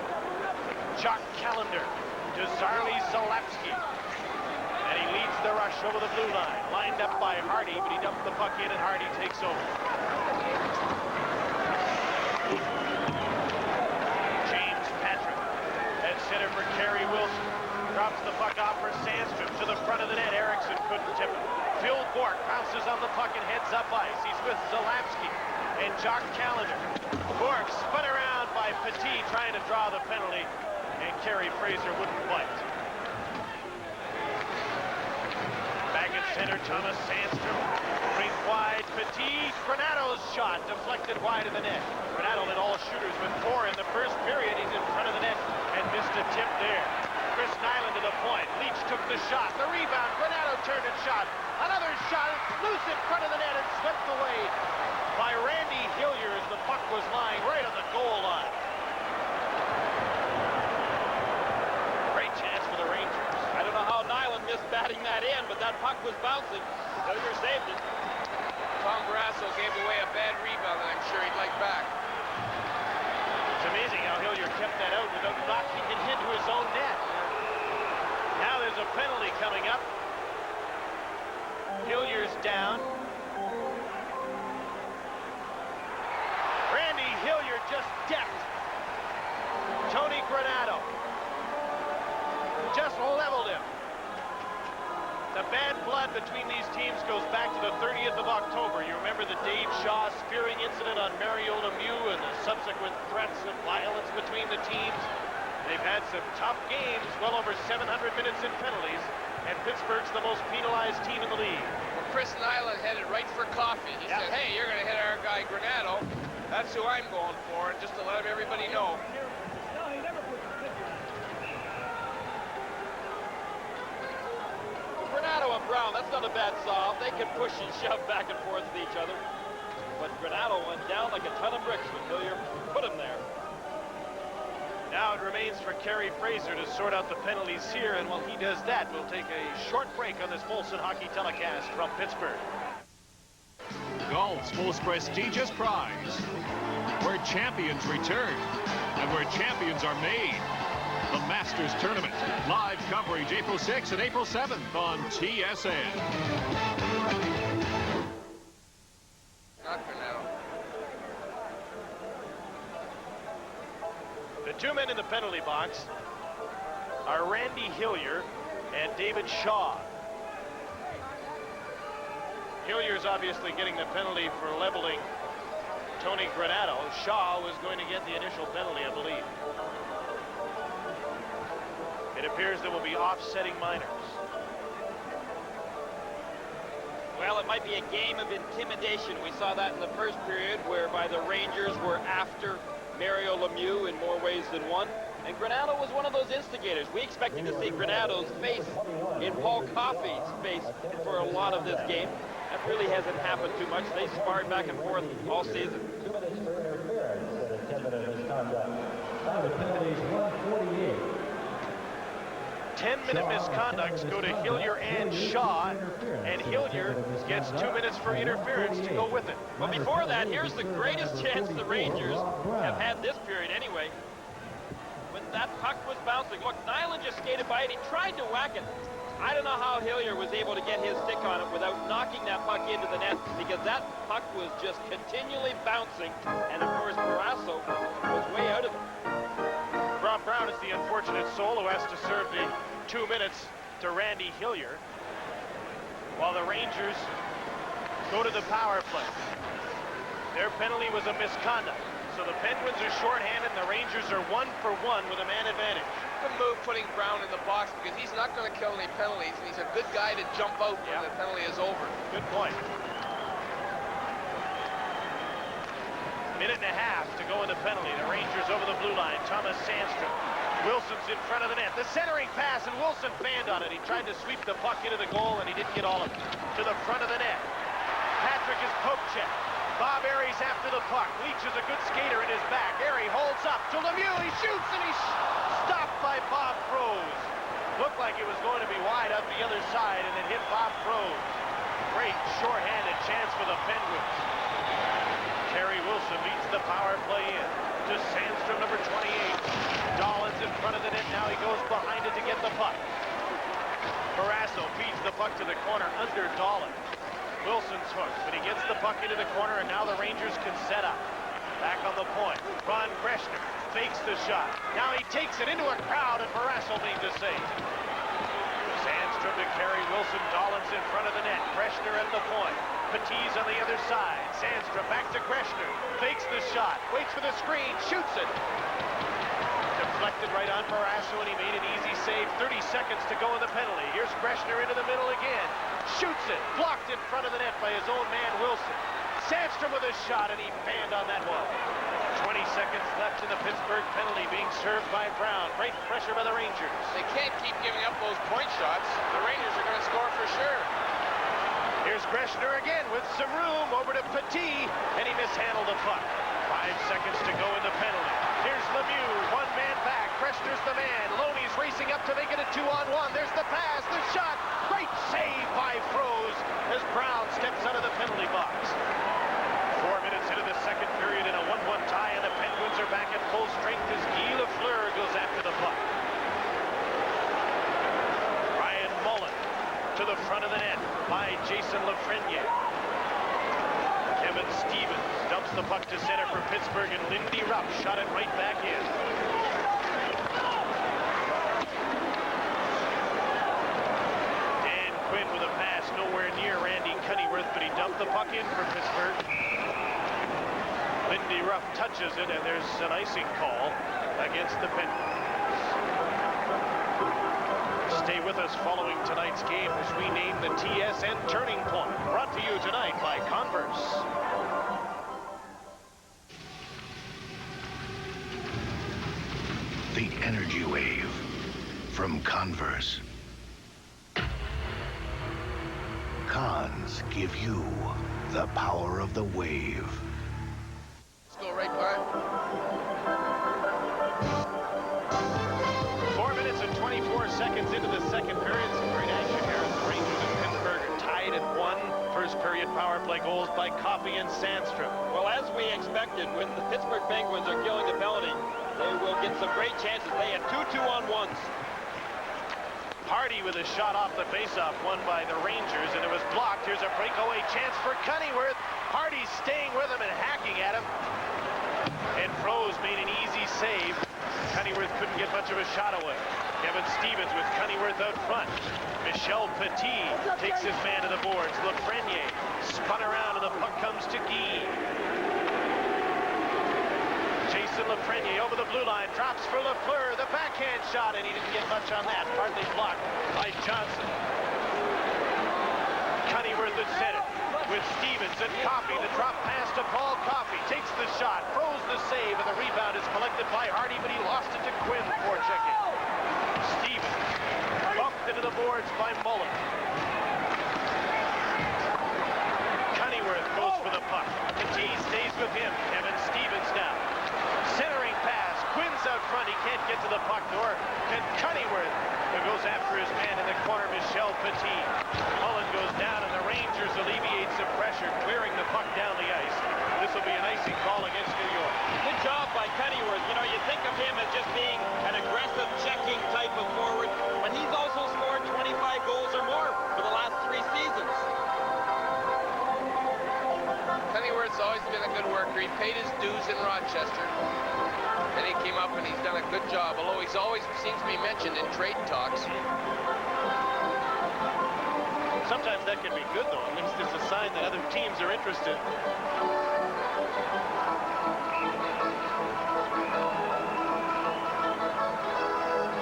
Jock Callender to Zarli Zalapski. And he leads the rush over the blue line. Lined up by Hardy, but he dumped the puck in, and Hardy takes over. Center for Kerry Wilson. Drops the puck off for Sandstrom to the front of the net. Erickson couldn't tip it. Phil Bourque bounces on the puck and heads up ice. He's with Zalapski and Jock Callender. Bourque spun around by Petit trying to draw the penalty, and Kerry Fraser wouldn't bite. Back at center, Thomas Sandstrom. Brings wide, Petit. Granato's shot deflected wide of the net. Granato led all shooters with 4 in the first period. He's in front of the net and missed a tip there. Chris Nyland to the point. Leach took the shot. The rebound. Granato turned and shot. Another shot. Loose in front of the net and swept away by Randy Hillier as the puck was lying right on the goal line. Great chance for the Rangers. I don't know how Nyland missed batting that in, but that puck was bouncing. Hillier saved it. Tom Barrasso gave away a bad rebound that I'm sure he'd like back. It's amazing how Hillier kept that out without knocking it into his own net. Now there's a penalty coming up. Hillier's down. Randy Hillier just decked Tony Granato. Just leveled him. The bad blood between these teams goes back to the 30th of October. You remember the Dave Shaw spearing incident on Mario Lemieux and the subsequent threats of violence between the teams. They've had some tough games, well over 700 minutes in penalties, and Pittsburgh's the most penalized team in the league. Well, Chris Nyland headed right for Coffey. He said, hey, you're going to hit our guy Granato. That's who I'm going for, and just to let everybody know. Granato and Brown, that's not a bad solve. They can push and shove back and forth with each other. But Granato went down like a ton of bricks when Hillier put him there. Now it remains for Kerry Fraser to sort out the penalties here, and while he does that, we'll take a short break on this Molson Hockey telecast from Pittsburgh. Golf's most prestigious prize, where champions return and where champions are made. The Masters Tournament. Live coverage April 6th and April 7th on TSN. Not Granato. The 2 men in the penalty box are Randy Hillier and David Shaw. Hillier's obviously getting the penalty for leveling Tony Granato. Shaw was going to get the initial penalty, I believe. It appears there will be offsetting minors. Well, it might be a game of intimidation. We saw that in the first period, whereby the Rangers were after Mario Lemieux in more ways than one. And Granato was one of those instigators. We expected to see Granato's face in Paul Coffey's face for a lot of this game. That really hasn't happened too much. They sparred back and forth all season. 2 minutes for interference and attempted misconduct. Private penalties 148. 10-minute misconducts go to Hillier and Shaw, and Hillier gets 2 minutes for interference to go with it. Well, before that, here's the greatest chance the Rangers have had this period anyway. When that puck was bouncing. Look, Nyland just skated by it. He tried to whack it. I don't know how Hillier was able to get his stick on it without knocking that puck into the net, because that puck was just continually bouncing. And, of course, Barrasso was way out of it. Rob Brown is the unfortunate soul who has to serve the 2 minutes to Randy Hillier, while the Rangers go to the power play. Their penalty was a misconduct. So the Penguins are shorthanded, and the Rangers are 1 for 1 with a man advantage. Good move putting Brown in the box, because he's not going to kill any penalties, and he's a good guy to jump out when the penalty is over. Good point. Minute and a half to go in the penalty. The Rangers over the blue line. Thomas Sandstrom. Wilson's in front of the net. The centering pass, and Wilson fanned on it. He tried to sweep the puck into the goal, and he didn't get all of it. To the front of the net. Patrick is poke checked. Bob Aries after the puck. Leach is a good skater in his back. Aries holds up to Lemieux. He shoots, and he's stopped by Bob Froese. Looked like it was going to be wide up the other side, and it hit Bob Froese. Great shorthanded chance for the Penguins. Terry Wilson leads the power play in to Sandstrom, number 28. Dolan's in front of the net. Now he goes behind it to get the puck. Barrasso feeds the puck to the corner under Dolan. Wilson's hooked, but he gets the puck into the corner, and now the Rangers can set up. Back on the point. Ron Kreshner fakes the shot. Now he takes it into a crowd, and Barrasso made the save. Sandstrom to carry Wilson. Dolan's in front of the net. Kreshner at the point. Petit's on the other side. Sandstrom back to Kreshner. Fakes the shot. Waits for the screen. Shoots it. Deflected right on Barrasso, and he made an easy save. 30 seconds to go in the penalty. Here's Kreshner into the middle again. Shoots it. Blocked in front of the net by his own man, Wilson. Sandstrom with a shot, and he fanned on that one. 20 seconds left in the Pittsburgh penalty, being served by Brown. Great pressure by the Rangers. They can't keep giving up those point shots. The Rangers are going to score for sure. Here's Kreshner again with some room over to Petit, and he mishandled the puck. 5 seconds to go in the penalty. Here's Lemieux, one man back. Kreshner's the man. Loney's racing up to make it a 2-on-1. There's the pass, the shot. Great save by Froese as Brown steps out of the penalty box. 4 minutes into the second period in a 1-1 tie, and the Penguins are back at full strength as Guy Lafleur goes after the puck. Ryan Mullen to the front of the net by Jason Lafreniere. Kevin Stevens dumps the puck to center for Pittsburgh, and Lindy Rupp shot it right back in. Dan Quinn with a pass nowhere near Randy Cunnyworth, but he dumped the puck in for Pittsburgh. Lindy Rupp touches it, and there's an icing call against the Penguins. Stay with us following tonight's game as we name the TSN Turning Point. Brought to you tonight by Converse. The energy wave from Converse. Cons give you the power of the wave. Let's go right by. 4 minutes and 24 seconds into the second period. Some great action here as the Rangers and Pittsburgh are tied at 1. First period power play goals by Coffey and Sandstrom. Well, as we expected, when the Pittsburgh Penguins are killing the penalty, they will get some great chances. They had 2 2-on-1s. Hardy with a shot off the faceoff, won by the Rangers, and it was blocked. Here's a breakaway chance for Cunnyworth. Hardy's staying with him and hacking at him. And Froese made an easy save. Cunnyworth couldn't get much of a shot away. Kevin Stevens with Cunnyworth out front. Michel Petit takes his man to the boards. Lafreniere spun around, and the puck comes to Guy. Jason Lafreniere over the blue line, drops for Lafleur, the backhand shot, and he didn't get much on that, partly blocked by Johnson. Cunnyworth at center with Stevens and Coffey. The drop pass to Paul Coffey, takes the shot, froze the save, and the rebound is collected by Hardy, but he lost it to Quinn before checking. Stevens bumped into the boards by Mullen. Cunnyworth goes for the puck. Petit stays with him. Kevin Stevens now. Centering pass. Quinn's out front. He can't get to the puck, nor can Cunnyworth, who goes after his man in the corner, Michel Petit. Mullen goes down, and the Rangers alleviate some pressure, clearing the puck down the ice. This will be an icing call against New York. Good job by Pennyworth. You know, you think of him as just being an aggressive checking type of forward, but he's also scored 25 goals or more for the last 3 seasons. Pennyworth's always been a good worker. He paid his dues in Rochester. Then he came up and he's done a good job, although he's always seems to be mentioned in trade talks. Sometimes that can be good, though. At least it's a sign that other teams are interested.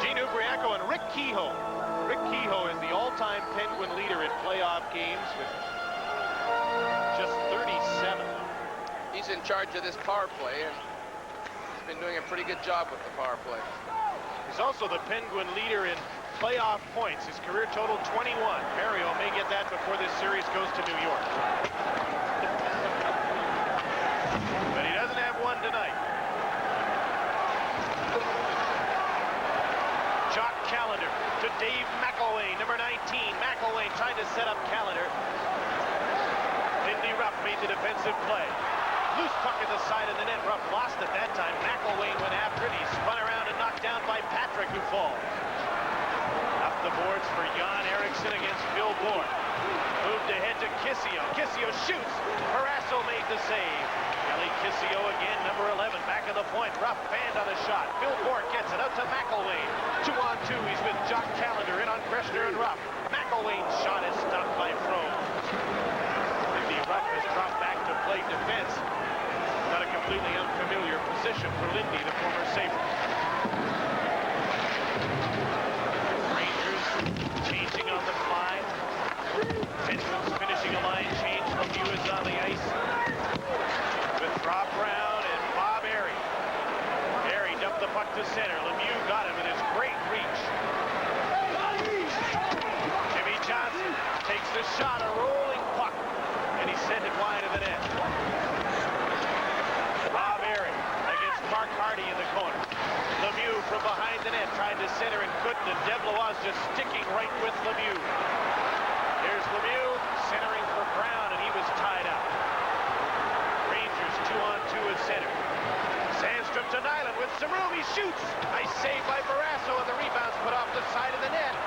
Gene Ubriaco and Rick Kehoe. Rick Kehoe is the all-time Penguin leader in playoff games with just 37. He's in charge of this power play, and he's been doing a pretty good job with the power play. He's also the Penguin leader in playoff points. His career total 21. Mario may get that before this series goes to New York. But he doesn't have one tonight. Jock Callender to Dave McElwain, number 19. McElwain trying to set up Callender. Lindy Ruff made the defensive play. Loose puck at the side of the net. Ruff lost it that time. McElwain went after it. He spun around and knocked down by Patrick, who falls. Up the boards for Jan Eriksson against Phil Bourne. Moved ahead to Kissio. Kissio shoots. Harasso made the save. Kelly Kissio again, number 11, back of the point. Ruff banned on a shot. Phil Bourne gets it out to McElwain. 2-on-2. He's with Jock Callender in on Kreshner and Ruff. McElwain's shot is stopped by Froome. Lindy Ruff has dropped back to play defense. Not a completely unfamiliar position for Lindy, the former Sabre. Rangers changing on the fly. Penguins finishing a line change. Lemieux is on the ice with Rob Brown and Bob Airy. Airy dumped the puck to center. Lemieux got him with his great reach. Jimmy Johnson takes the shot, a rolling puck, and he sent it wide of the net. Bob Airy against Mark Hardy in the corner. Lemieux from behind the net tried to center and couldn't, and Deblois just sticking right with Lemieux. Here's Lemieux centering for Brown, and he was tied up. Rangers 2-on-2 at center. Sandstrom to Nyland with some room. He shoots. Nice save by Barrasso, and the rebound's put off the side of the net.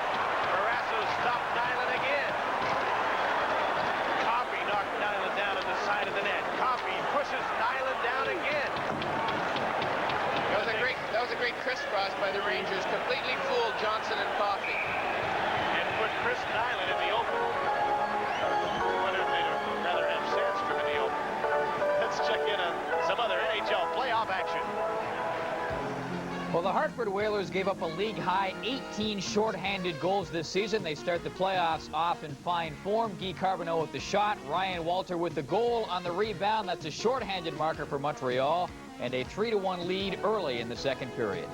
Barrasso stopped Nyland again. Coffey knocked Nyland down on the side of the net. Coffey pushes Nyland down again. That was a great crisscross by the Rangers. Completely fooled Johnson and Coffey. And put Chris Nyland in the open. Wonder if they'd rather have Sandstrom in the open. Let's check in on some other NHL playoff action. Well, the Hartford Whalers gave up a league-high 18 shorthanded goals this season. They start the playoffs off in fine form. Guy Carbonneau with the shot, Ryan Walter with the goal on the rebound. That's a shorthanded marker for Montreal, and a 3-1 lead early in the second period.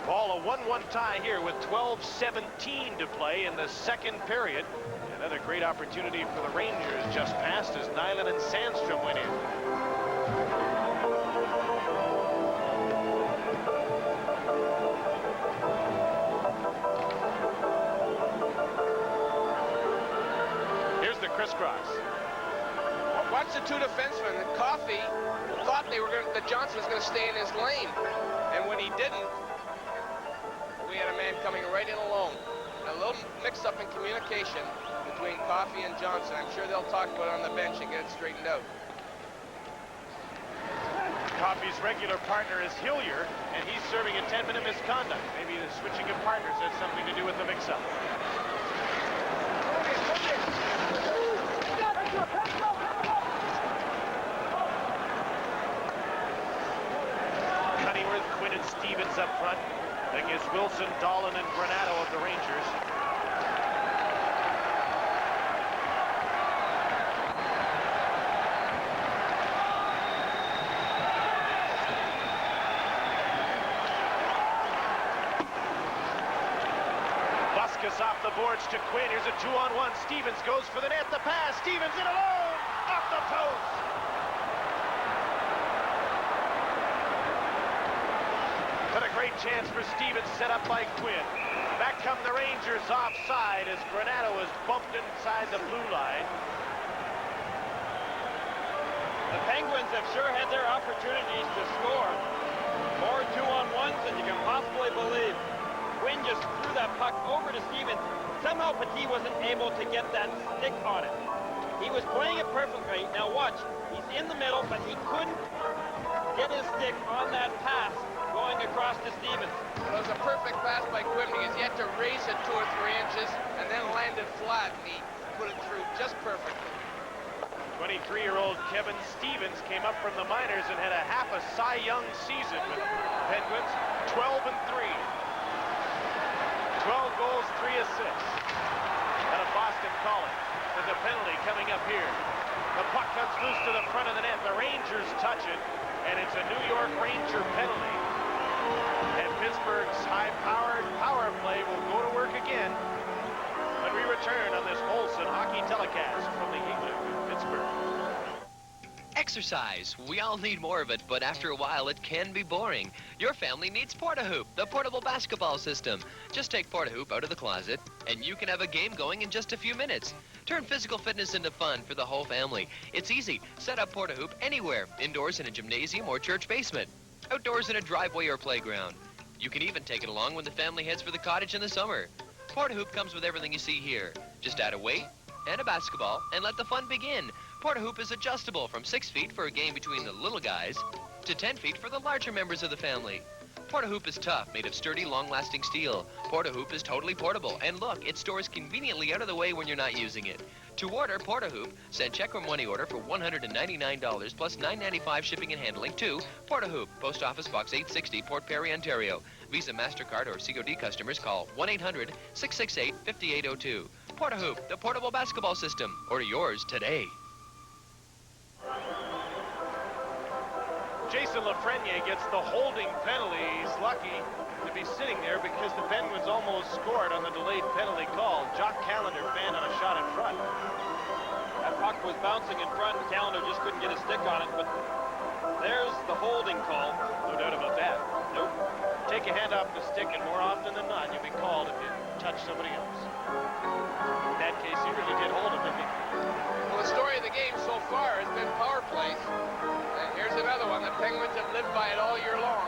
Ball a 1-1 tie here with 12:17 to play in the second period. Another great opportunity for the Rangers just passed as Nyland and Sandstrom went in. Here's the crisscross. Watch the two defensemen. The Coffey thought that Johnson was going to stay in his lane, and when he didn't, we had a man coming right in alone. A little mix-up in communication between Coffey and Johnson. I'm sure they'll talk about it on the bench and get it straightened out. Coffey's regular partner is Hillier, and he's serving a 10-minute misconduct. Maybe the switching of partners has something to do with the mix-up. Cunningham, Quinn, and Stevens up front against Wilson, Dahlin, and Granato of the Rangers. Buskas off the boards to Quinn. Here's a 2-on-1. Stevens goes for the net. The pass. Stevens in alone. Off the post. But a great chance for Stevens set up by Quinn. Back come the Rangers offside as Granato is bumped inside the blue line. The Penguins have sure had their opportunities to score. More 2-on-1s than you can possibly believe. Quinn just threw that puck over to Stevens. Somehow Petit wasn't able to get that stick on it. He was playing it perfectly. Now watch, he's in the middle, but he couldn't get his stick on that pass going across to Stevens. It was a perfect pass by Quinn because he had to raise it 2 or 3 inches and then land it flat, and he put it through just perfectly. 23-year-old Kevin Stevens came up from the minors and had a half a Cy Young season with the Penguins, 12-3. 12 goals, 3 assists. Out of Boston College. There's a penalty coming up here. The puck comes loose to the front of the net. The Rangers touch it, and it's a New York Ranger penalty. And Pittsburgh's high-powered power play will go to work again when we return on this Olsen hockey telecast from the Igloo in Pittsburgh. Exercise. We all need more of it, but after a while it can be boring. Your family needs Portahoop, the portable basketball system. Just take Portahoop out of the closet, and you can have a game going in just a few minutes. Turn physical fitness into fun for the whole family. It's easy. Set up Portahoop anywhere, indoors in a gymnasium or church basement, outdoors in a driveway or playground. You can even take it along when the family heads for the cottage in the summer. Portahoop comes with everything you see here. Just add a weight and a basketball and let the fun begin. Portahoop is adjustable from 6 feet for a game between the little guys to 10 feet for the larger members of the family. Portahoop is tough, made of sturdy, long-lasting steel. Portahoop is totally portable, and look, it stores conveniently out of the way when you're not using it. To order Portahoop, send check or money order for $199 plus $9.95 shipping and handling to Portahoop, Post Office Box 860, Port Perry, Ontario. Visa, MasterCard, or COD customers call 1-800-668-5802. Portahoop, the portable basketball system. Order yours today. Jason Lafreniere gets the holding penalty. He's lucky to be sitting there because the Penguins almost scored on the delayed penalty call. Jock Callender fanned on a shot in front. That puck was bouncing in front. Callender just couldn't get a stick on it, but there's the holding call. No doubt about that. Nope. Take a hand off the stick, and more often than not, you'll be called if you touch somebody else. In that case, he really did hold him, didn't he? Well, the story of the game so far has been power plays. And here's another one. The Penguins have lived by it all year long.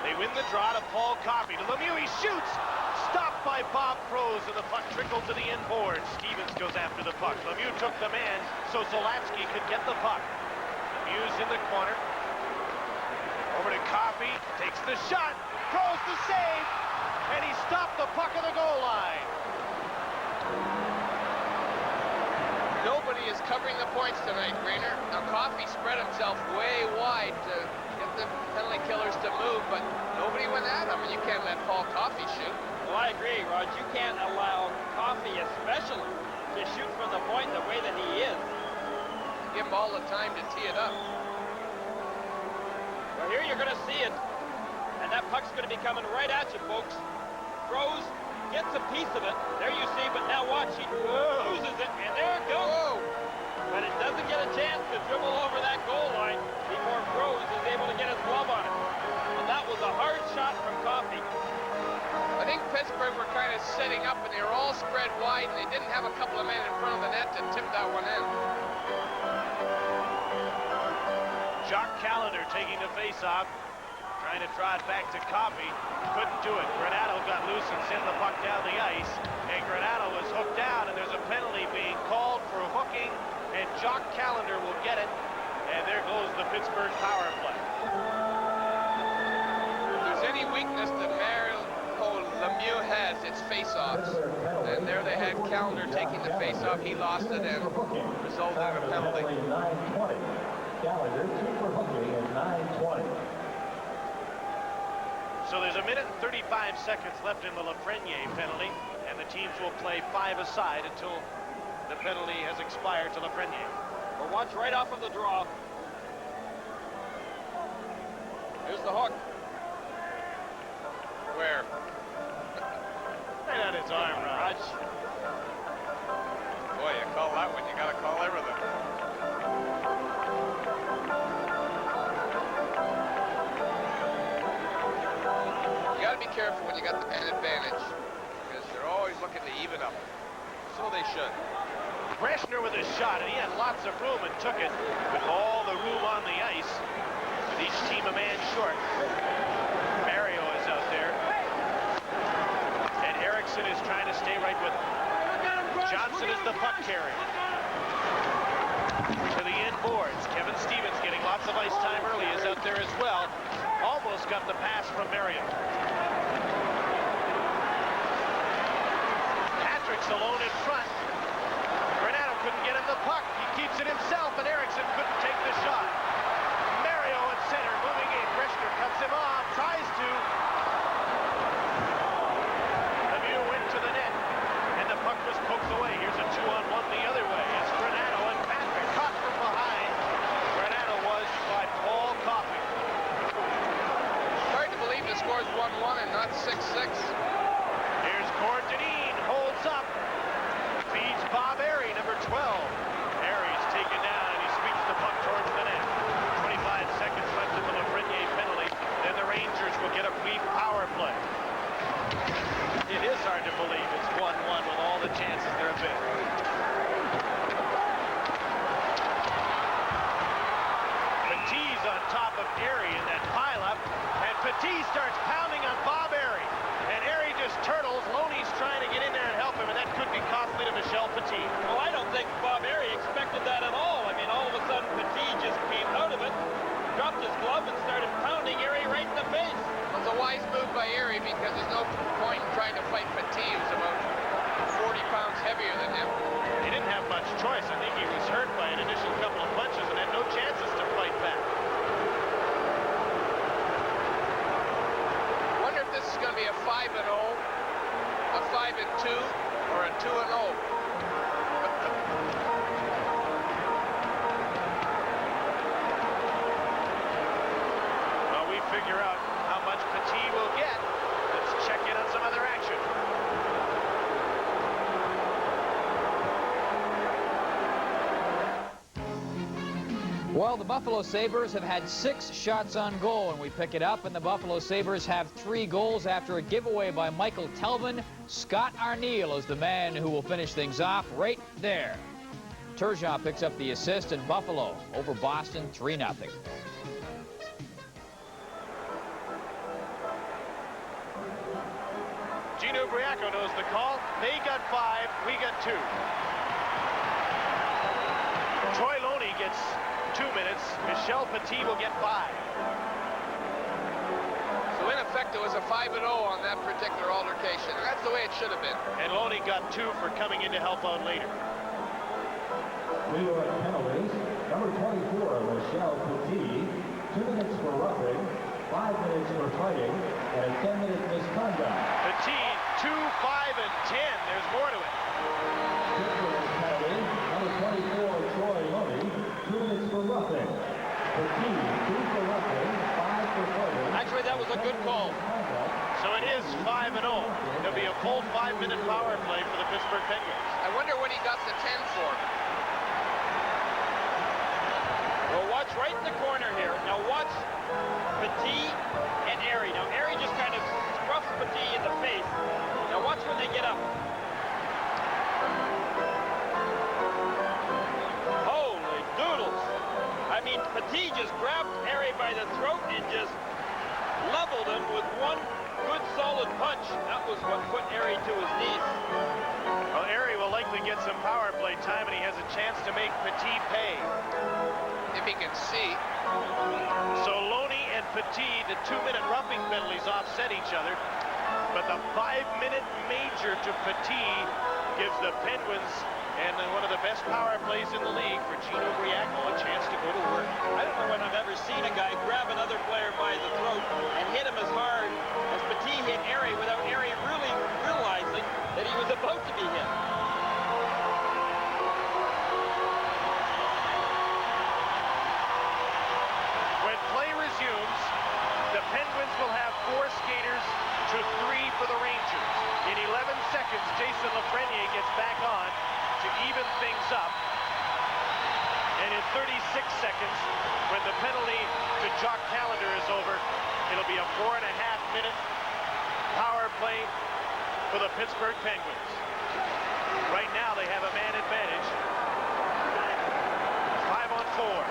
They win the draw to Paul Coffey. To Lemieux, he shoots! Stopped by Bob Froese, and the puck trickled to the inboard. Stevens goes after the puck. Lemieux took the man so Zolatsky could get the puck. Lemieux's in the corner. Over to Coffey, takes the shot, throws the save, and he stopped the puck at the goal line. Nobody is covering the points tonight, Grainer. Now, Coffey spread himself way wide to get the penalty killers to move, but nobody went at him, and you can't let Paul Coffey shoot. Well, I agree, Rod. You can't allow Coffey especially to shoot from the point the way that he is. Give him all the time to tee it up. Well, here you're going to see it, and that puck's going to be coming right at you, folks. Froese gets a piece of it. There you see, but now watch, he loses it, and there it goes. Whoa. But it doesn't get a chance to dribble over that goal line before Froese is able to get his glove on it. And that was a hard shot from Coffey. I think Pittsburgh were kind of setting up, and they were all spread wide, and they didn't have a couple of men in front of the net to tip that one in. Jock Callender taking the face-off, trying to draw it back to Coffey. Couldn't do it. Granato got loose and sent the puck down the ice. And Granato was hooked down, and there's a penalty being called for hooking, and Jock Callender will get it. And there goes the Pittsburgh power play. If there's any weakness that Lemieux has, it's face-offs. And there they had Callender taking the face-off. He lost it and resulted in a penalty. Callender, 2 for hooking at 9:20. So there's a minute and 35 seconds left in the Lafreniere penalty, and the teams will play 5 aside until the penalty has expired to Lafreniere. Well, watch right off of the draw. Here's the hook. Where? Right on his arm, Raj. Boy, you call that one, you got to call everything. You got to be careful when you got the man advantage, because they're always looking to even up. So they should. Breshner with a shot, and he had lots of room and took it with all the room on the ice. With each team a man short. Mario is out there. And Erickson is trying to stay right with him. Johnson is the puck carrier. To the end boards. Kevin Stevens getting lots of ice time early is out there as well. Almost got the pass from Mario. Patrick's alone in front. Granato couldn't get him the puck. He keeps it himself, and Erickson couldn't take the shot. Mario at center, moving in. Breshner cuts him off, tries to. Lemieux went to the net, and the puck was poked away. Here's a 2-on-1 the other way. It's Granato and Patrick caught from behind. Granato was by Paul Coffey. Hard to believe the score's 1-1 and not 6-6. Here's Cordenine, holds up. Feeds Bob Airy, number 12. Airy's taken down, and he sweeps the puck towards the net. 25 seconds left in the Lafreniere penalty. Then the Rangers will get a brief power play. It is hard to believe it's 1-1 with all the chances there have been. Petit's on top of Airy in that pileup, and Petit starts pounding on Bob Airy. And Airy just turtles. Loney's trying to get in there and help him, and that could be costly to Michel Petit. Well, I don't think Bob Airy expected that at all. I mean, all of a sudden, Petit just came out of it, dropped his glove, and started pounding Airy right in the face. It was a wise move by Airy because there's no point in trying to fight Petit, who's about 40 pounds heavier than him. He didn't have much choice. I think he was hurt by an initial couple of punches and had no chances to fight back. Wonder if this is going to be a 5-0, a 5-2, or a 2-0. While we figure out how much Petit will get, let's check in on some other action. Well, the Buffalo Sabres have had 6 shots on goal, and we pick it up, and the Buffalo Sabres have 3 goals after a giveaway by Michael Telvin. Scott Arniel is the man who will finish things off right there. Turgeon picks up the assist, and Buffalo over Boston 3-0. Gino Briaco knows the call. They got 5, we got 2. Troy Loney gets 2 minutes. Michel Petit will get 5. So in effect, it was a 5-0 on that particular altercation. That's the way it should have been. And Loney got 2 for coming in to help out later. New York penalties. Number 24, Michel Petit. 2 minutes for roughing, 5 minutes for fighting, and a 10-minute misconduct. Petit, 2, 5, and 10. There's more to it. Penalty. Number 24, Troy Loney. 2 minutes for roughing. Petit, 2 for roughing, 5 for fighting. Actually, that was a good call. So it is 5-0. There'll be a full 5-minute power play for the Pittsburgh Penguins. I wonder what he got the 10 for. Well, watch right in the corner here. Now watch Petit and Airy. Now Airy just kind of scruffs Petit in the face. Now watch when they get up. Holy doodles. I mean, Petit just grabbed Airy by the throat and just leveled him with one good solid punch. That was what put Airy to his knees. Well, Airy will likely get some power play time, and he has a chance to make Petit pay. If he can see. So Loney and Petit, the 2-minute roughing penalties offset each other, but the 5-minute major to Petit gives the Penguins and one of the best power plays in the league for Gino Briaco a chance to go to work. I don't know when I've ever seen a guy grab another player by the throat and hit him as hard as Petit hit Airy without Airy really realizing that he was about to be hit. When play resumes, the Penguins will have 4 skaters to 3 for the Rangers. In 11 seconds, Jason Lafreniere gets back on to even things up. And in 36 seconds, when the penalty to Jock Callender is over, it'll be a 4.5-minute power play for the Pittsburgh Penguins. Right now they have a man advantage. 5-on-4.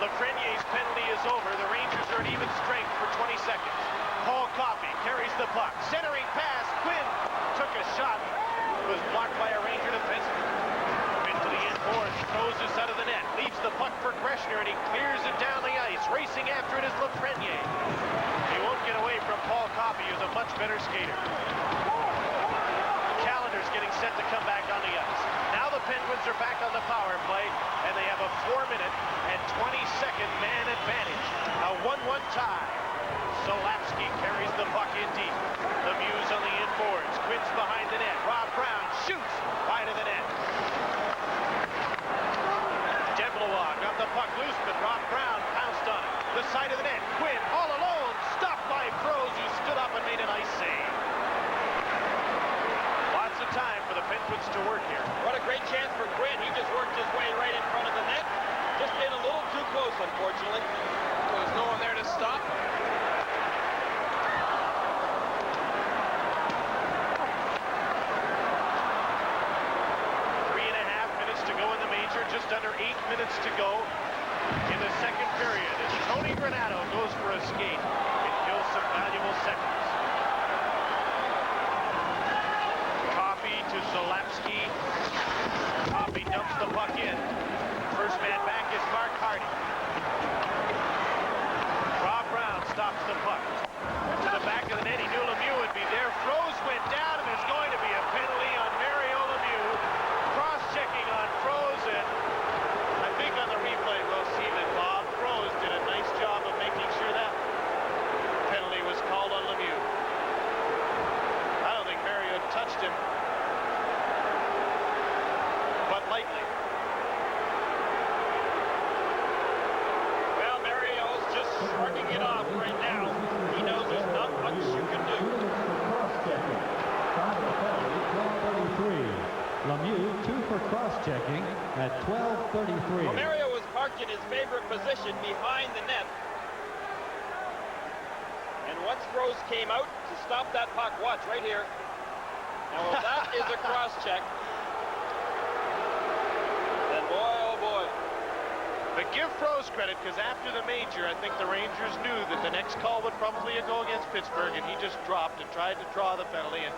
Lafreniere's penalty is over. The Rangers are at even strength for 20 seconds. Paul Coffey carries the puck. Centering pass. Quinn took a shot. It was blocked by a Ranger defenseman. Into the end boards. Throws this out of the net. Leaves the puck for Greshner, and he clears it down the ice. Racing after it is Lafreniere. He won't get away from Paul Coffey, who's a much better skater. Calendar's getting set to come back on the ice. Now the Penguins are back on the power play, and they have a 4-minute and 20-second man advantage. A 1-1 tie. Solapsky carries the puck in deep. Lemieux on the inboards. Quinn's behind the net. Rob Brown shoots wide of the net. Deblois got the puck loose, but Rob Brown pounced on it. The side of the net. Quinn all alone. Stopped by Froze, who stood up and made a nice save. Lots of time for the Penguins to work here. What a great chance for Quinn. He just worked his way right in front of the net. Just in a little too close, unfortunately. There was no one there to stop him. 3.5 minutes to go in the major. Just under 8 minutes to go in the second period. As Tony Granato goes for a skate. It kills some valuable seconds. Coffey to Solapsky. Coffey dumps the puck in. First man back is Mark Hardy. Rob Brown stops the puck. To the back of the net, he knew Lemieux would be there. Froze went down, and there's going to be a penalty on Mario Lemieux. Cross-checking on Froze, and I think on the replay we'll see that Bob Froze did a nice job of making sure that penalty was called on Lemieux. I don't think Mario touched him, but lightly. Well, Mario's just shrugging it off right now. He knows there's not much you can do. Cross-checking. 12:33. Lemieux 2 for cross-checking at 12:33. Well, Mario was parked in his favorite position behind the net. And once Froze came out to stop that puck, watch right here. Now, if that is a cross-check, then boy, oh boy. But give Froze credit, because after the major, I think the Rangers knew that the next call would probably go against Pittsburgh, and he just dropped and tried to draw the penalty, and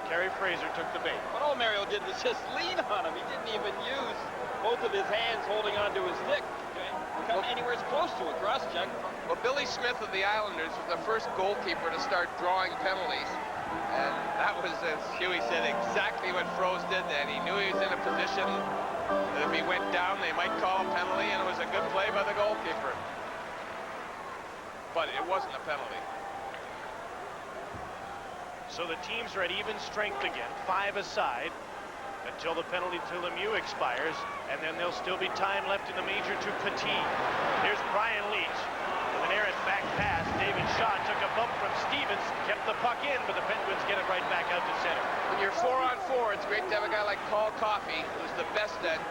Kerry Fraser took the bait. But all Mario did was just lean on him. He didn't even use both of his hands holding onto his stick to come anywhere close to a cross-check. Well, Billy Smith of the Islanders was the first goalkeeper to start drawing penalties. And that was, as Huey said, exactly what Froze did then. He knew he was in a position that if he went down, they might call a penalty, and it was a good play by the goalkeeper. But it wasn't a penalty. So the teams are at even strength again, 5 aside, until the penalty to Lemieux expires, and then there'll still be time left in the major to Petit. Here's Brian Leach with an errant back pass. David Shaw took a bump from Stevens, kept the puck in, but the Penguins get it right back out to center. When you're 4-on-4, it's great to have a guy like Paul Coffey, who's the best at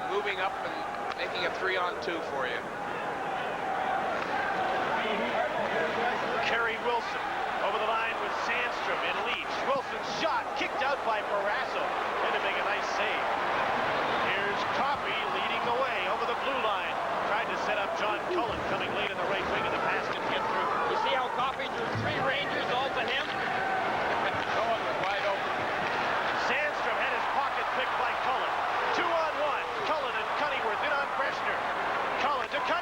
moving up and making a 3-on-2 for you. Kerry Wilson over the line with Sandstrom and Leach. Wilson's shot kicked out by Barrasso, and to make a nice save. Here's Coffey leading the way over the blue line. Tried to set up John Cullen coming late in the right wing, and the pass didn't get through. You see how Coffey drew 3 Rangers all to him? Cullen was wide open. Sandstrom had his pocket picked by Cullen. 2-on-1. Cullen and Cunneyworth in on Greshner. Cullen to Cunneyworth.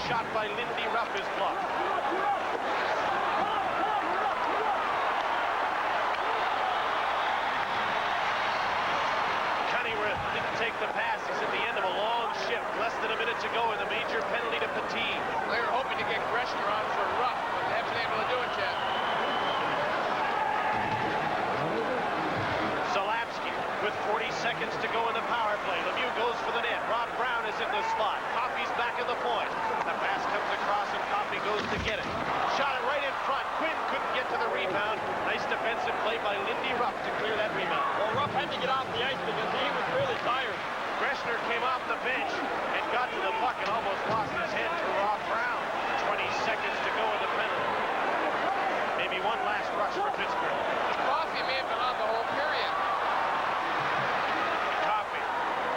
shot by Lindy Ruff is blocked. Cunningham didn't take the pass. He's at the end of a long shift. Less than a minute to go in the major penalty to Petit. They were hoping to get Greshner on for Ruff, but they haven't been able to do it yet. Zalapski with 40 seconds to go in the power play. Lemieux goes for the net. Rob Brown is in the slot. Coffey's back at the point. The pass comes across and Coffey goes to get it. Shot it right in front. Quinn couldn't get to the rebound. Nice defensive play by Lindy Ruff to clear that rebound. Well, Ruff had to get off the ice because he was really tired. Greshner came off the bench and got to the puck and almost lost his head to Rob Brown. 20 seconds to go in the penalty. Maybe one last rush for Pittsburgh. Coffey may have been on the whole period. Coffey,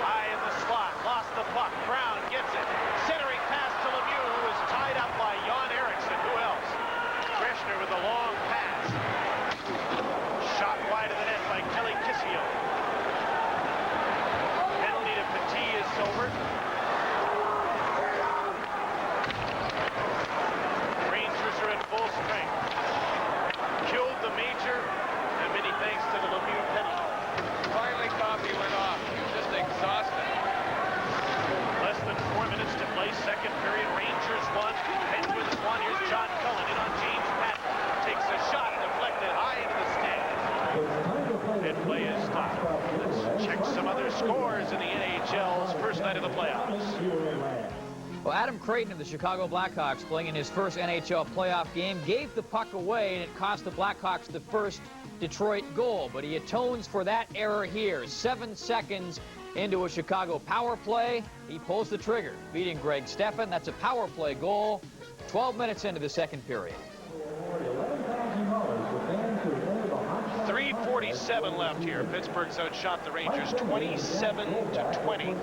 high in the slot, lost the puck. Brown gets it. Centering pass to Lemieux, who is tied up by Jan Eriksson. Who else? Greshner with a long pass. Shot wide of the net by Kelly Kissio. Penalty to Petit is over. Rangers are at full strength. Killed the major, and many thanks to the Lemieux penalty. Finally, Coffey went off. He was just exhausted. Less than 4 minutes to play. Second period. Rangers 1. Penguins 1. Here's John Cullen in on James Patton. Takes a shot deflected high into the stands. And play is stopped. Let's check some other scores in the NHL's first night of the playoffs. Well, Adam Creighton of the Chicago Blackhawks, playing in his first NHL playoff game, gave the puck away, and it cost the Blackhawks the first Detroit goal. But he atones for that error here. 7 seconds into a Chicago power play, he pulls the trigger, beating Greg Steffen. That's a power play goal. 12 minutes into the second period. 3:47 left here. Pittsburgh's outshot the Rangers 27-20.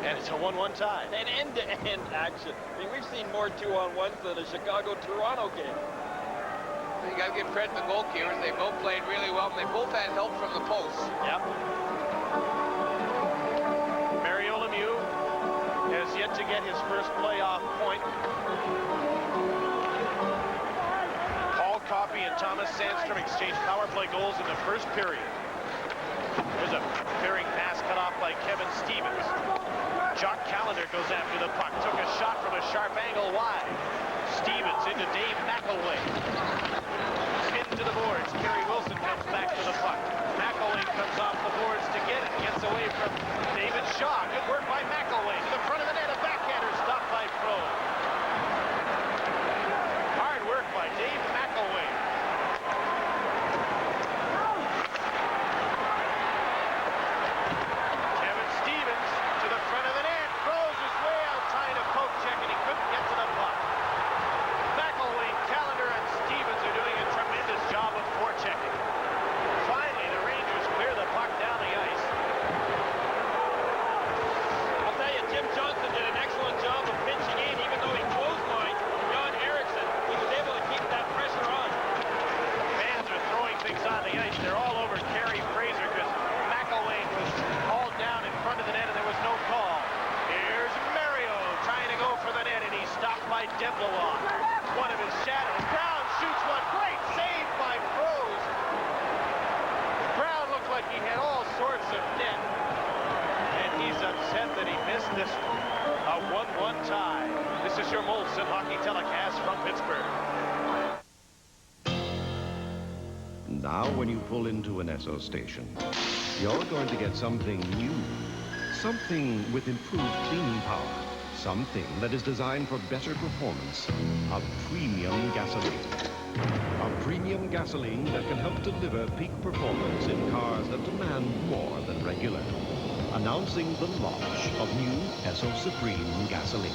And it's a 1-1 tie. An end-to-end action. I mean, we've seen more 2-on-1s than a Chicago-Toronto game. You got to give credit to the goalkeepers. They both played really well, and they both had help from the posts. Yep. Mario Lemieux has yet to get his first playoff point. Paul Coffey and Thomas Sandstrom exchanged power play goals in the first period. There's a pairing pass cut off by Kevin Stevens. Jock Callender goes after the puck. Took a shot from a sharp angle wide. Stevens into Dave McElway. Spin to the boards. Kerry Wilson comes back to the puck. McElway comes off the boards to get it. Gets away from David Shaw. Good work by McElway. To the front of the net. A backhander stopped by Froze. Hard work by Dave McElway. Kevin Stevens to the front of the net. Froze is way out trying to poke check, and he couldn't get to the puck. McElway, Callender, and Stevens are doing a tremendous job of forechecking. Finally, the Rangers clear the puck down the ice. I'll tell you, Tim Johnson did an excellent job of pinching in, even though he clotheslined Jan Eriksson. He was able to keep that pressure on. Fans are throwing things on the ice. They're all over Carey Fraser because McElway was hauled down in front of the net and there was no call. Here's Mario trying to go for the net, and he's stopped by Deblois. One of his shadows. Brown shoots one. Great save by Froze. Brown looked like he had all sorts of net, and he's upset that he missed this one. A 1-1 tie. This is your Molson Hockey Telecast from Pittsburgh. Now when you pull into an Esso station, you're going to get something new. Something with improved cleaning power. Something that is designed for better performance. A premium gasoline. A premium gasoline that can help deliver peak performance in cars that demand more than regular. Announcing the launch of new Esso Supreme gasoline.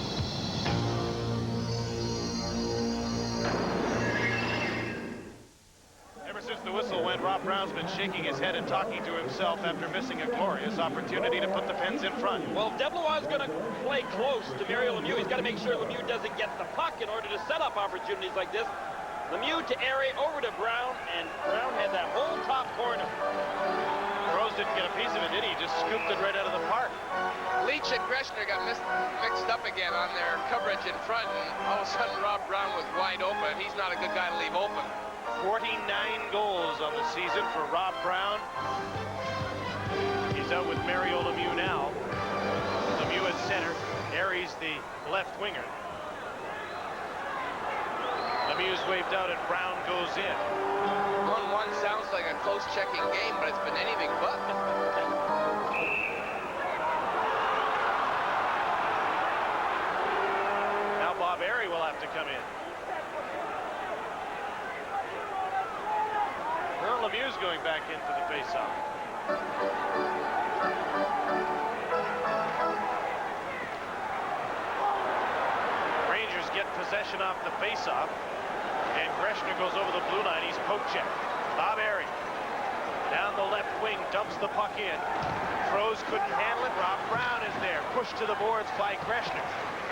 Since the whistle went, Rob Brown's been shaking his head and talking to himself after missing a glorious opportunity to put the Pens in front. Well, Deblois is going to play close to Mario Lemieux. He's got to make sure Lemieux doesn't get the puck in order to set up opportunities like this. Lemieux to Airy, over to Brown, and Brown had that whole top corner. Rose didn't get a piece of it, did he? He just scooped it right out of the park. Lee Leach and Greshner got mixed up again on their coverage in front, and all of a sudden Rob Brown was wide open. He's not a good guy to leave open. 49 goals on the season for Rob Brown. He's out with Mario Lemieux now. Lemieux at center. Harry's the left winger. Lemieux's waved out and Brown goes in. 1-1 sounds like a close checking game, but it's been anything but. Now Bob Airy will have to come in. Well, Lemieux's going back in for the faceoff. Rangers get possession off the faceoff, and Greshner goes over the blue line. He's poke checked. Bob Airy down the left wing, dumps the puck in. Froze couldn't handle it. Rob Brown is there, pushed to the boards by Greshner.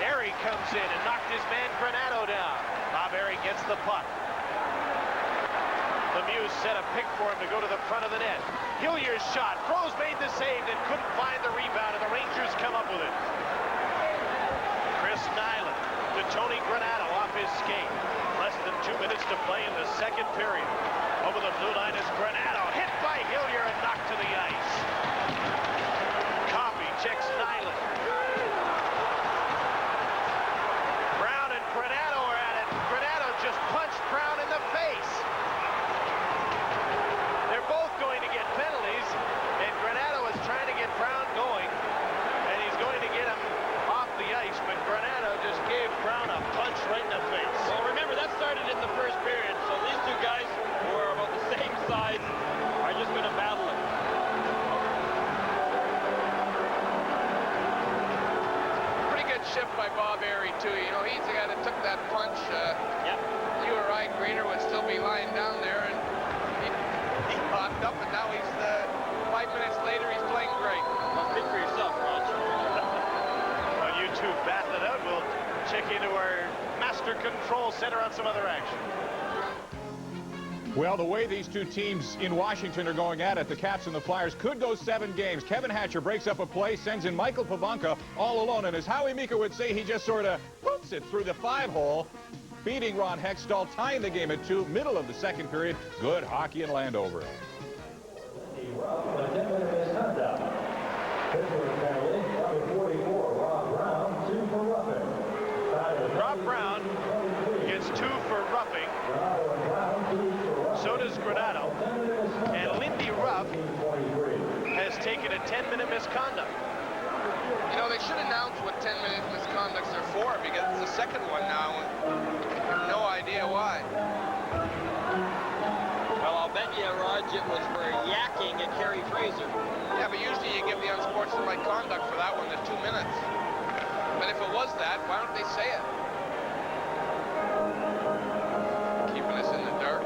Airy comes in and knocked his man Granato down. Bob Airy gets the puck. Lemieux set a pick for him to go to the front of the net. Hillier's shot. Froze made the save and couldn't find the rebound, and the Rangers come up with it. Chris Nyland to Tony Granato off his skate. Less than 2 minutes to play in the second period. Over the blue line is Granato, hit by Hillier and knocked to the ice. Coffey checks Nyland. Brown and Granato are at it. Granato just punched Brown in the face. They're both going to get penalties, and Granato is trying to get Brown going, and he's going to get him off the ice, but Granato just gave Brown a punch right in the face. Well, remember, that started in the first period, so these two guys who are about the same size are just going to battle it. Pretty good shift by Bob Airy, too. You know, he's the guy that took that punch. You were right, Greener would still be lying down there, and he popped up, and now he's 5 minutes later, he's playing great. Well, speak for yourself, Raj. Well, you two battle it out. We'll check into our master control center on some other action. Well, the way these two teams in Washington are going at it, the Caps and the Flyers, could go 7 games. Kevin Hatcher breaks up a play, sends in Michael Pavanka all alone, and as Howie Meeker would say, he just sort of puts it through the 5-hole, beating Ron Hextall, tying the game at 2, middle of the second period. Good hockey in Landover. Rob Brown gets 2 for roughing. So does Granato. And Lindy Ruff has taken a 10-minute misconduct. You know, they should announce what 10-minute misconducts are for, because it's the second one now, and I have no idea why. Well, I'll bet you, Raj, it was for yakking at Kerry Fraser. Yeah, but usually you give the unsportsmanlike conduct for that one to 2 minutes. But if it was that, why don't they say it? Keeping us in the dark.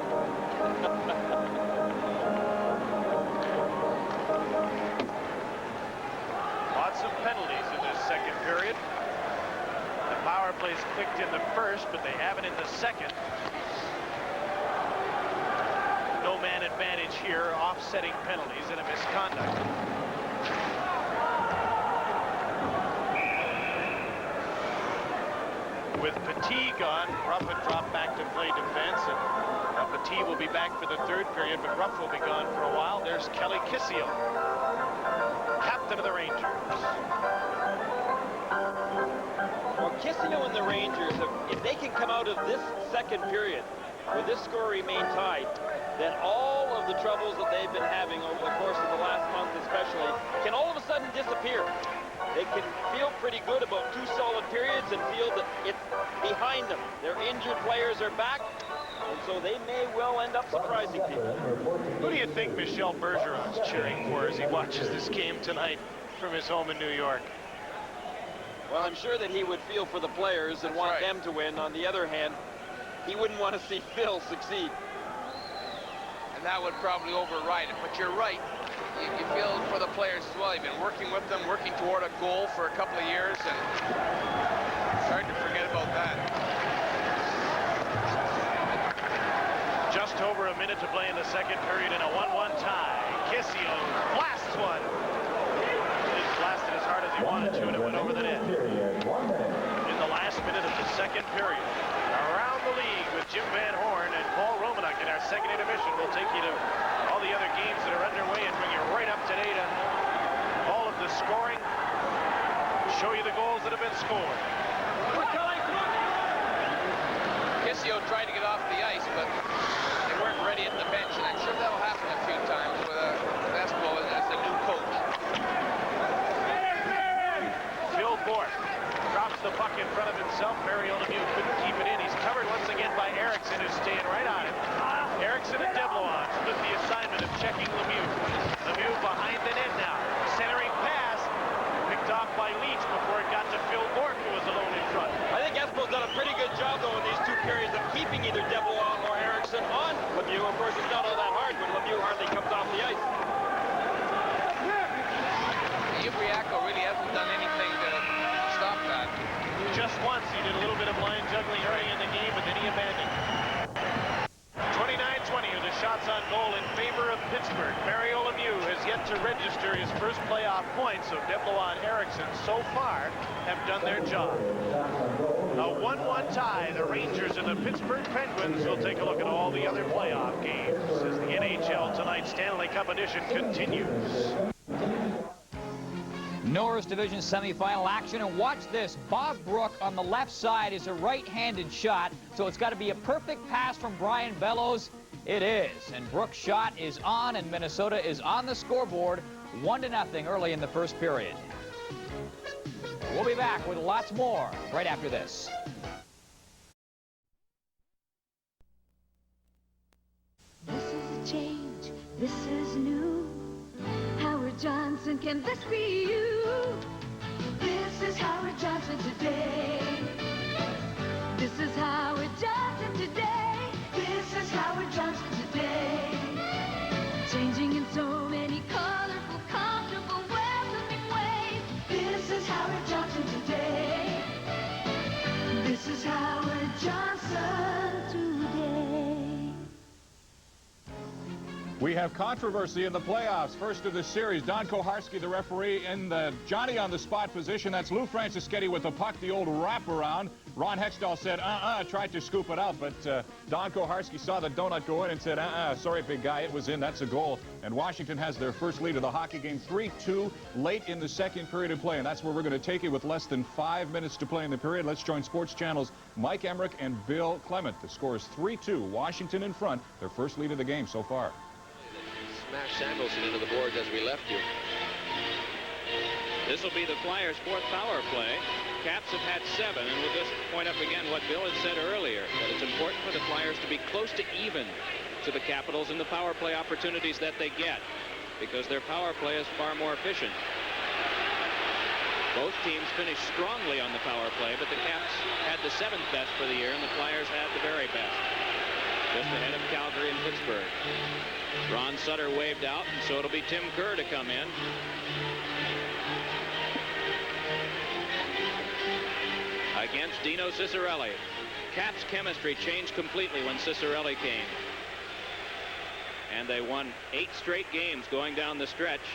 Lots of penalties in this second period. The power play's clicked in the first, but they haven't in the second. No man advantage here, offsetting penalties and a misconduct. With Petit gone, Ruff had dropped back to play defense, and Petit will be back for the third period, but Ruff will be gone for a while. There's Kelly Kissio, captain of the Rangers. Well, Kissio and the Rangers, if they can come out of this second period with this score remain tied, then all of the troubles that they've been having over the course of the last month especially can all of a sudden disappear. They can feel pretty good about 2 solid periods and feel that it's behind them. Their injured players are back, and so they may well end up surprising people. Who do you think Michel Bergeron's cheering for as he watches this game tonight from his home in New York? Well, I'm sure that he would feel for the players and want them to win. On the other hand, he wouldn't want to see Phil succeed. And that would probably override it. But you're right. You feel for the players as well. You've been working with them, working toward a goal for a couple of years, and it's hard to forget about that. Just over a minute to play in the second period in a 1-1 tie. Kissio blasts one. He didn't blast it as hard as he wanted to, and it second period. Around the league with Jim Van Horn and Paul Romanuk in our second intermission. We'll take you to all the other games that are underway and bring you right up to date on all of the scoring. Show you the goals that have been scored. Kissio tried to get off the ice, but they weren't ready at the bench, and I'm sure that'll happen a few times with a basketball as a new coach. Phil Bourque drops the puck in front of himself. Mario Lemieux couldn't keep it in. He's covered once again by Eriksson, who's staying right on him. Eriksson and Deblois split the assignment of checking Lemieux. Lemieux behind the net now. Centering pass picked off by Leach before it got to Phil Bourque, who was alone in front. I think Espo's done a pretty good job, though, in these two periods of keeping either Deblois or Eriksson on Lemieux. Of course, it's not all that hard when Lemieux hardly comes off the ice. Ibriaco really hasn't done anything to stop that. Just once he did a little bit of line juggling early in the game, but then he abandoned. 29-20 are the shots on goal in favor of Pittsburgh. Mario Lemieux has yet to register his first playoff points, so Deblois and Eriksson so far have done their job. A 1-1 tie, the Rangers and the Pittsburgh Penguins. We'll take a look at all the other playoff games as the NHL Tonight Stanley Cup edition continues. Norris Division semifinal action, and watch this. Bob Brook on the left side is a right-handed shot, so it's got to be a perfect pass from Brian Bellows. It is, and Brook's shot is on, and Minnesota is on the scoreboard 1-0 early in the first period. We'll be back with lots more right after this. This is a change, this is new. Howard Johnson, can this be you? This is Howard Johnson today. This is Howard Johnson today. This is Howard Johnson today. Changing in so many colorful, comfortable, welcoming ways. This is Howard Johnson today. This is Howard Johnson today. We have controversy in the playoffs. First of the series, Don Koharski, the referee, in the Johnny on the spot position. That's Lou Francischetti with the puck, the old wraparound. Ron Hextall said, tried to scoop it out, but Don Koharski saw the donut go in and said, sorry, big guy, it was in, that's a goal. And Washington has their first lead of the hockey game, 3-2, late in the second period of play. And that's where we're going to take it with less than 5 minutes to play in the period. Let's join Sports Channel's Mike Emmerich and Bill Clement. The score is 3-2, Washington in front, their first lead of the game so far. Smash Samuelson into the boards as we left you. This will be the Flyers' fourth power play. Caps have had 7, and we'll just point up again what Bill had said earlier, that it's important for the Flyers to be close to even to the Capitals in the power play opportunities that they get, because their power play is far more efficient. Both teams finished strongly on the power play, but the Caps had the 7th best for the year, and the Flyers had the very best, just ahead of Calgary and Pittsburgh. Ron Sutter waved out, and so it'll be Tim Kerr to come in. Against Dino Ciccarelli. Caps chemistry changed completely when Ciccarelli came. And they won 8 straight games going down the stretch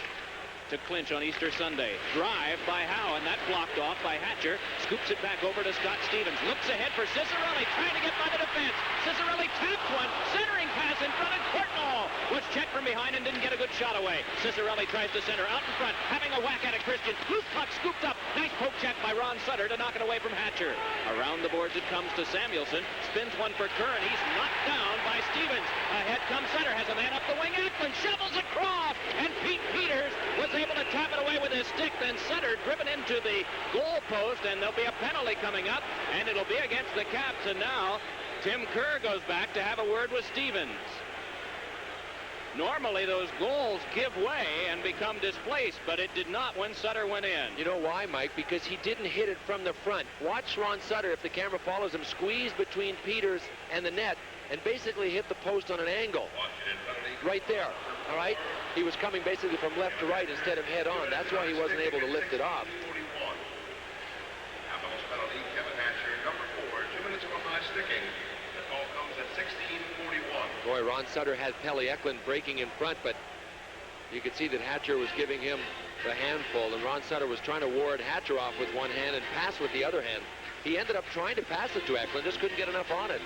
to clinch on Easter Sunday. Drive by Howe, and that blocked off by Hatcher. Scoops it back over to Scott Stevens. Looks ahead for Ciccarelli, trying to get by the defense. Ciccarelli tapped one. Centering pass in front, and Courtnall was checked from behind and didn't get a good shot away. Ciccarelli tries to center out in front, having a whack at it. Christian. Loose puck scooped up. Nice poke check by Ron Sutter to knock it away from Hatcher. Around the boards it comes to Samuelson. Spins one for Kerr, and he's knocked down by Stevens. Ahead comes Sutter. Has a man up the wing. Eklund shovels across, and Pete Peters was able to tap it away with his stick. Then Sutter driven into the goal post, and there'll be a penalty coming up, and it'll be against the Caps. And now Tim Kerr goes back to have a word with Stevens. Normally those goals give way and become displaced, but it did not when Sutter went in. You know why, Mike? Because he didn't hit it from the front. Watch Ron Sutter, if the camera follows him, squeeze between Peters and the net and basically hit the post on an angle. Right there, all right? He was coming basically from left to right instead of head on. That's why he wasn't able to lift it off. Capitals penalty, Kevin Hatcher, number 4, 2 minutes from high sticking. The call comes at 16:41. Boy, Ron Sutter had Pelle Eklund breaking in front, but you could see that Hatcher was giving him the handful, and Ron Sutter was trying to ward Hatcher off with one hand and pass with the other hand. He ended up trying to pass it to Eklund, just couldn't get enough on it.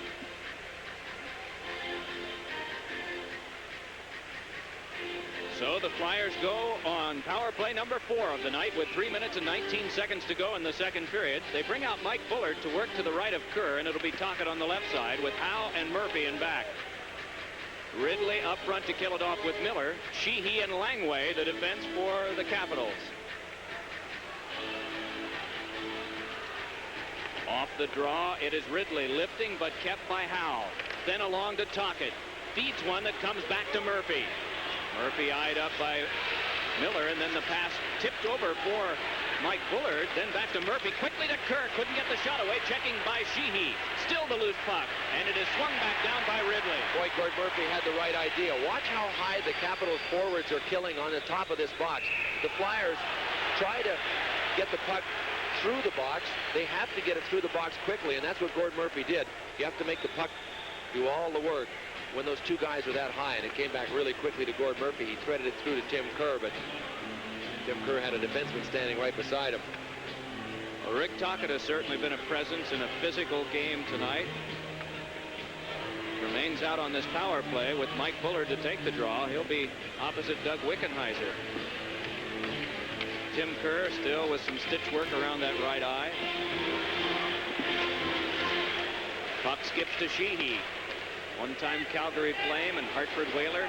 So the Flyers go on power play number 4 of the night with 3 minutes and 19 seconds to go in the second period. They bring out Mike Bullard to work to the right of Kerr, and it'll be Tocchet on the left side with Howe and Murphy in back. Ridley up front to kill it off with Miller. Sheehy and Langway, the defense for the Capitals. Off the draw, it is Ridley lifting, but kept by Howe. Then along to Tocchet. Feeds one that comes back to Murphy. Murphy eyed up by Miller, and then the pass tipped over for Mike Bullard. Then back to Murphy, quickly to Kerr. Couldn't get the shot away. Checking by Sheehy. Still the loose puck, and it is swung back down by Ridley. Boy, Gord Murphy had the right idea. Watch how high the Capitals forwards are killing on the top of this box. The Flyers try to get the puck through the box. They have to get it through the box quickly, and that's what Gord Murphy did. You have to make the puck do all the work when those two guys are that high, and it came back really quickly to Gord Murphy. He threaded it through to Tim Kerr, but Tim Kerr had a defenseman standing right beside him. Well, Rick Tocchet has certainly been a presence in a physical game tonight. Remains out on this power play with Mike Bullard to take the draw. He'll be opposite Doug Wickenheiser. Tim Kerr still with some stitch work around that right eye. Puck skips to Sheehy. One-time Calgary Flame and Hartford Whaler.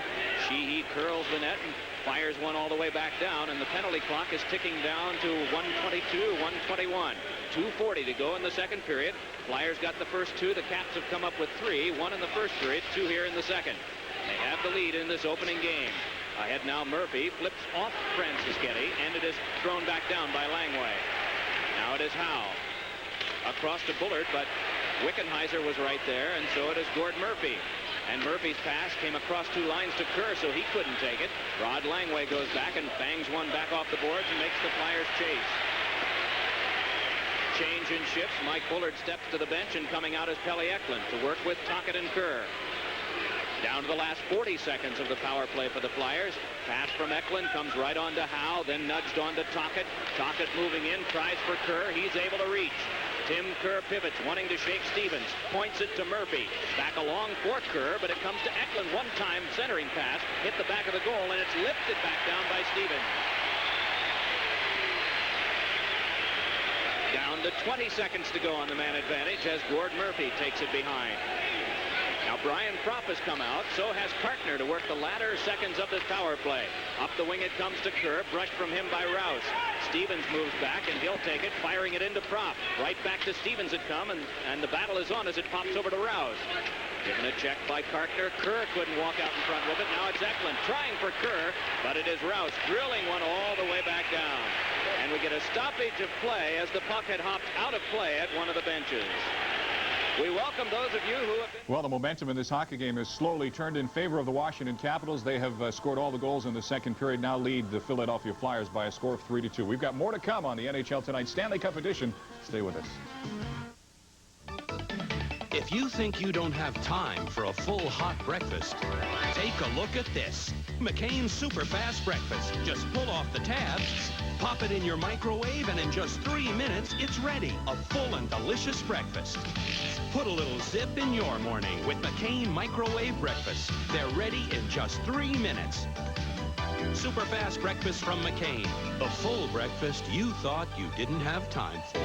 Sheehy curls the net and fires one all the way back down, and the penalty clock is ticking down to 1:22, 1:21. 2:40 to go in the second period. Flyers got the first 2. The Caps have come up with 3. 1 in the first period, 2 here in the second. They have the lead in this opening game. Ahead now, Murphy flips off Francischetti, and it is thrown back down by Langway. Now it is Howe. Across to Bullard, but Wickenheiser was right there, and so it is Gord Murphy. And Murphy's pass came across 2 lines to Kerr, so he couldn't take it. Rod Langway goes back and bangs one back off the boards and makes the Flyers chase. Change in shifts. Mike Bullard steps to the bench, and coming out is Pelle Eklund to work with Tocchet and Kerr. Down to the last 40 seconds of the power play for the Flyers. Pass from Eklund comes right on to Howe, then nudged on to Tocchet. Tocchet moving in, tries for Kerr. He's able to reach. Tim Kerr pivots, wanting to shake Stevens. Points it to Murphy. Back along for Kerr, but it comes to Eklund. One-time centering pass. Hit the back of the goal, and it's lifted back down by Stevens. Down to 20 seconds to go on the man advantage as Gord Murphy takes it behind. Now Brian Propp has come out, so has Kartner to work the latter seconds of this power play. Up the wing it comes to Kerr, brushed from him by Rouse. Stevens moves back, and he'll take it, firing it into Propp. Right back to Stevens it come, and the battle is on as it pops over to Rouse. Given a check by Kartner. Kerr couldn't walk out in front with it. Now it's Eklund trying for Kerr, but it is Rouse drilling one all the way back down. And we get a stoppage of play as the puck had hopped out of play at one of the benches. We welcome those of you who have been... Well, the momentum in this hockey game has slowly turned in favor of the Washington Capitals. They have scored all the goals in the second period, now lead the Philadelphia Flyers by a score of 3-2. We've got more to come on the NHL Tonight Stanley Cup edition. Stay with us. If you think you don't have time for a full hot breakfast, take a look at this. McCain's Super Fast Breakfast. Just pull off the tabs, pop it in your microwave, and in just 3 minutes, it's ready. A full and delicious breakfast. Put a little zip in your morning with McCain Microwave Breakfast. They're ready in just 3 minutes. Super Fast Breakfast from McCain. The full breakfast you thought you didn't have time for.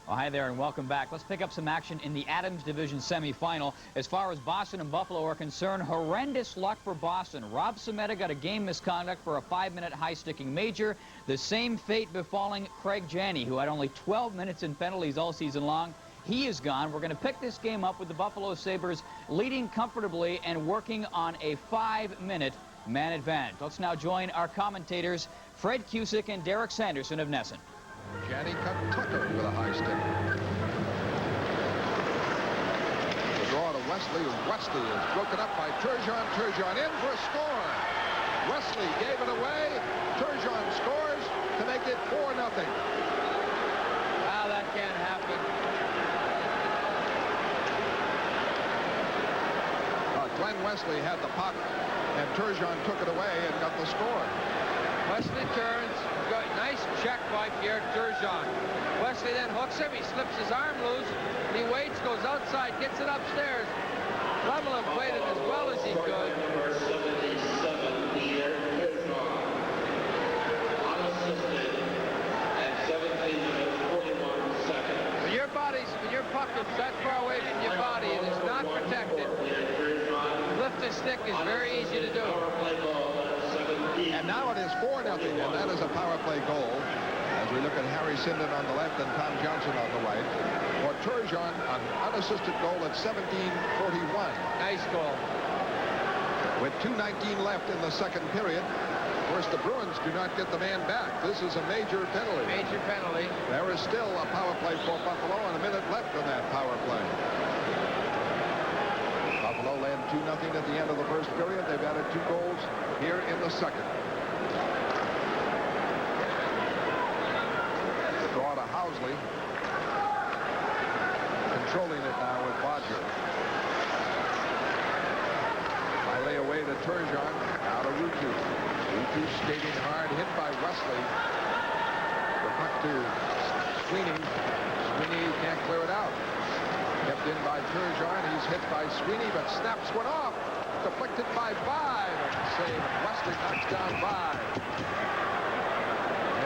Well, hi there and welcome back. Let's pick up some action in the Adams Division semifinal. As far as Boston and Buffalo are concerned, horrendous luck for Boston. Rob Sameta got a game misconduct for a 5-minute high-sticking major. The same fate befalling Craig Janney, who had only 12 minutes in penalties all season long. He is gone. We're going to pick this game up with the Buffalo Sabres leading comfortably and working on a 5-minute man advantage. Let's now join our commentators, Fred Cusick and Derek Sanderson of Nesson. Janney cut Tucker with a high stick. The draw to Wesley. Wesley is broken up by Turgeon. Turgeon in for a score. Wesley gave it away. Turgeon scores to make it 4-0. Wow, that can't happen. Glenn Wesley had the puck, and Turgeon took it away and got the score. Wesley turns. Nice check by by Pierre Turgeon. Wesley then hooks him. He slips his arm loose. He waits, goes outside, gets it upstairs. Lemelin played it as well as he could. When your puck is that far away from your body and is not protected, lift the stick is very easy to do. And now it is 4-0, and that is a power play goal. As we look at Harry Sinden on the left and Tom Johnson on the right. For Turgeon, an unassisted goal at 17:41. Nice goal. With 2:19 left in the second period. Of course, the Bruins do not get the man back. This is a major penalty. Major penalty. There is still a power play for Buffalo and a minute left in that power play. Buffalo led 2-0 at the end of the first period. They've added 2 goals here in the second. The draw to Housley. Controlling it now with Bodger. Finally away to Turgeon. Now to Rutu. Rutu skating hard, hit by Wesley. The puck to Sweeney. Sweeney can't clear it out. Kept in by Turgeon. He's hit by Sweeney, but snaps one off. Deflected by Vive. Save. Wesley knocks down Vive.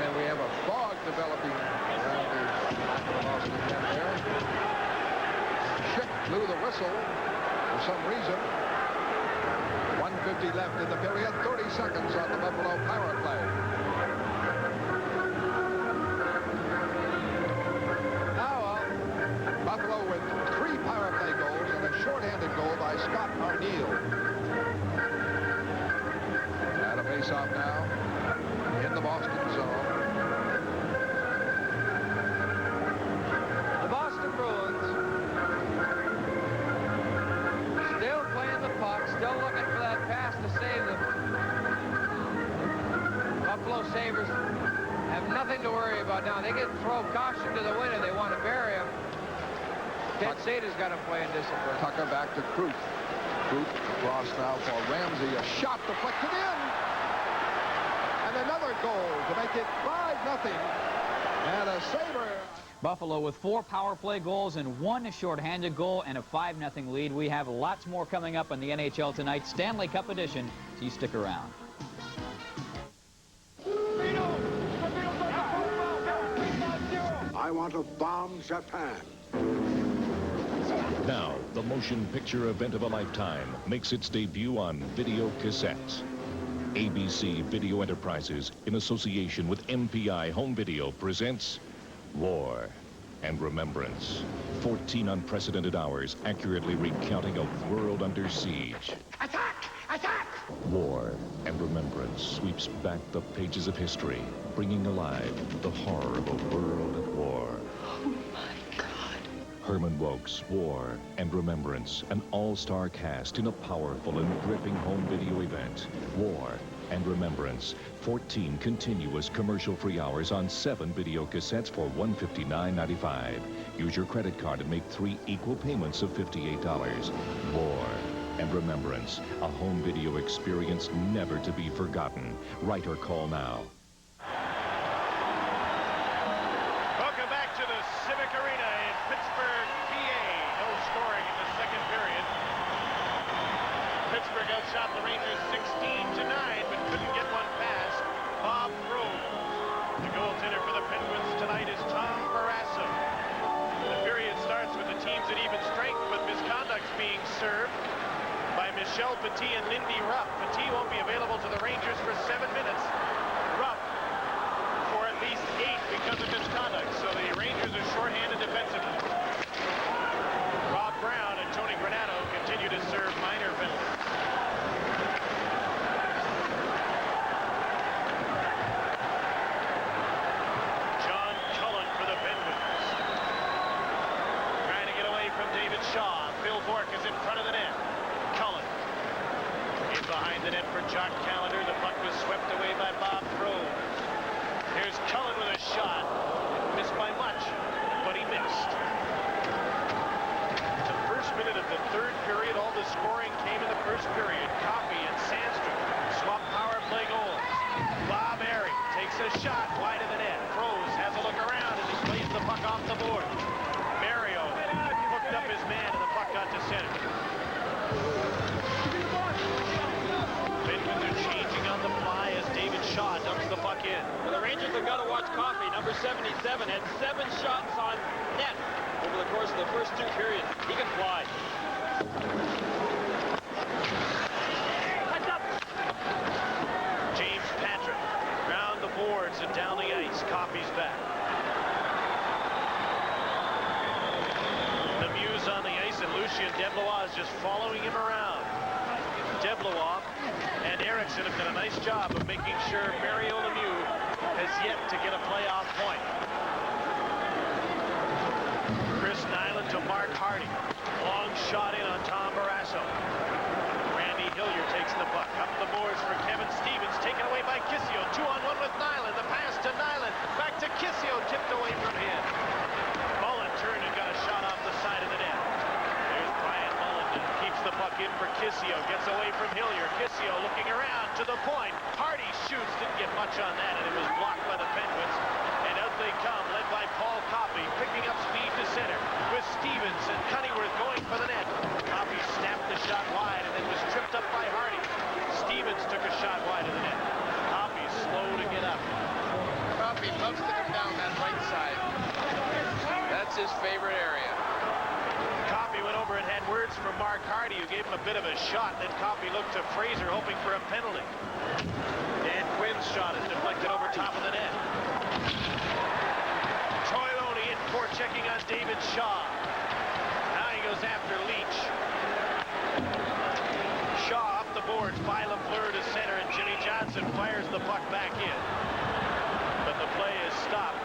And we have a fog developing around the back of the Boston net there. Schick blew the whistle for some reason. 1:50 left in the period, 30 seconds on the Buffalo power play. Now, Buffalo with 3 power play goals and a shorthanded goal by Scott O'Neill. And a face-off now in the Boston zone. The Boston Bruins still playing the puck, still looking for that pass to save them. Buffalo Sabres have nothing to worry about now. They can throw caution to the wind if they want to bury him. Ted Sada's got to play in discipline. Tucker back to Krug. Krug across now for Ramsey. A shot deflected in. And another goal to make it 5-0. And a Sabre. Buffalo with 4 power play goals and 1 shorthanded goal and a 5-0 lead. We have lots more coming up in the NHL tonight. Stanley Cup edition. So you stick around. I want to bomb Japan. Now, the motion picture event of a lifetime makes its debut on video cassettes. ABC Video Enterprises, in association with MPI Home Video, presents War and Remembrance. 14 unprecedented hours accurately recounting a world under siege. Attack! Attack! War and Remembrance sweeps back the pages of history, bringing alive the horror of a world at war. Oh, my God. Herman Wouk's War and Remembrance, an all-star cast in a powerful and gripping home video event. War and Remembrance, 14 continuous commercial-free hours on 7 video cassettes for $159.95. Use your credit card and make 3 equal payments of $58. War and Remembrance, a home video experience never to be forgotten. Write or call now. Welcome back to the Civic Arena in Pittsburgh, PA. No scoring in the second period. Pittsburgh outshot the Rangers 16-9, but couldn't get one past Bob Rose. The goaltender for the Penguins tonight is Tom Barrasso. The period starts with the teams at even strength, but misconduct's being served by Michel Petit and Lindy Ruff. Petit won't be available to the Rangers for 7 minutes. Ruff for at least 8 because of misconduct. So the Rangers are shorthanded defensively. Rob Brown and Tony Granato continue to serve minor penalties. John Cullen for the Penguins. Trying to get away from David Shaw. Phil Bourque is in front of the net. Cullen in behind the net for Jock Callender. The puck was swept away by Bob Rose. Here's Cullen with a shot. Missed by much, but he missed. The first minute of the third period, all the scoring came in the first period. Coffey and Sandstrom swap power play goals. Bob Airy takes a shot wide of the net. Rose board. Mario hooked up his man, and the puck got to center. Penguins are changing on the fly as David Shaw dumps the puck in. Well, the Rangers have got to watch Coffey. Number 77 had 7 shots on net over the course of the first 2 periods. He can fly. James Patrick round the boards and down the ice. Coffey's back. Lemieux's on the ice, and Lucien Deblois is just following him around. Deblois and Eriksson have done a nice job of making sure Mario Lemieux has yet to get a playoff point. Chris Nyland to Mark Hardy. Long shot in on Tom Barrasso. Randy Hillier takes the puck. Up the boards for Kevin Stevens. Taken away by Kissio. 2-on-1 with Nyland. The pass to Nyland. Back to Kissio. Tipped away from him. Mullen turned and got a shot off the side of the net. There's Brian Mullen and keeps the puck in for Kissio. Gets away from Hillier. Kissio looking around to the point. Hardy shoots. Didn't get much on that, and it was blocked by the Penguins. And out they come, led by Paul Coffey, picking up speed to center with Stevens and Cunneyworth going for the net. Coffey snapped the shot wide and then was tripped up by Hardy. Stevens took a shot wide of the net. Coffey slow to get up. Coffey loves to come down that right side. That's his favorite area. Coffey went over and had words from Mark Hardy, who gave him a bit of a shot. Then Coffey looked to Fraser, hoping for a penalty. Dan Quinn's shot is deflected over top of the net. Troy Loney in for checking on David Shaw. Now he goes after Leach. Shaw up the boards by Lafleur to center, and Jimmy Johnson fires the puck back in. But the play is stopped.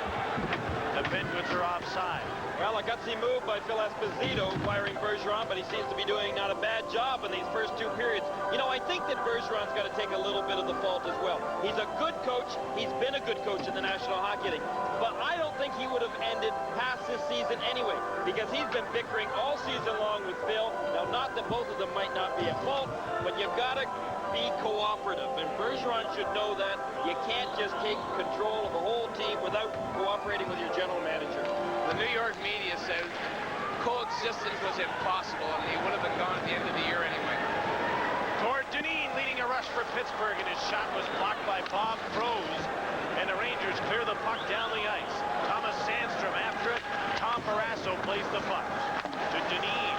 The Penguins are offside. Well, a gutsy move by Phil Esposito firing Bergeron, but he seems to be doing not a bad job in these first 2 periods. You know, I think that Bergeron's got to take a little bit of the fault as well. He's a good coach. He's been a good coach in the National Hockey League. But I don't think he would have ended past this season anyway, because he's been bickering all season long with Phil. Now, not that both of them might not be at fault, but you've got to be cooperative, and Bergeron should know that. You can't just take control of the whole team without cooperating with your general manager. The New York media said coexistence was impossible, and he would have been gone at the end of the year anyway. Gord Dineen leading a rush for Pittsburgh, and his shot was blocked by Bob Froese, and the Rangers clear the puck down the ice. Thomas Sandstrom after it. Tom Barrasso plays the puck to Dineen.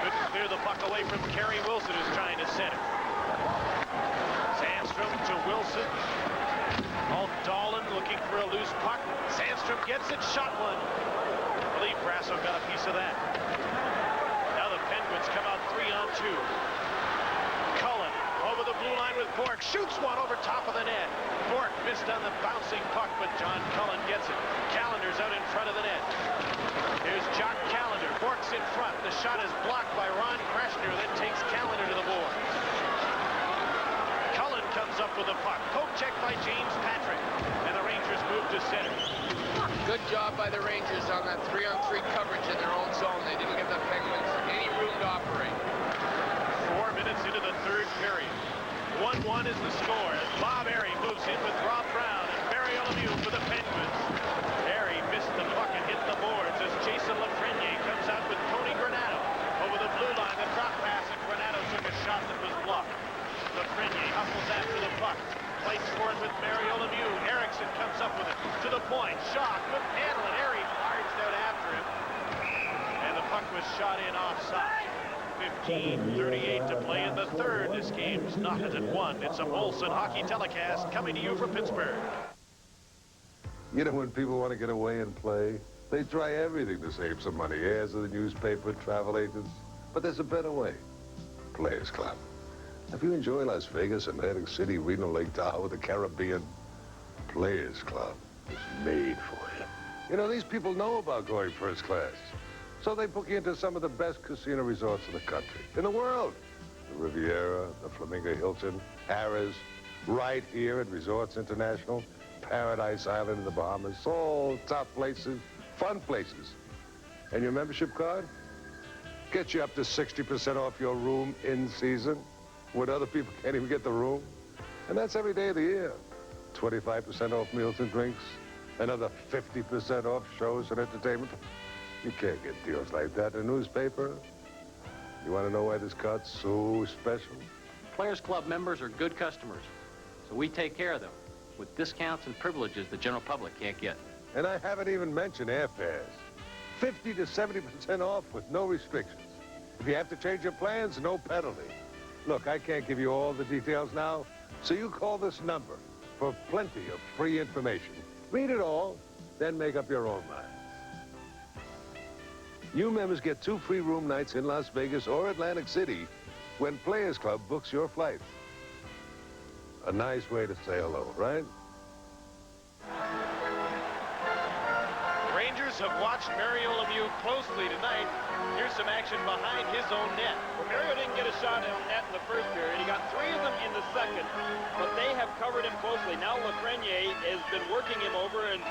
Couldn't clear the puck away from Kerry Wilson, who's trying to center. Sandstrom to Wilson. Alt Dahlin looking for a loose puck. Sandstrom gets it, shot one. I believe Brasso got a piece of that. Now the Penguins come out 3-on-2. Cullen over the blue line with Bork. Shoots one over top of the net. Bork missed on the bouncing puck, but John Cullen gets it. Callender's out in front of the net. Here's Jock Callender. Bork's in front. The shot is blocked by Ron Kreshner, then takes Callender to the board. Cullen comes up with the puck. Poke check by James Patrick. And the Rangers move to center. Good job by the Rangers on that 3-on-3 coverage in their own zone. They didn't give the Penguins any room to operate. 4 minutes into the third period. 1-1 is the score as Bob Airey moves in with Rob Brown and Barry Lemieux for the Penguins. Airey missed the puck and hit the boards as Jason Lafreniere comes out with Tony Granato. Over the blue line, the drop pass, and Granato took a shot that was blocked. Lafreniere hustles after the puck. Fights for it with Mario Lemieux. Eriksson comes up with it to the point. Shaw couldn't handle it. Airey barged out after him. And the puck was shot in offside. 15:38 to play in the third. This game's knotted at 1. It's a Molson hockey telecast coming to you from Pittsburgh. You know, when people want to get away and play, they try everything to save some money. Ads in the newspaper, travel agents. But there's a better way. Players Club. If you enjoy Las Vegas, Atlantic City, Reno, Lake Tahoe, the Caribbean, Players Club is made for you. You know, these people know about going first class. So they book you into some of the best casino resorts in the country, in the world. The Riviera, the Flamingo Hilton, Harrah's, right here at Resorts International, Paradise Island in the Bahamas, all top places, fun places. And your membership card? Gets you up to 60% off your room in season, when other people can't even get the room. And that's every day of the year. 25% off meals and drinks, Another 50% off shows and entertainment. You can't get deals like that in a newspaper. You want to know why this card's so special? Players Club members are good customers, so we take care of them with discounts and privileges the general public can't get. And I haven't even mentioned airfares. 50 to 70% off with no restrictions. If you have to change your plans, no penalty. Look, I can't give you all the details now, so you call this number for plenty of free information. Read it all, then make up your own mind. New members get 2 free room nights in Las Vegas or Atlantic City when Players Club books your flight. A nice way to say hello, right? The Rangers have watched Mario Lemieux closely tonight. Here's some action behind his own net. Well, Mario didn't get a shot on net in the first period. He got 3 of them in the second, but they have covered him closely. Now Lafreniere has been working him over, and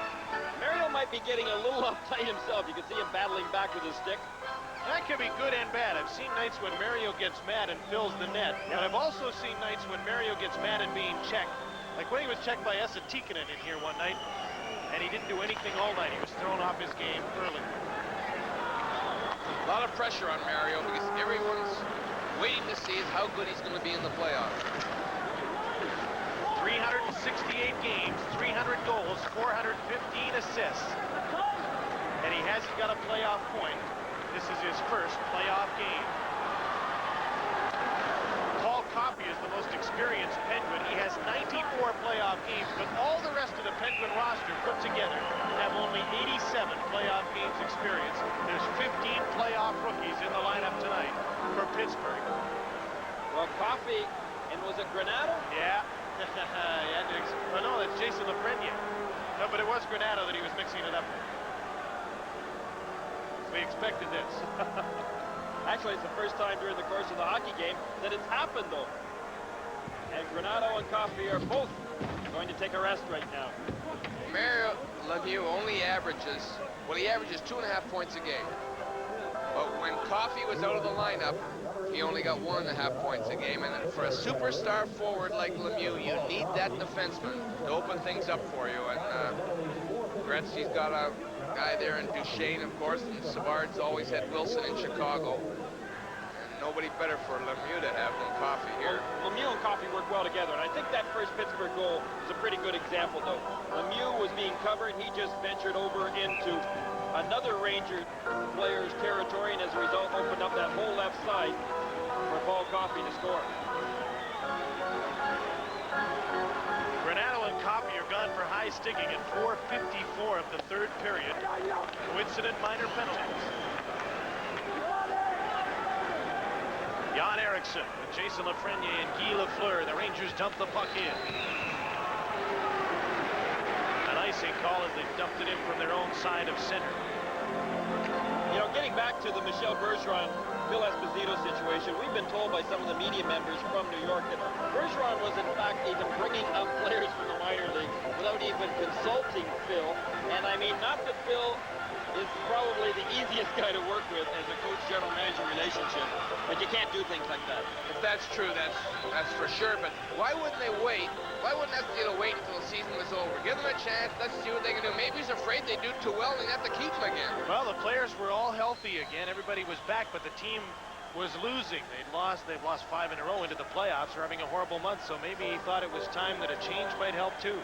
Mario might be getting a little uptight himself. You can see him battling back with his stick. That can be good and bad. I've seen nights when Mario gets mad and fills the net. But I've also seen nights when Mario gets mad and being checked. Like when he was checked by Esa Tikkanen in here one night, and he didn't do anything all night. He was thrown off his game early. A lot of pressure on Mario because everyone's waiting to see how good he's going to be in the playoffs. 368 games, 300 goals, 415 assists. And he hasn't got a playoff point. This is his first playoff game. Paul Coffey is the most experienced Penguin. He has 94 playoff games, but all the rest of the Penguin roster put together have only 87 playoff games experience. There's 15 playoff rookies in the lineup tonight for Pittsburgh. Well, Coffey, and was it Granato? Yeah. Oh, no, that's Jason Lafreniere. No, but it was Granato that he was mixing it up with. We expected this. Actually, it's the first time during the course of the hockey game that it's happened, though. And Granato and Coffey are both going to take a rest right now. Mario Lemieux only averages, well, he averages 2.5 points a game. But when Coffey was out of the lineup, he only got 1.5 points a game. And for a superstar forward like Lemieux, you need that defenseman to open things up for you. And Gretzky's got a guy there in Duchesne, of course, and Savard's always had Wilson in Chicago. And nobody better for Lemieux to have than Coffey here. Well, Lemieux and Coffey work well together, and I think that first Pittsburgh goal is a pretty good example, though. Lemieux was being covered. He just ventured over into another Ranger player's territory, and as a result opened up that whole left side for Paul Coffey to score. Granato and Coffey are gone for high sticking at 4:54 of the third period. Coincident minor penalties. Jan Eriksson with Jason Lafreniere and Guy Lafleur. The Rangers dump the puck in. An icing call as they dumped it in from their own side of center. You know, getting back to the Michel Bergeron, Phil Esposito situation, we've been told by some of the media members from New York that Bergeron was in fact even bringing up players from the minor league without even consulting Phil. And I mean, not that Phil is probably the easiest guy to work with as a coach-general manager relationship, but you can't do things like that. If that's true, that's for sure. But why wouldn't they wait? Why wouldn't Esposito wait until the season was over? Give them a chance. Let's see what they can do. Maybe he's afraid they do too well and they have to keep him again. Well, the players were all healthy again. Everybody was back, but the team was losing. They've lost 5 in a row into the playoffs. They're having a horrible month, so maybe he thought it was time that a change might help too.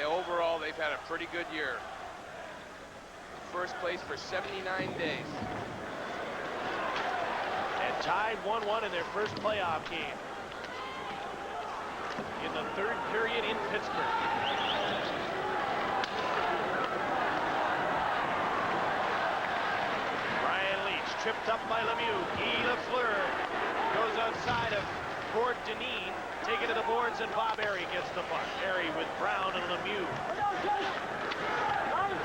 Overall, they've had a pretty good year. First place for 79 days. And tied 1-1 in their first playoff game. In the third period in Pittsburgh. Brian Leetch tripped up by Lemieux. Guy Lafleur goes outside of Gord Denis. Taken to the boards, and Bob Airey gets the puck. Airey with Brown and Lemieux.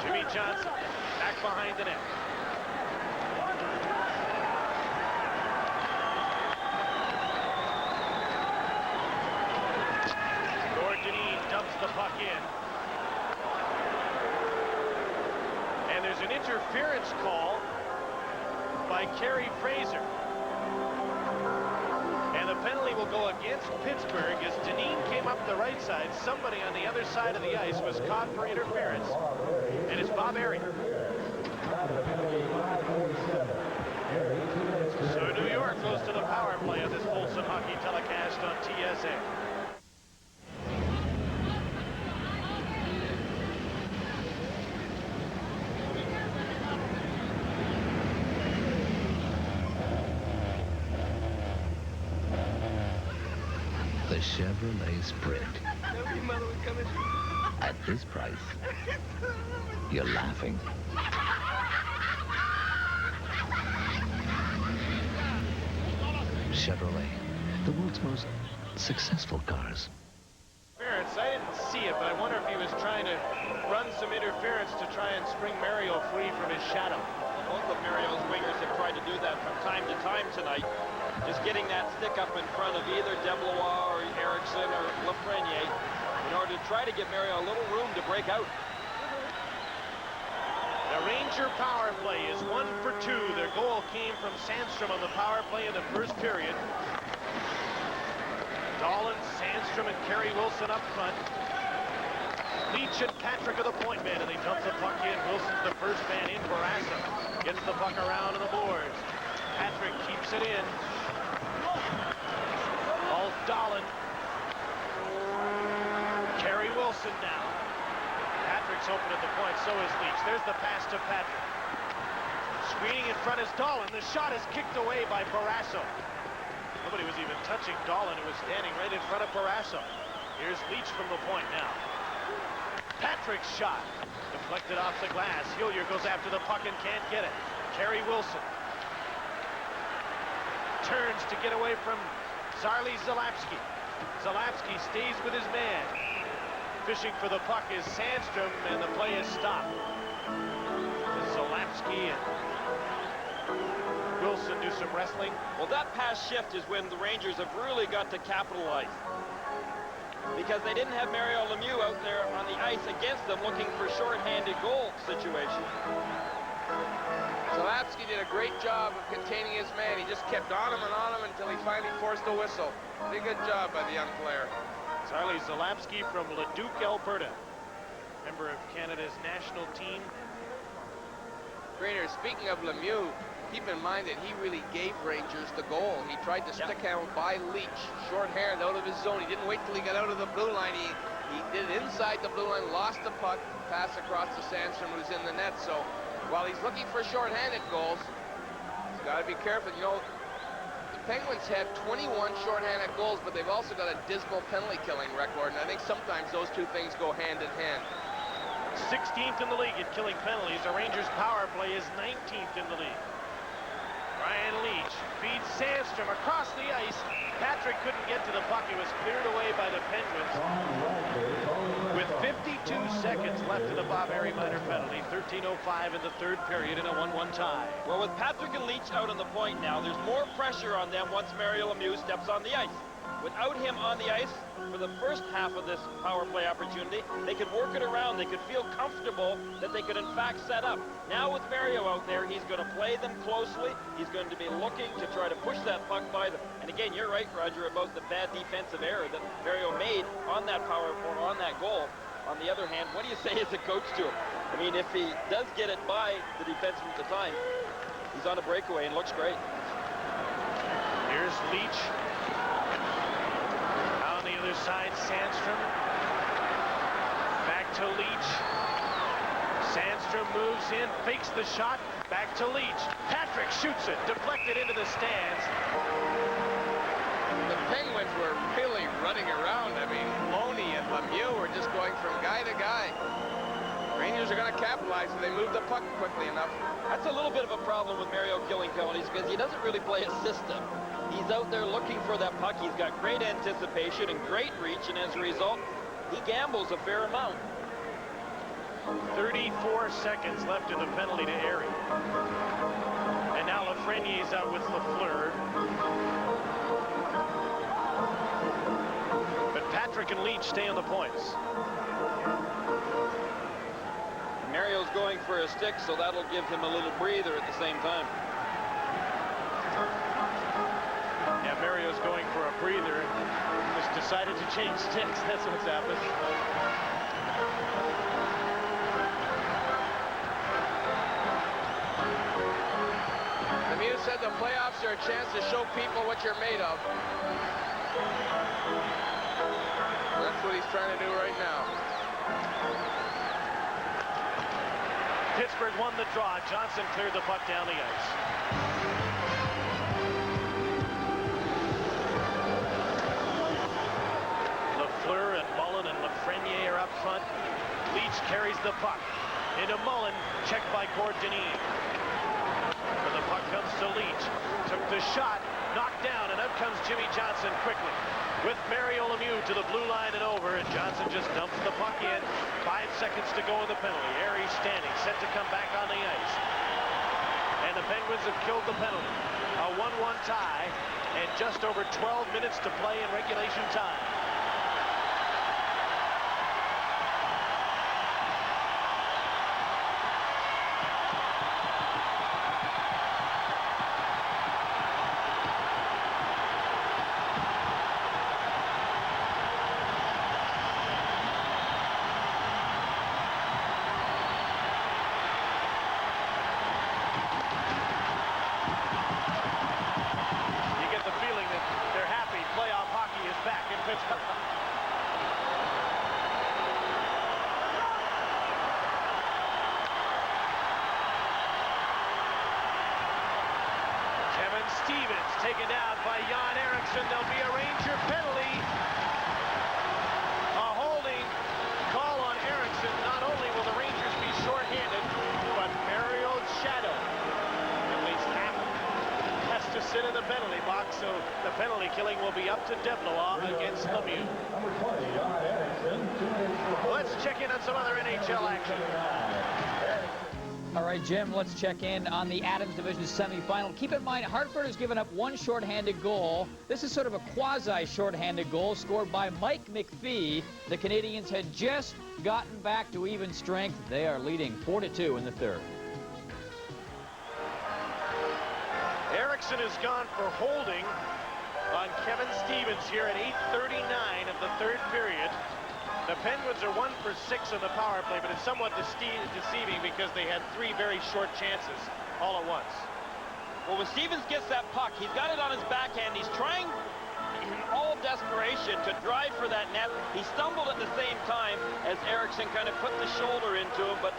Jimmy Johnson back behind the net. Gord Denis dumps the puck in. And there's an interference call by Kerry Fraser. And the penalty will go against Pittsburgh as Deneen came up the right side. Somebody on the other side of the ice was caught for interference, and it's Bob Airy. So New York goes to the power play of this Molson hockey telecast on TSA. The Chevrolet Sprint. At this price, you're laughing. Chevrolet, the world's most successful cars. I didn't see it, but I wonder if he was trying to run some interference to try and spring Mario free from his shadow. Both of Mario's wingers have tried to do that from time to time tonight. Just getting that stick up in front of either Deblois or Erickson or Lafreniere in order to try to give Mario a little room to break out. The Ranger power play is 1 for 2. Their goal came from Sandstrom on the power play in the first period. Dahlin, Sandstrom, and Kerry Wilson up front. Leach and Patrick are the point man, and they dump the puck in. Wilson's the first man in. Barrasso gets the puck around on the boards. Patrick keeps it in. All Dahlin. Kerry Wilson now. Patrick's open at the point, so is Leach. There's the pass to Patrick. Screening in front is Dahlin. The shot is kicked away by Barrasso. Nobody was even touching Dahlin, who was standing right in front of Barrasso. Here's Leach from the point now. Patrick's shot. Deflected off the glass. Hillier goes after the puck and can't get it. Kerry Wilson. Turns to get away from Zarli Zalapski. Zalapski stays with his man. Fishing for the puck is Sandstrom, and the play is stopped. Zalapski and Wilson do some wrestling. Well, that pass shift is when the Rangers have really got to capitalize, because they didn't have Mario Lemieux out there on the ice against them looking for shorthanded goal situations. Zalapski did a great job of containing his man. He just kept on him until he finally forced a whistle. Pretty good job by the young player. Charlie Zalapski from Leduc, Alberta. Member of Canada's national team. Grainer, speaking of Lemieux, keep in mind that he really gave Rangers the goal. He tried to stick him by Leach, short-handed out of his zone. He didn't wait till he got out of the blue line. He did it inside the blue line, lost the puck, pass across to Sandstrom, who's in the net. So while he's looking for short-handed goals, he's got to be careful. You know, the Penguins have 21 short-handed goals, but they've also got a dismal penalty-killing record, and I think sometimes those two things go hand in hand. 16th in the league at killing penalties. The Rangers' power play is 19th in the league. Ryan Leach feeds Sandstrom across the ice. Patrick couldn't get to the puck. It was cleared away by the Penguins. With 52 seconds left in the Bob Airy minor penalty, 13:05 in the third period in a 1-1 tie. Well, with Patrick and Leach out on the point now, there's more pressure on them once Mario Lemieux steps on the ice. Without him on the ice for the first half of this power play opportunity, they could work it around. They could feel comfortable that they could in fact set up. Now with Mario out there, he's going to play them closely. He's going to be looking to try to push that puck by them. And again, you're right, Roger, about the bad defensive error that Mario made on that power play, on that goal. On the other hand, what do you say as a coach to him? I mean, if he does get it by the defenseman at the time, he's on a breakaway and looks great. Here's Leach. On the other side, Sandstrom. Back to Leach. Sandstrom moves in, fakes the shot. Back to Leach. Patrick shoots it, deflected into the stands. The Penguins were really running around. I mean, Loney and Lemieux were just going from guy to guy. Rangers are going to capitalize if they move the puck quickly enough. That's a little bit of a problem with Mario killing penalties because he doesn't really play a system. He's out there looking for that puck. He's got great anticipation and great reach, and as a result, he gambles a fair amount. 34 seconds left in the penalty to Airy. And now Lafreniere's out with Lafleur. But Patrick and Leach stay on the points. Mario's going for a stick, so that'll give him a little breather at the same time. Yeah, Mario's going for a breather. Just decided to change sticks. That's what's happened. Lemieux said the playoffs are a chance to show people what you're made of. That's what he's trying to do right now. Pittsburgh won the draw. Johnson cleared the puck down the ice. Lafleur and Mullen and Lafreniere are up front. Leach carries the puck into Mullen, checked by Gordini. And the puck comes to Leach. Took the shot, knocked down, and out comes Jimmy Johnson quickly. With Mario Lemieux to the blue line and over, and Johnson just dumps the puck in. 5 seconds to go in the penalty. Aries standing, set to come back on the ice. And the Penguins have killed the penalty. A 1-1 tie, and just over 12 minutes to play in regulation time. Stevens taken down by Jan Eriksson. There'll be a Ranger penalty. A holding call on Eriksson. Not only will the Rangers be shorthanded, but Mario's shadow, at least half, has to sit in the penalty box. So the penalty killing will be up to Devlois against Lemieux. Number 20, Jan Eriksson. 2 minutes for Let's check in on some other NHL action. All right, Jim, let's check in on the Adams Division semifinal. Keep in mind, Hartford has given up one shorthanded goal. This is sort of a quasi-shorthanded goal scored by Mike McPhee. The Canadians had just gotten back to even strength. They are leading 4-2 in the third. Eriksson has gone for holding on Kevin Stevens here at 8:39 of the third period. The Penguins are 1 for 6 on the power play, but it's somewhat deceiving because they had 3 very short chances all at once. Well, when Stevens gets that puck, he's got it on his backhand. He's trying in all desperation to drive for that net. He stumbled at the same time as Eriksson kind of put the shoulder into him, but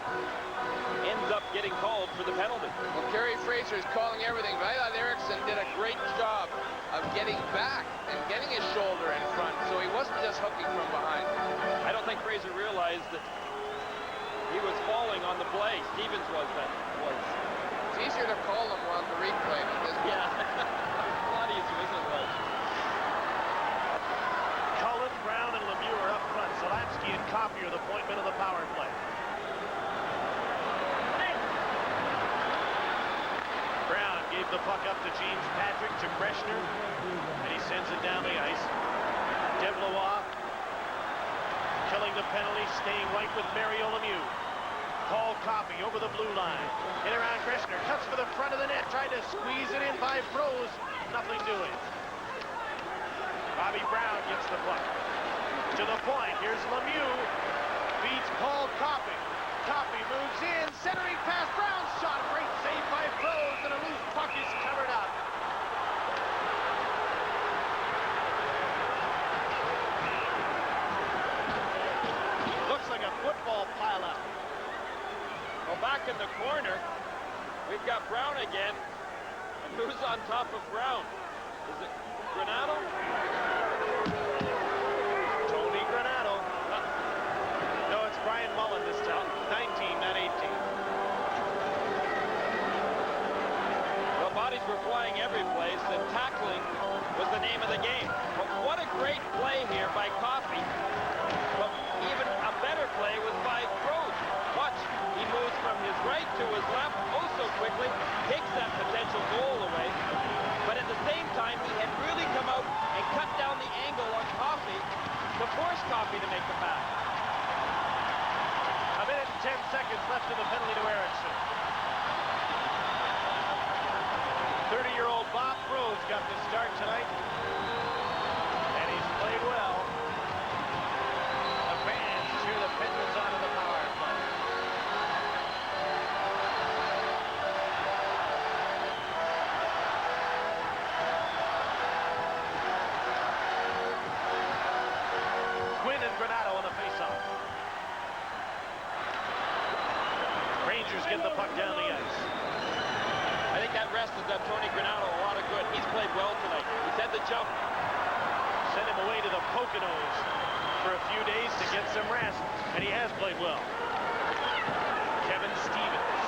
ends up getting called for the penalty. Well, Kerry Fraser is calling everything, but I thought Eriksson did a great job of getting back and getting his shoulder in front, so he wasn't just hooking from behind. I don't think Fraser realized that he was falling on the play. Stevens was. It's easier to call him on the replay than this. Yeah, a lot easier, isn't it? Cullen, Brown, and Lemieux are up front. Zalapsky and Coffey are the point men of the power play. Brown gave the puck up to James Patrick, to Breshner, and he sends it down the ice. Devlois killing the penalty, staying right with Mario Lemieux. Paul Coffey over the blue line. In around Breshner, cuts for the front of the net, tried to squeeze it in by Froze. Nothing doing. Bobby Brown gets the puck. To the point, here's Lemieux. Beats Paul Coffey. Coffey moves in, centering pass, Brown's shot. Great save by Froze, and a loose puck is covered up. Looks like a football pileup. Well, back in the corner, we've got Brown again. And who's on top of Brown? Is it Granato? Tony Granato. No, it's Brian Mullen this time. 19, not 18. Well, bodies were flying every place, and tackling was the name of the game. But what a great play here by Coffey. But even a better play was by Froze. Watch, he moves from his right to his left oh so quickly, takes that potential goal away. But at the same time, he had really come out and cut down the angle on Coffey to force Coffey to make the pass. A minute and 10 seconds left in the penalty to Eriksson. 30-year-old Bob Froze got the start tonight, and he's played well. The fans cheer the Penguins on to the power play. Quinn and Granato on the faceoff. Rangers get the puck down the ice. I think that rest has done Tony Granato a lot of good. He's played well tonight. He's had the jump. Send him away to the Poconos for a few days to get some rest, and he has played well. Kevin Stevens.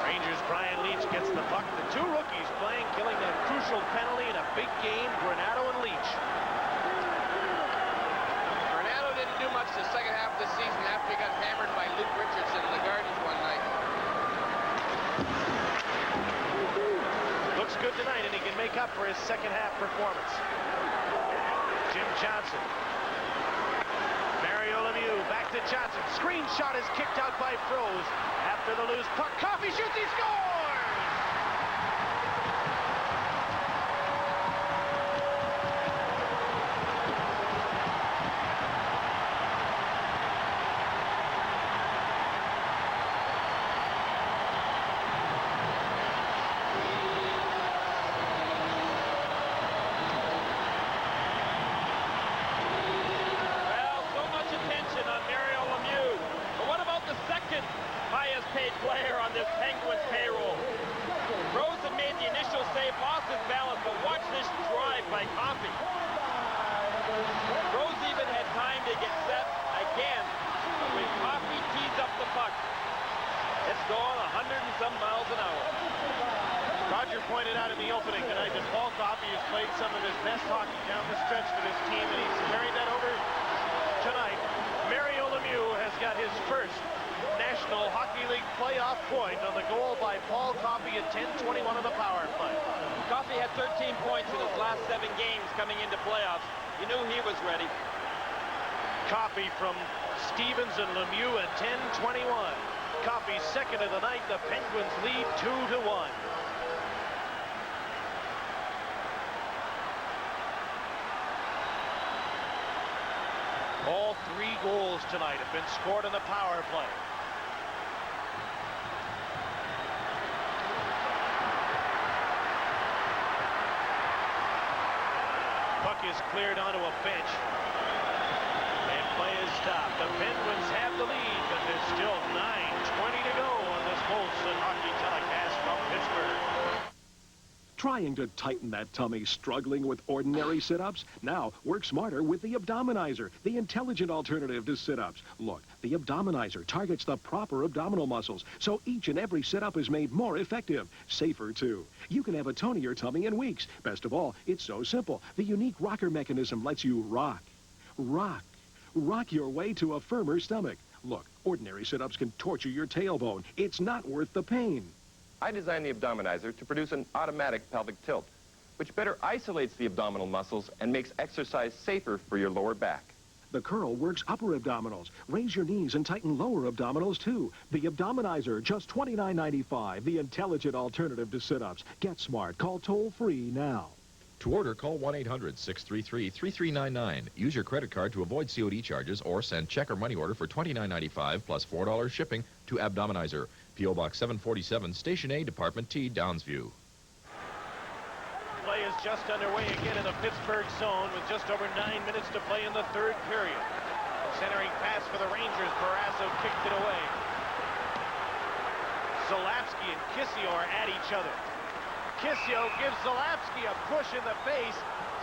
Rangers' Brian Leach gets the puck. The two rookies playing, killing that crucial penalty in a big game, Granato and Leach. Granato didn't do much the second half of the season after he got hammered by Luke Richardson in the Gardens one night. Looks good tonight, and he can make up for his second half performance. Jim Johnson. Mario Lemieux back to Johnson. Screen shot is kicked out by Froze. After the loose puck, Coffey shoots, he scores! Paid player on this Penguins payroll. Rose had made the initial save, lost his balance, but watch this drive by Coffey. Rose even had time to get set again, but when Coffey tees up the puck, it's going 100 and some miles an hour. Roger pointed out in the opening tonight that Paul Coffey has played some of his best hockey down the stretch for this team, and he's carried that over tonight. Mario Lemieux has got his first National Hockey League playoff point on the goal by Paul Coffey at 10:21 of the power play. Coffey had 13 points in his last 7 games coming into playoffs. You knew he was ready. Coffey from Stevens and Lemieux at 10:21. Coffey's second of the night. The Penguins lead 2-1. All 3 goals tonight have been scored on the power play. Puck is cleared onto a bench. And play is stopped. The Penguins have the lead, but there's still 9:20 to go on this Molson Hockey telecast from Pittsburgh. Trying to tighten that tummy, struggling with ordinary sit-ups? Now, work smarter with the Abdominizer, the intelligent alternative to sit-ups. Look, the Abdominizer targets the proper abdominal muscles, so each and every sit-up is made more effective. Safer, too. You can have a tonier tummy in weeks. Best of all, it's so simple. The unique rocker mechanism lets you rock. Rock your way to a firmer stomach. Look, ordinary sit-ups can torture your tailbone. It's not worth the pain. I designed the Abdominizer to produce an automatic pelvic tilt, which better isolates the abdominal muscles and makes exercise safer for your lower back. The curl works upper abdominals. Raise your knees and tighten lower abdominals, too. The Abdominizer, just $29.95, the intelligent alternative to sit-ups. Get smart. Call toll-free now. To order, call 1-800-633-3399. Use your credit card to avoid COD charges or send check or money order for $29.95 plus $4 shipping to Abdominizer. P.O. Box 747, Station A, Department T, Downsview. Play is just underway again in the Pittsburgh zone with just over 9 minutes to play in the third period. Centering pass for the Rangers. Barrasso kicked it away. Zalapski and Kissio are at each other. Kissio gives Zalapski a push in the face.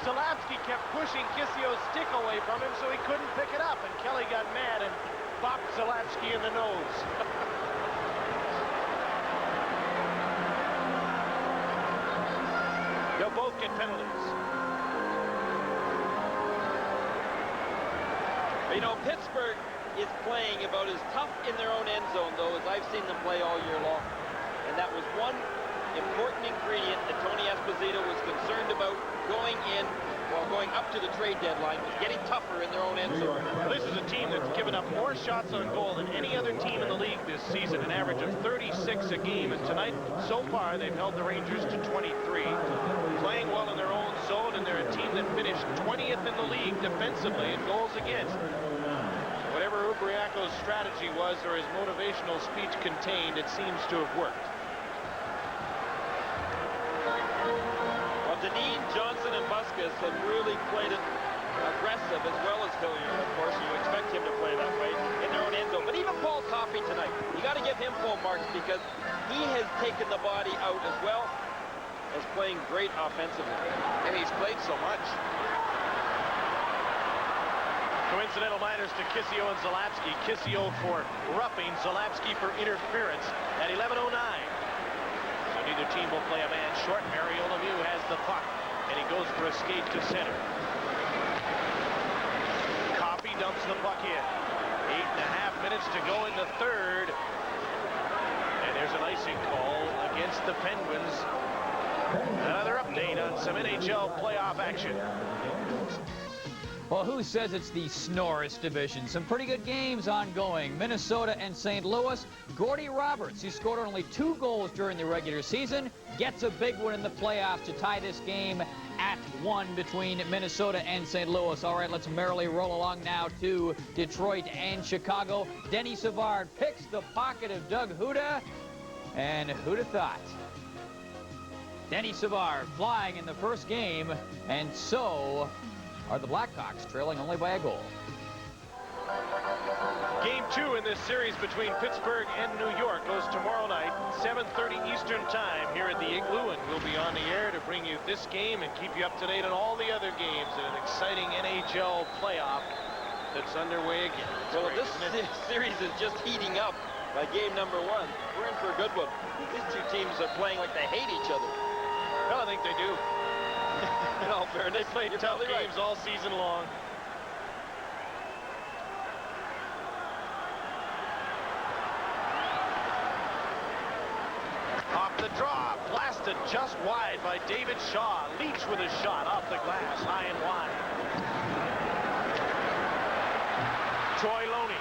Zalapski kept pushing Kissio's stick away from him so he couldn't pick it up, and Kelly got mad and bopped Zalapski in the nose. They'll both get penalties. You know, Pittsburgh is playing about as tough in their own end zone, though, as I've seen them play all year long. And that was one important ingredient that Tony Esposito was concerned about going in, or going up to the trade deadline, was getting tougher in their own end zone. Well, this is a team that's given up more shots on goal than any other team in the league this season, an average of 36 a game. And tonight, so far, they've held the Rangers to 23. Playing well in their own zone, and they're a team that finished 20th in the league defensively in goals against. Whatever Ubriako's strategy was or his motivational speech contained, it seems to have worked. Well, Deneen, Johnson, and Busquets have really played it aggressive, as well as Hilliard, of course. You expect him to play that way in their own end zone. But even Paul Coffey tonight, you got to give him full marks because he has taken the body out as well as playing great offensively. And he's played so much. Coincidental minors to Kissio and Zalapsky. Kissio for roughing, Zalapsky for interference at 11:09. So neither team will play a man short. Mario Lemieux has the puck, and he goes for a skate to center. Coffey dumps the puck in. 8.5 minutes to go in the third. And there's an icing call against the Penguins. Another update on some NHL playoff action. Well, who says it's the Snorris division? Some pretty good games ongoing. Minnesota and St. Louis. Gordy Roberts, who scored only 2 goals during the regular season, gets a big one in the playoffs to tie this game at 1 between Minnesota and St. Louis. All right, let's merrily roll along now to Detroit and Chicago. Denny Savard picks the pocket of Doug Huda, and who'd have thought? Denny Savard flying in the first game, and so are the Blackhawks, trailing only by a goal. Game 2 in this series between Pittsburgh and New York goes tomorrow night, 7:30 Eastern Time here at the Igloo, and we'll be on the air to bring you this game and keep you up to date on all the other games in an exciting NHL playoff that's underway again. Well, this series is just heating up by game number 1. We're in for a good one. These two teams are playing like they hate each other. Well, I think they do. In all fairness, they played tough games all season long. Off the draw, blasted just wide by David Shaw. Leach with a shot off the glass, high and wide. Troy Loney,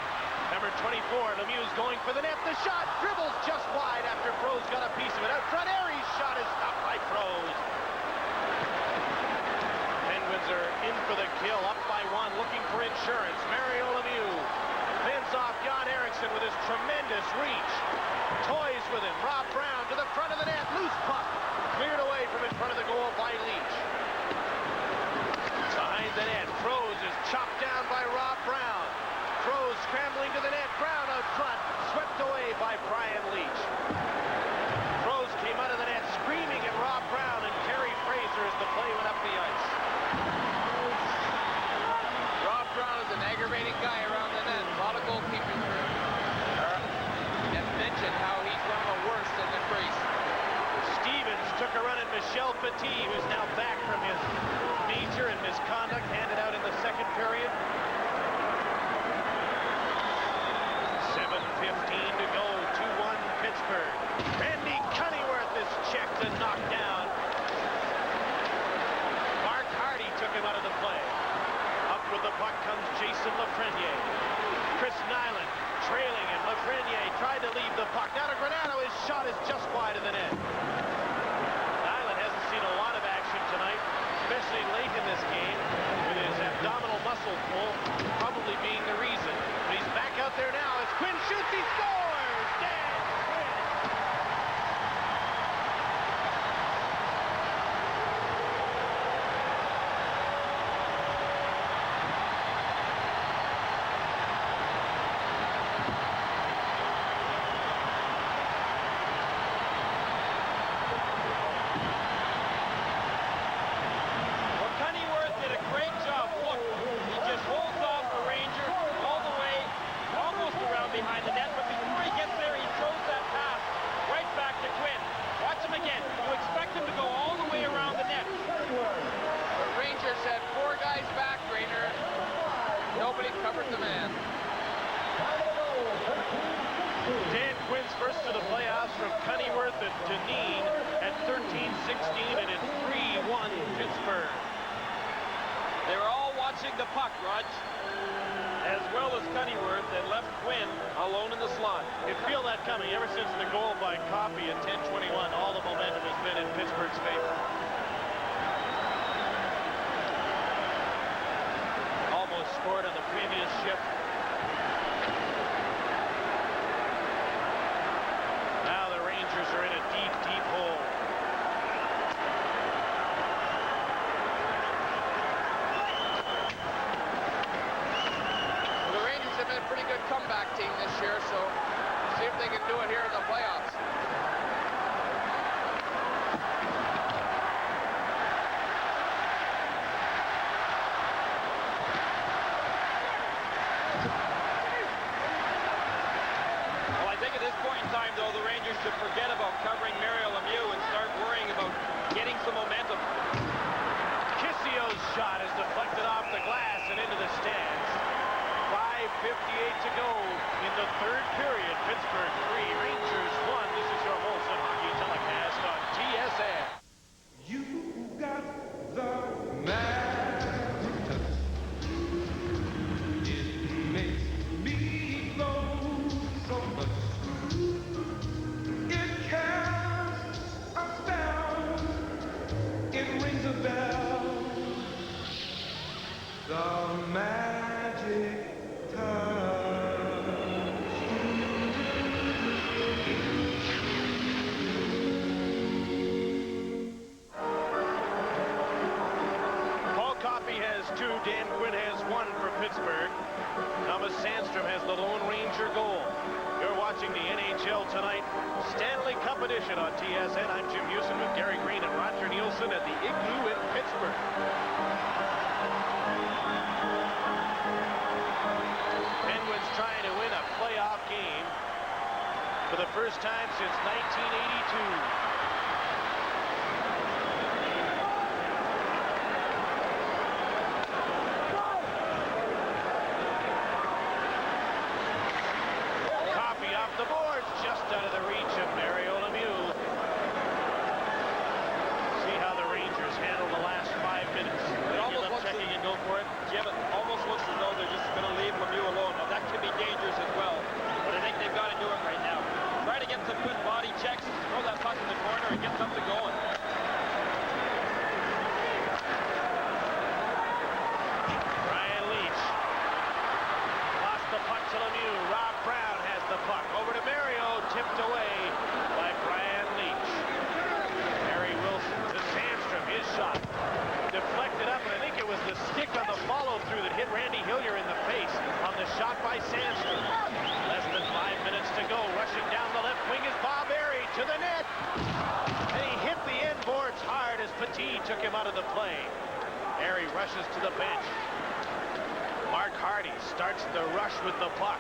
number 24, Lemieux's going for the net. The shot dribbles just wide after Froze got a piece of it. Out front, Aries' shot is stopped by Froze. Penguins are in for the kill, up by 1, looking for insurance. Mario Lemieux fends off Jan Eriksson with his tremendous reach. Toys with him. Rob Brown to the front of the net. Loose puck. Cleared away from in front of the goal by Leach. Behind the net. Froze is chopped down by Rob Brown. Froze scrambling to the net. Brown out front. Swept away by Brian Leach. Froze came out of the net screaming at Rob Brown and Kerry Fraser as the play went up the ice. Rob Brown is an aggravating guy around the net. A lot of goalkeepers have mentioned how he's one of the worst in the crease. Stevens took a run at Michel Petit, who's now back from his major and misconduct handed out in the second period. 7:15 to go, 2-1 Pittsburgh. Randy Cunnyworth is checked and knocked down. Mark Hardy took him out of the play. Up with the puck comes Jason Lafreniere. Chris Nyland trailing him. Lafreniere tried to leave the puck. Now to Granado, his shot is just wide of the net. Nyland hasn't seen a lot of action tonight, especially late in this game, with his abdominal muscle pull probably being the reason. But he's back out there now as Quinn shoots, he scores! Dan Quinn! Dan Quinn's first to the playoffs from Cunnyworth and Deneen at 13-16, and it's 3-1 Pittsburgh. They were all watching the puck, Rog, as well as Cunnyworth, and coming. Ever since the goal by Coffey at 10:21, all the momentum has been in Pittsburgh's favor. Almost scored on the previous shift. Now the Rangers are in a deep, deep hole. Well, the Rangers have been a pretty good comeback team this year, so see if they can do it here in the playoffs. Well, I think at this point in time, though, the Rangers should forget about covering Mario Lemieux and start worrying about getting some momentum. Kissio's shot is deflected off the glass and into the stands. 5:58 to go in the third period. Pittsburgh 3, Rangers 1. This is your Molson Hockey telecast on TSN. You got the magic. It makes me glow so much. It casts a spell. It rings a bell. The magic Paul Coffey has 2. Dan Quinn has 1 for Pittsburgh. Thomas Sandstrom has the Lone Ranger goal. You're watching the NHL Tonight Stanley Cup edition on TSN. I'm Jim Houston with Gary Green and Roger Nielsen at the Igloo in Pittsburgh. Penguins trying to win a playoff game for the first time since 1982. The boards just out of the reach of Mario Lemieux. See how the Rangers handle the last 5 minutes. It almost looks checking and go for it. Jim, it almost looks as though they're just going to leave Lemieux alone. Now that can be dangerous as well, but I think they've got to do it right now. Try to get some good body checks, throw that puck in the corner, and get something going. Ryan Leach lost the puck to Lemieux. Rob Brown has the puck. Over to Mario, tipped away by Brian Leach. Harry Wilson to Sandstrom, his shot. Deflected up, and I think it was the stick on the follow-through that hit Randy Hillier in the face on the shot by Sandstrom. Less than 5 minutes to go. Rushing down the left wing is Bob Airy to the net. And he hit the end boards hard as Petit took him out of the play. Airy rushes to the bench. Mark Hardy starts the rush with the puck.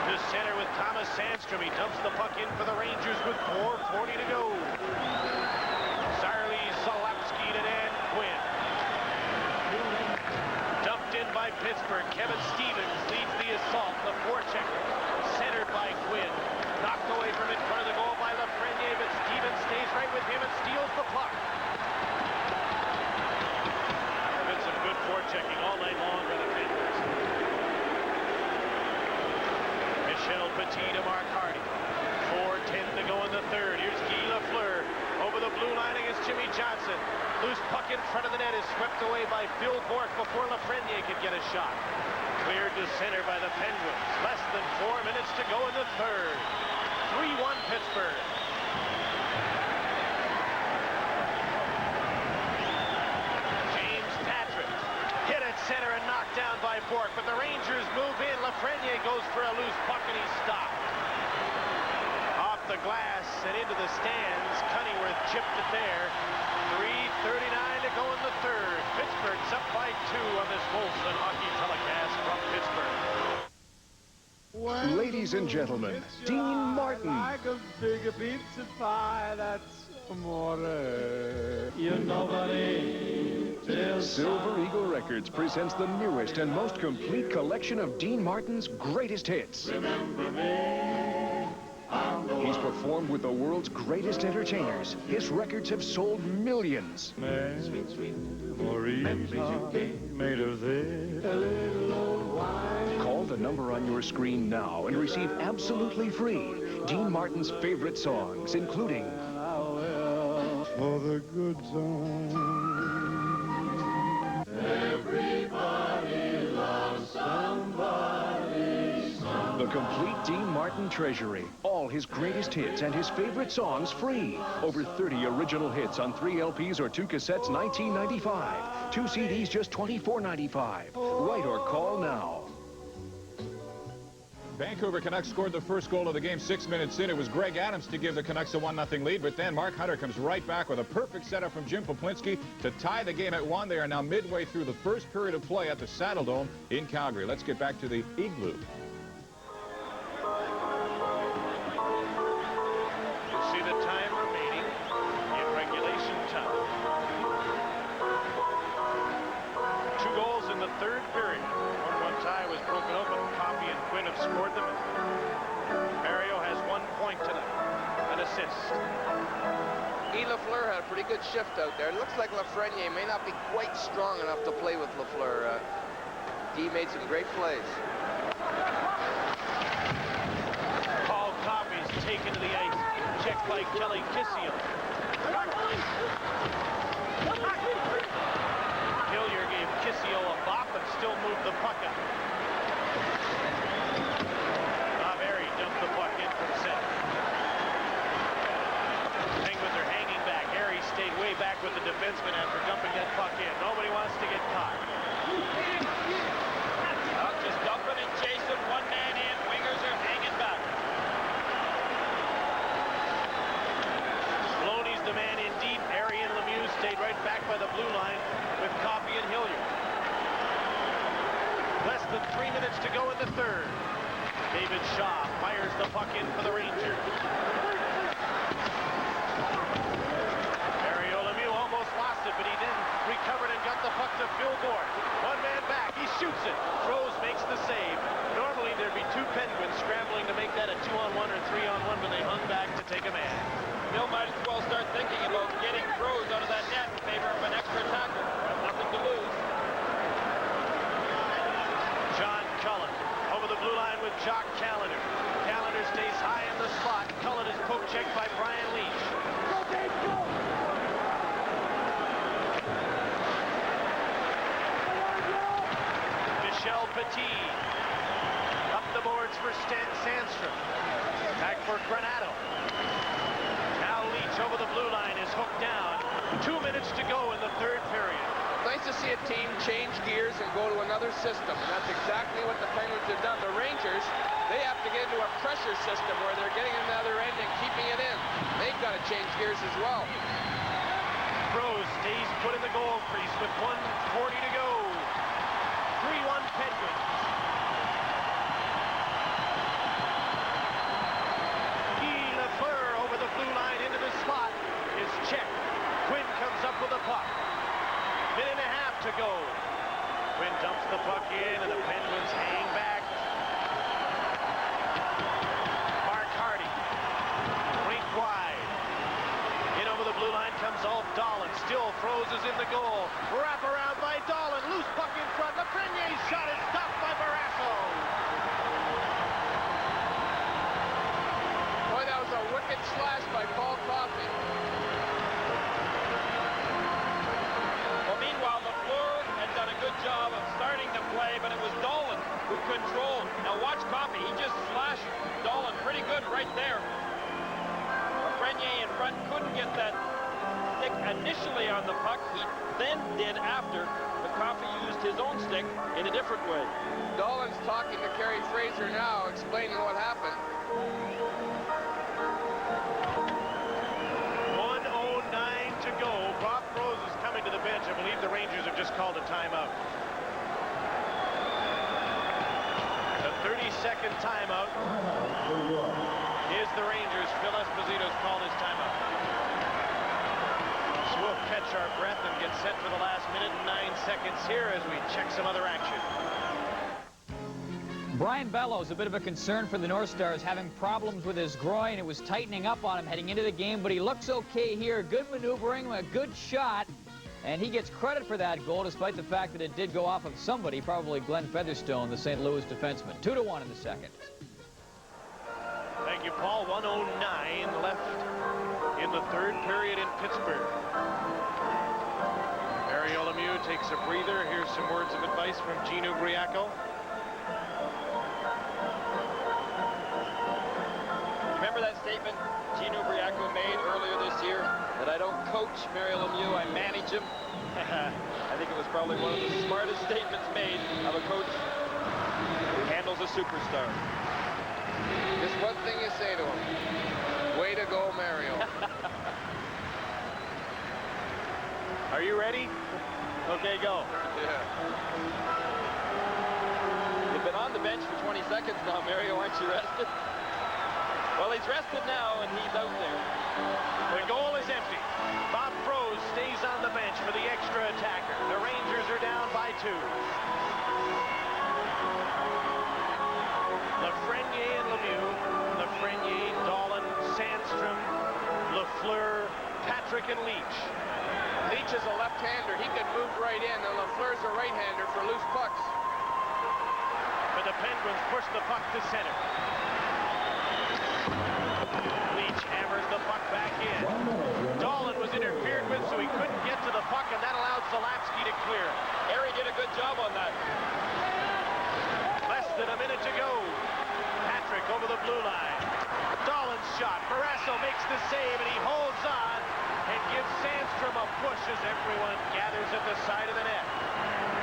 To center with Thomas Sandstrom. He dumps the puck in for the Rangers with 4:40 to go. Sarli Zalapski to Dan Quinn. Dumped in by Pittsburgh. Kevin Stevens leads the assault. The forecheck centered by Quinn. Knocked away from in front of the goal by Lafreniere, but Stevens stays right with him and steals the puck. There's been some good forechecking all night long by the Penguins. Michel Petit to Mark Hardy. 4:10 to go in the third. Here's Guy Lafleur over the blue line against Jimmy Johnson. Loose puck in front of the net is swept away by Phil Bourque before Lafreniere could get a shot. Cleared to center by the Penguins. Less than 4 minutes to go in the third. 3-1 Pittsburgh. James Patrick hit at center and knocked down by Bourque, but the Rangers move in. Lafreniere goes for a loose puck and he's stopped. Off the glass and into the stands. Cunningworth chipped it there. 3:39 to go in the third. Pittsburgh's up by 2 on this Molson Hockey telecast from Pittsburgh. Ladies and gentlemen, Dean Martin. Like a bigger pizza pie, that's amore. You're nobody till Silver Eagle Records presents the newest and most complete collection of Dean Martin's greatest hits. Remember me. He's performed with the world's greatest entertainers. His records have sold millions. Sweet, sweet memories you gave, made of this. A little old wine. Call the the number on your screen now and receive absolutely free Dean Martin's favorite songs, including For the good times. Everybody loves somebody. the complete Dean Martin treasury. All his greatest hits and his favorite songs free. Over 30 original hits on 3 LPs or 2 cassettes, $19.95. 2 CDs, just $24.95. Write or call now. Vancouver Canucks scored the first goal of the game 6 minutes in. It was Greg Adams to give the Canucks a 1-0 lead, but then Mark Hunter comes right back with a perfect setup from Jim Poplinski to tie the game at 1. They are now midway through the first period of play at the Saddle Dome in Calgary. Let's get back to the Igloo. You see the time remaining in regulation time. 2 goals in the third period. 1-1 tie was broken open. Coffey and Quinn have scored them. Mario has 1 point tonight. An assist. Guy Lafleur had a pretty good shift out there. It looks like Lafreniere may not be quite strong enough to play with Lafleur. Guy made some great plays. Paul Coffey's taken to the ice. Checked by Kelly Kissel. Hillier gave Kissel a bop and still moved the puck up. Barry dumped the puck in from center. Penguins are hanging back. Harry stayed way back with the defenseman after dumping that puck in. Nobody wants to get caught. Just dumping and chasing. One man in. Wingers are hanging back. Maloney's the man in deep. Arian Lemieux stayed right back by the blue line with Coffey and Hillier. Less than 3 minutes to go in the third. David Shaw fires the puck in for the Rangers. Mario Lemieux almost lost it, but he then recovered and got the puck to Phil Bourne. 1 man back. He shoots it. Rose makes the save. Normally there'd be 2 Penguins scrambling to make that a 2-on-1 or 3-on-1, but they hung back to take a man. Bill might as well start thinking about getting Rose out of that net in favor of an extra tackle. Nothing to lose. John Cullen over the blue line with Jock Callender. Callender stays high in the slot. Cullen is poke checked by Brian Leach. Michel Petit up the boards for Stan Sandstrom. Back for Granato. Now Leach over the blue line is hooked down. 2 minutes to go in the third period. Nice to see a team change gears and go to another system. And that's exactly what the Penguins have done. The Rangers, they have to get into a pressure system where they're getting in the other end and keeping it in. They've got to change gears as well. Rose stays put in the goal crease with 1:40 to go. 3-1 Penguins. Guy Lafleur over the blue line into the slot is checked. Quinn comes up with a puck. Minute and a half to go. Quinn dumps the puck in and the Penguins hang back. Mark Hardy. Rink wide. In over the blue line comes Ulf Dahlin. Still Froze is in the goal. Wrap around by Dahlin. Loose puck in front. Lafreniere's shot is stopped by Barrasso. Boy, that was a wicked slash by Paul Coffey. Well, meanwhile, Lafleur had done a good job of starting to play, but it was Dolan who controlled. Now watch Coffey. He just slashed Dolan pretty good right there. Lafreniere in front couldn't get that stick initially on the puck. He then did after. But Coffey used his own stick in a different way. Dolan's talking to Kerry Fraser now, explaining what happened. 1:09 to go. Bob Rose is coming to the bench. I believe the Rangers have just called a timeout. The 30-second timeout is the Rangers. Phil Esposito's called his timeout. So we'll catch our breath and get set for the last minute and 9 seconds here as we check some other action. Brian Bellows, a bit of a concern for the North Stars, having problems with his groin. It was tightening up on him heading into the game, but he looks okay here. Good maneuvering, a good shot, And he gets credit for that goal, despite the fact that it did go off of somebody, probably Glenn Featherstone, the St. Louis defenseman. 2-1 in the second. Thank you, Paul. 1:09 left in the third period in Pittsburgh. Mario Lemieux takes a breather. Here's some words of advice from Gino Briaco. Remember that statement Gino Briaco made earlier this year, that I don't coach Mario Lemieux, I manage him? I think it was probably one of the smartest statements made of a coach who handles a superstar. Just one thing you say to him. Way to go, Mario. Are you ready? Okay, go. Yeah. You've been on the bench for 20 seconds now, Mario. Aren't you rested? Well, he's rested now, and he's out there. The goal is empty. Bob Froese stays on the bench for the extra attacker. The Rangers are down by 2. Lafreniere and Lemieux. Lafreniere, Dahlin, Sandstrom, Lafleur, Patrick, and Leach. Leach is a left-hander. He could move right in, and Lafleur's a right-hander for loose pucks. But the Penguins push the puck to center. Leach hammers the puck back in. Dahlin was interfered with, so he couldn't get to the puck, and that allowed Zalapsky to clear. Harry did a good job on that. Less than a minute to go. Patrick over the blue line. Dahlin's shot. Barrasso makes the save, and he holds on and gives Sandstrom a push as everyone gathers at the side of the net.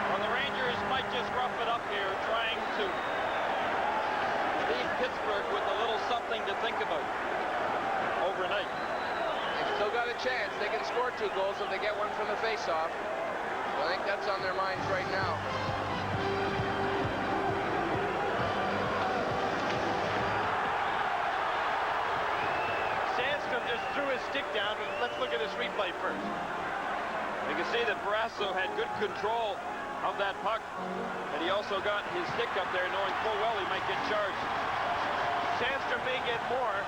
Well, the Rangers might just rough it up here, trying to leave Pittsburgh with a little something to think about overnight. They've still got a chance. They can score 2 goals if they get one from the face-off. So I think that's on their minds right now. Sandstrom just threw his stick down. Let's look at his replay first. You can see that Barrasso had good control of that puck, and he also got his stick up there knowing full well he might get charged. Sandstrom may get more.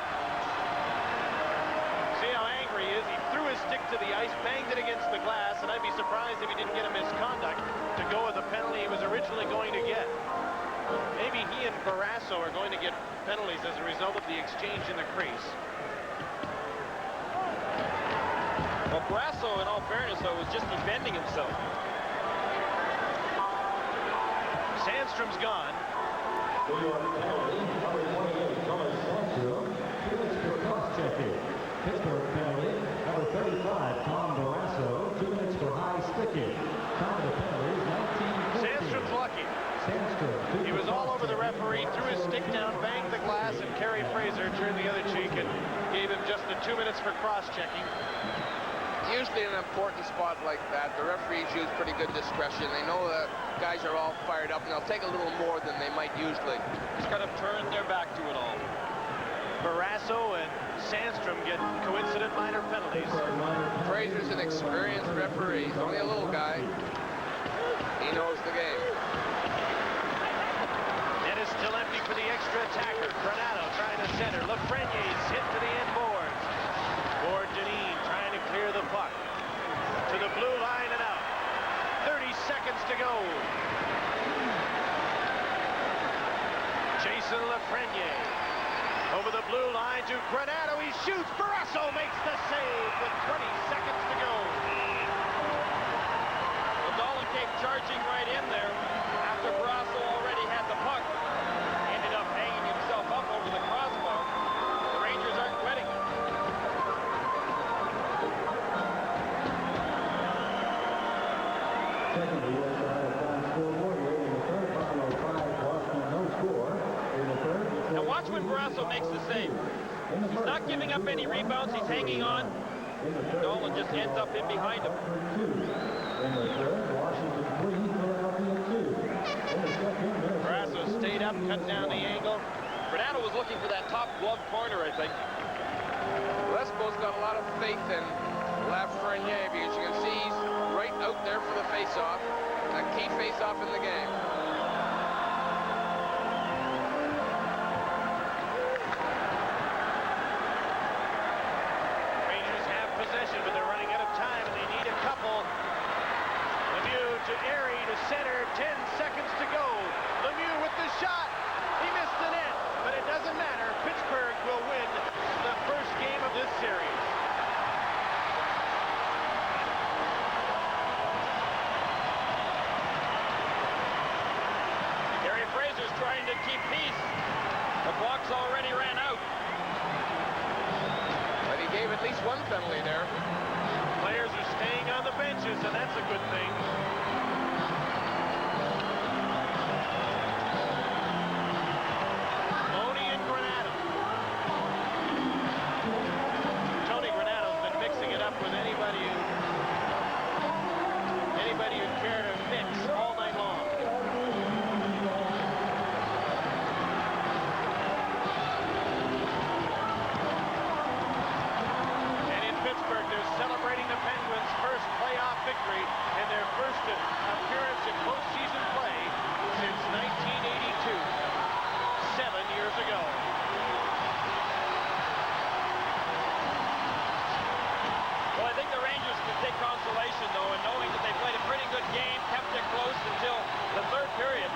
See how angry he is. He threw his stick to the ice, banged it against the glass, and I'd be surprised if he didn't get a misconduct to go with the penalty he was originally going to get. Maybe he and Barrasso are going to get penalties as a result of the exchange in the crease. Well, Barrasso, in all fairness, though, was just defending himself. Sandstrom's gone. Pittsburgh penalty, number 35, Tom Barrasso, 2 minutes for high sticking. Time of the penalty is 19-14. Sandstrom's lucky. Sandstrom. He was all over the referee, threw his stick down, banged the glass, and Kerry Fraser turned the other cheek and gave him just the 2 minutes for cross-checking. Usually in an important spot like that, the referees use pretty good discretion. They know the guys are all fired up, and they'll take a little more than they might usually. Just kind of turn their back to it all. Barrasso and Sandstrom get coincident minor penalties. Fraser's an experienced referee. He's only a little guy. He knows the game. Net is still empty for the extra attacker. Granato trying to center. Lafreniere's hit to the end boards. Bourdain trying to clear the puck. To the blue line and out. 30 seconds to go. Jason Lafreniere. Over the blue line to Granato. He shoots. Barrasso makes the save with 20 seconds to go. Well, Dahlin came charging right in there after Barrasso already had the puck. Ended up hanging himself up over the crossbar. The Rangers aren't quitting. Secondly, as I have done scoreboard here in the third, Apr.05 Boston, no score. In the third, Now watch when Barrasso makes the save. He's not giving up any rebounds. He's hanging on. Dahlin just ends up in behind him. in the third, Washington 3, Philadelphia 2. In the second, Barrasso stayed up, cut down the angle. Granato was looking for that top glove corner, I think. Lesbo's got a lot of faith in Lafreniere because you can see he's right out there for the face-off. A key face-off in the game. Rangers have possession, but they're running out of time, and they need a couple piece. The clock's already ran out. But he gave at least one penalty there. Players are staying on the benches, and that's a good thing. Loney and Granato. Tony Granato's been mixing it up with anybody who cared to mix all night long. And in Pittsburgh, they're celebrating the Penguins' first playoff victory and their first appearance in postseason play since 1982, 7 years ago. Well, I think the Rangers can take consolation, though, in knowing that they played a pretty good game, kept it close until the third period.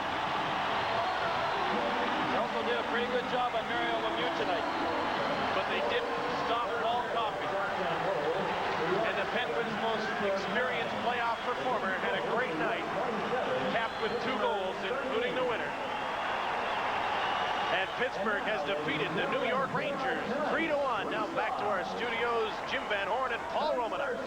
They also did a pretty good job on Mario Lemieux tonight. But they didn't stop Paul Coffey. And the Penguins' most experienced playoff performer had a great night, capped with 2 goals, including the winner. And Pittsburgh has defeated the New York Rangers 3-1. Now back to our studios, Jim Van Horn and Paul Romanar.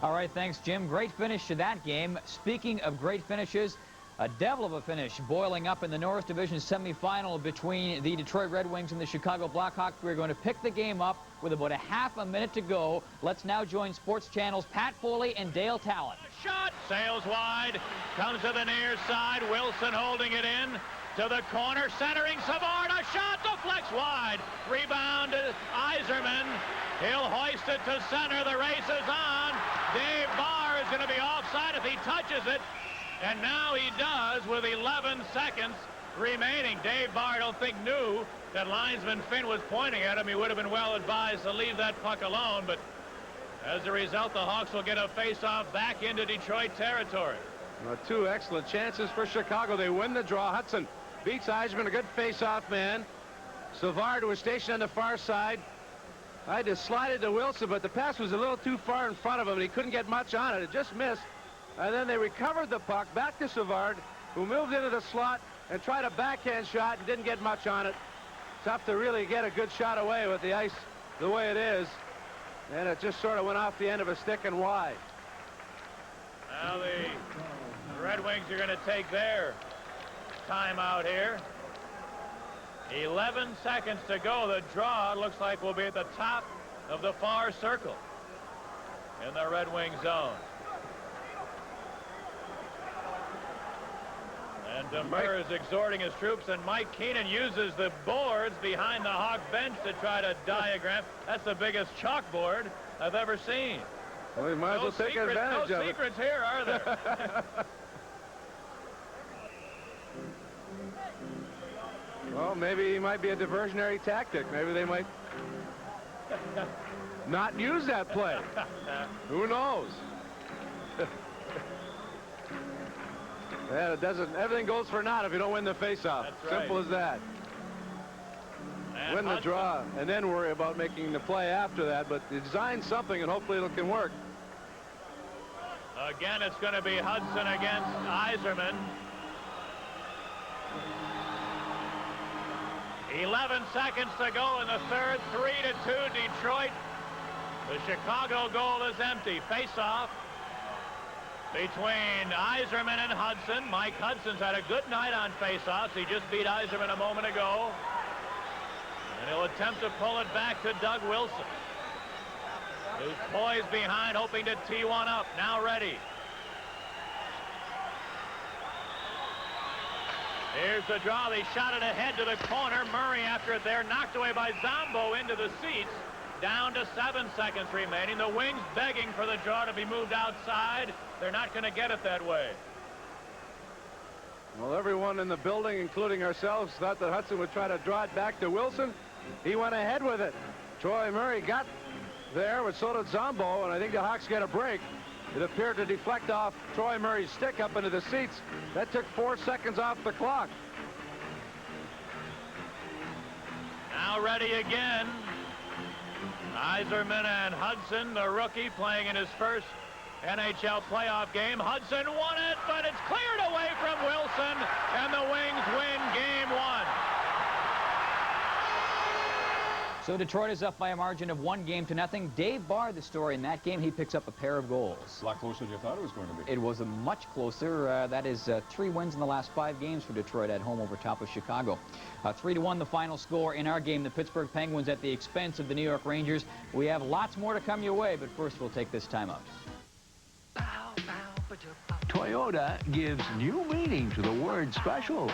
All right, thanks, Jim. Great finish to that game. Speaking of great finishes, a devil of a finish boiling up in the Norris Division semifinal between the Detroit Red Wings and the Chicago Blackhawks. We're going to pick the game up with about a half a minute to go. Let's now join Sports Channel's Pat Foley and Dale Talent. Shot sails wide, comes to the near side. Wilson holding it in to the corner, centering Savard. A shot deflects wide. Rebound to Yzerman. He'll hoist it to center. The race is on. Dave Barr is going to be offside if he touches it. And now he does with 11 seconds remaining. Dave Barr, I don't think, knew that linesman Finn was pointing at him. He would have been well advised to leave that puck alone. But as a result, the Hawks will get a face-off back into Detroit territory. Well, 2 excellent chances for Chicago. They win the draw. Hudson beats Yzerman, a good face-off man. Savard was stationed on the far side. I just slided to Wilson, but the pass was a little too far in front of him, and he couldn't get much on it. It just missed. And then they recovered the puck back to Savard, who moved into the slot and tried a backhand shot and didn't get much on it. Tough to really get a good shot away with the ice the way it is. And it just sort of went off the end of a stick and wide. Now the Red Wings are going to take their timeout here. 11 seconds to go. The draw looks like will be at the top of the far circle in the Red Wing zone. And Demers is exhorting his troops, and Mike Keenan uses the boards behind the Hawk bench to try to diagram. That's the biggest chalkboard I've ever seen. Well, you might as well take advantage of it. No secrets here, are there? Well, maybe it might be a diversionary tactic. Maybe they might not use that play. Who knows? Yeah, it doesn't. Everything goes for naught if you don't win the faceoff. That's right. Simple as that. And win the draw, and then worry about making the play after that. But design something, and hopefully it can work. Again, it's going to be Hudson against Yzerman. 11 seconds to go in the third. 3-2 Detroit. The Chicago goal is empty. Face-off between Yzerman and Hudson. Mike Hudson's had a good night on face-offs. He just beat Yzerman a moment ago. And he'll attempt to pull it back to Doug Wilson, who's poised behind, hoping to tee one up. Now ready. Here's the draw. They shot it ahead to the corner. Murray, after it there, knocked away by Zombo into the seats. Down to 7 seconds remaining. The Wings begging for the draw to be moved outside. They're not going to get it that way. Well, everyone in the building, including ourselves, thought that Hudson would try to draw it back to Wilson. He went ahead with it. Troy Murray got there, but so did Zombo, and I think the Hawks get a break. It appeared to deflect off Troy Murray's stick up into the seats. That took 4 seconds off the clock. Now ready again. Yzerman and Hudson, the rookie, playing in his first NHL playoff game. Hudson won it, but it's cleared away from Wilson, and the Wings win Game 1. So Detroit is up by a margin of 1-0. Dave barred the story in that game. He picks up a pair of goals. A lot closer than you thought it was going to be. It was a much closer. That is 3 wins in the last 5 games for Detroit at home over top of Chicago. 3-1 the final score in our game. The Pittsburgh Penguins at the expense of the New York Rangers. We have lots more to come your way, but first we'll take this time out. Toyota gives new meaning to the word special.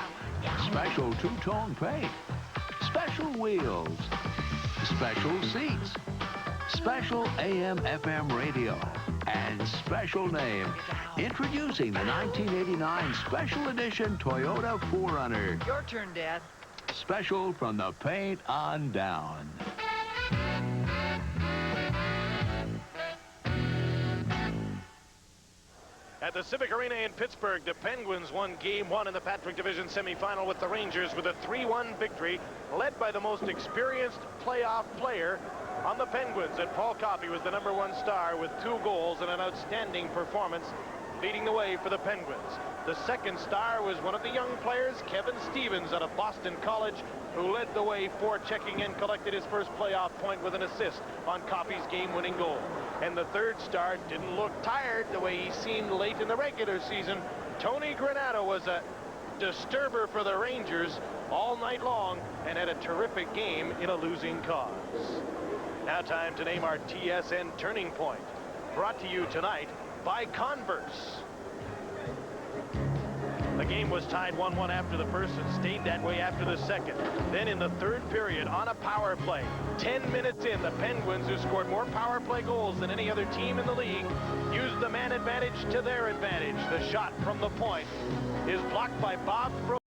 Special two-tone paint. Special wheels. Special seats. Special AM/FM radio. And special name. Introducing the 1989 Special Edition Toyota 4Runner. Your turn, Dad. Special from the paint on down. At the Civic Arena in Pittsburgh, the Penguins won Game 1 in the Patrick Division semifinal with the Rangers with a 3-1 victory, led by the most experienced playoff player on the Penguins. And Paul Coffey was the #1 star with 2 goals and an outstanding performance, leading the way for the Penguins. The second star was one of the young players, Kevin Stevens, out of Boston College, who led the way forechecking and collected his first playoff point with an assist on Coffey's game-winning goal. And the third star didn't look tired the way he seemed late in the regular season. Tony Granato was a disturber for the Rangers all night long and had a terrific game in a losing cause. Now time to name our TSN Turning Point. Brought to you tonight by Converse. The game was tied 1-1 after the first and stayed that way after the second. Then in the third period, on a power play, 10 minutes in, the Penguins, who scored more power play goals than any other team in the league, used the man advantage to their advantage. The shot from the point is blocked by Bob Frost.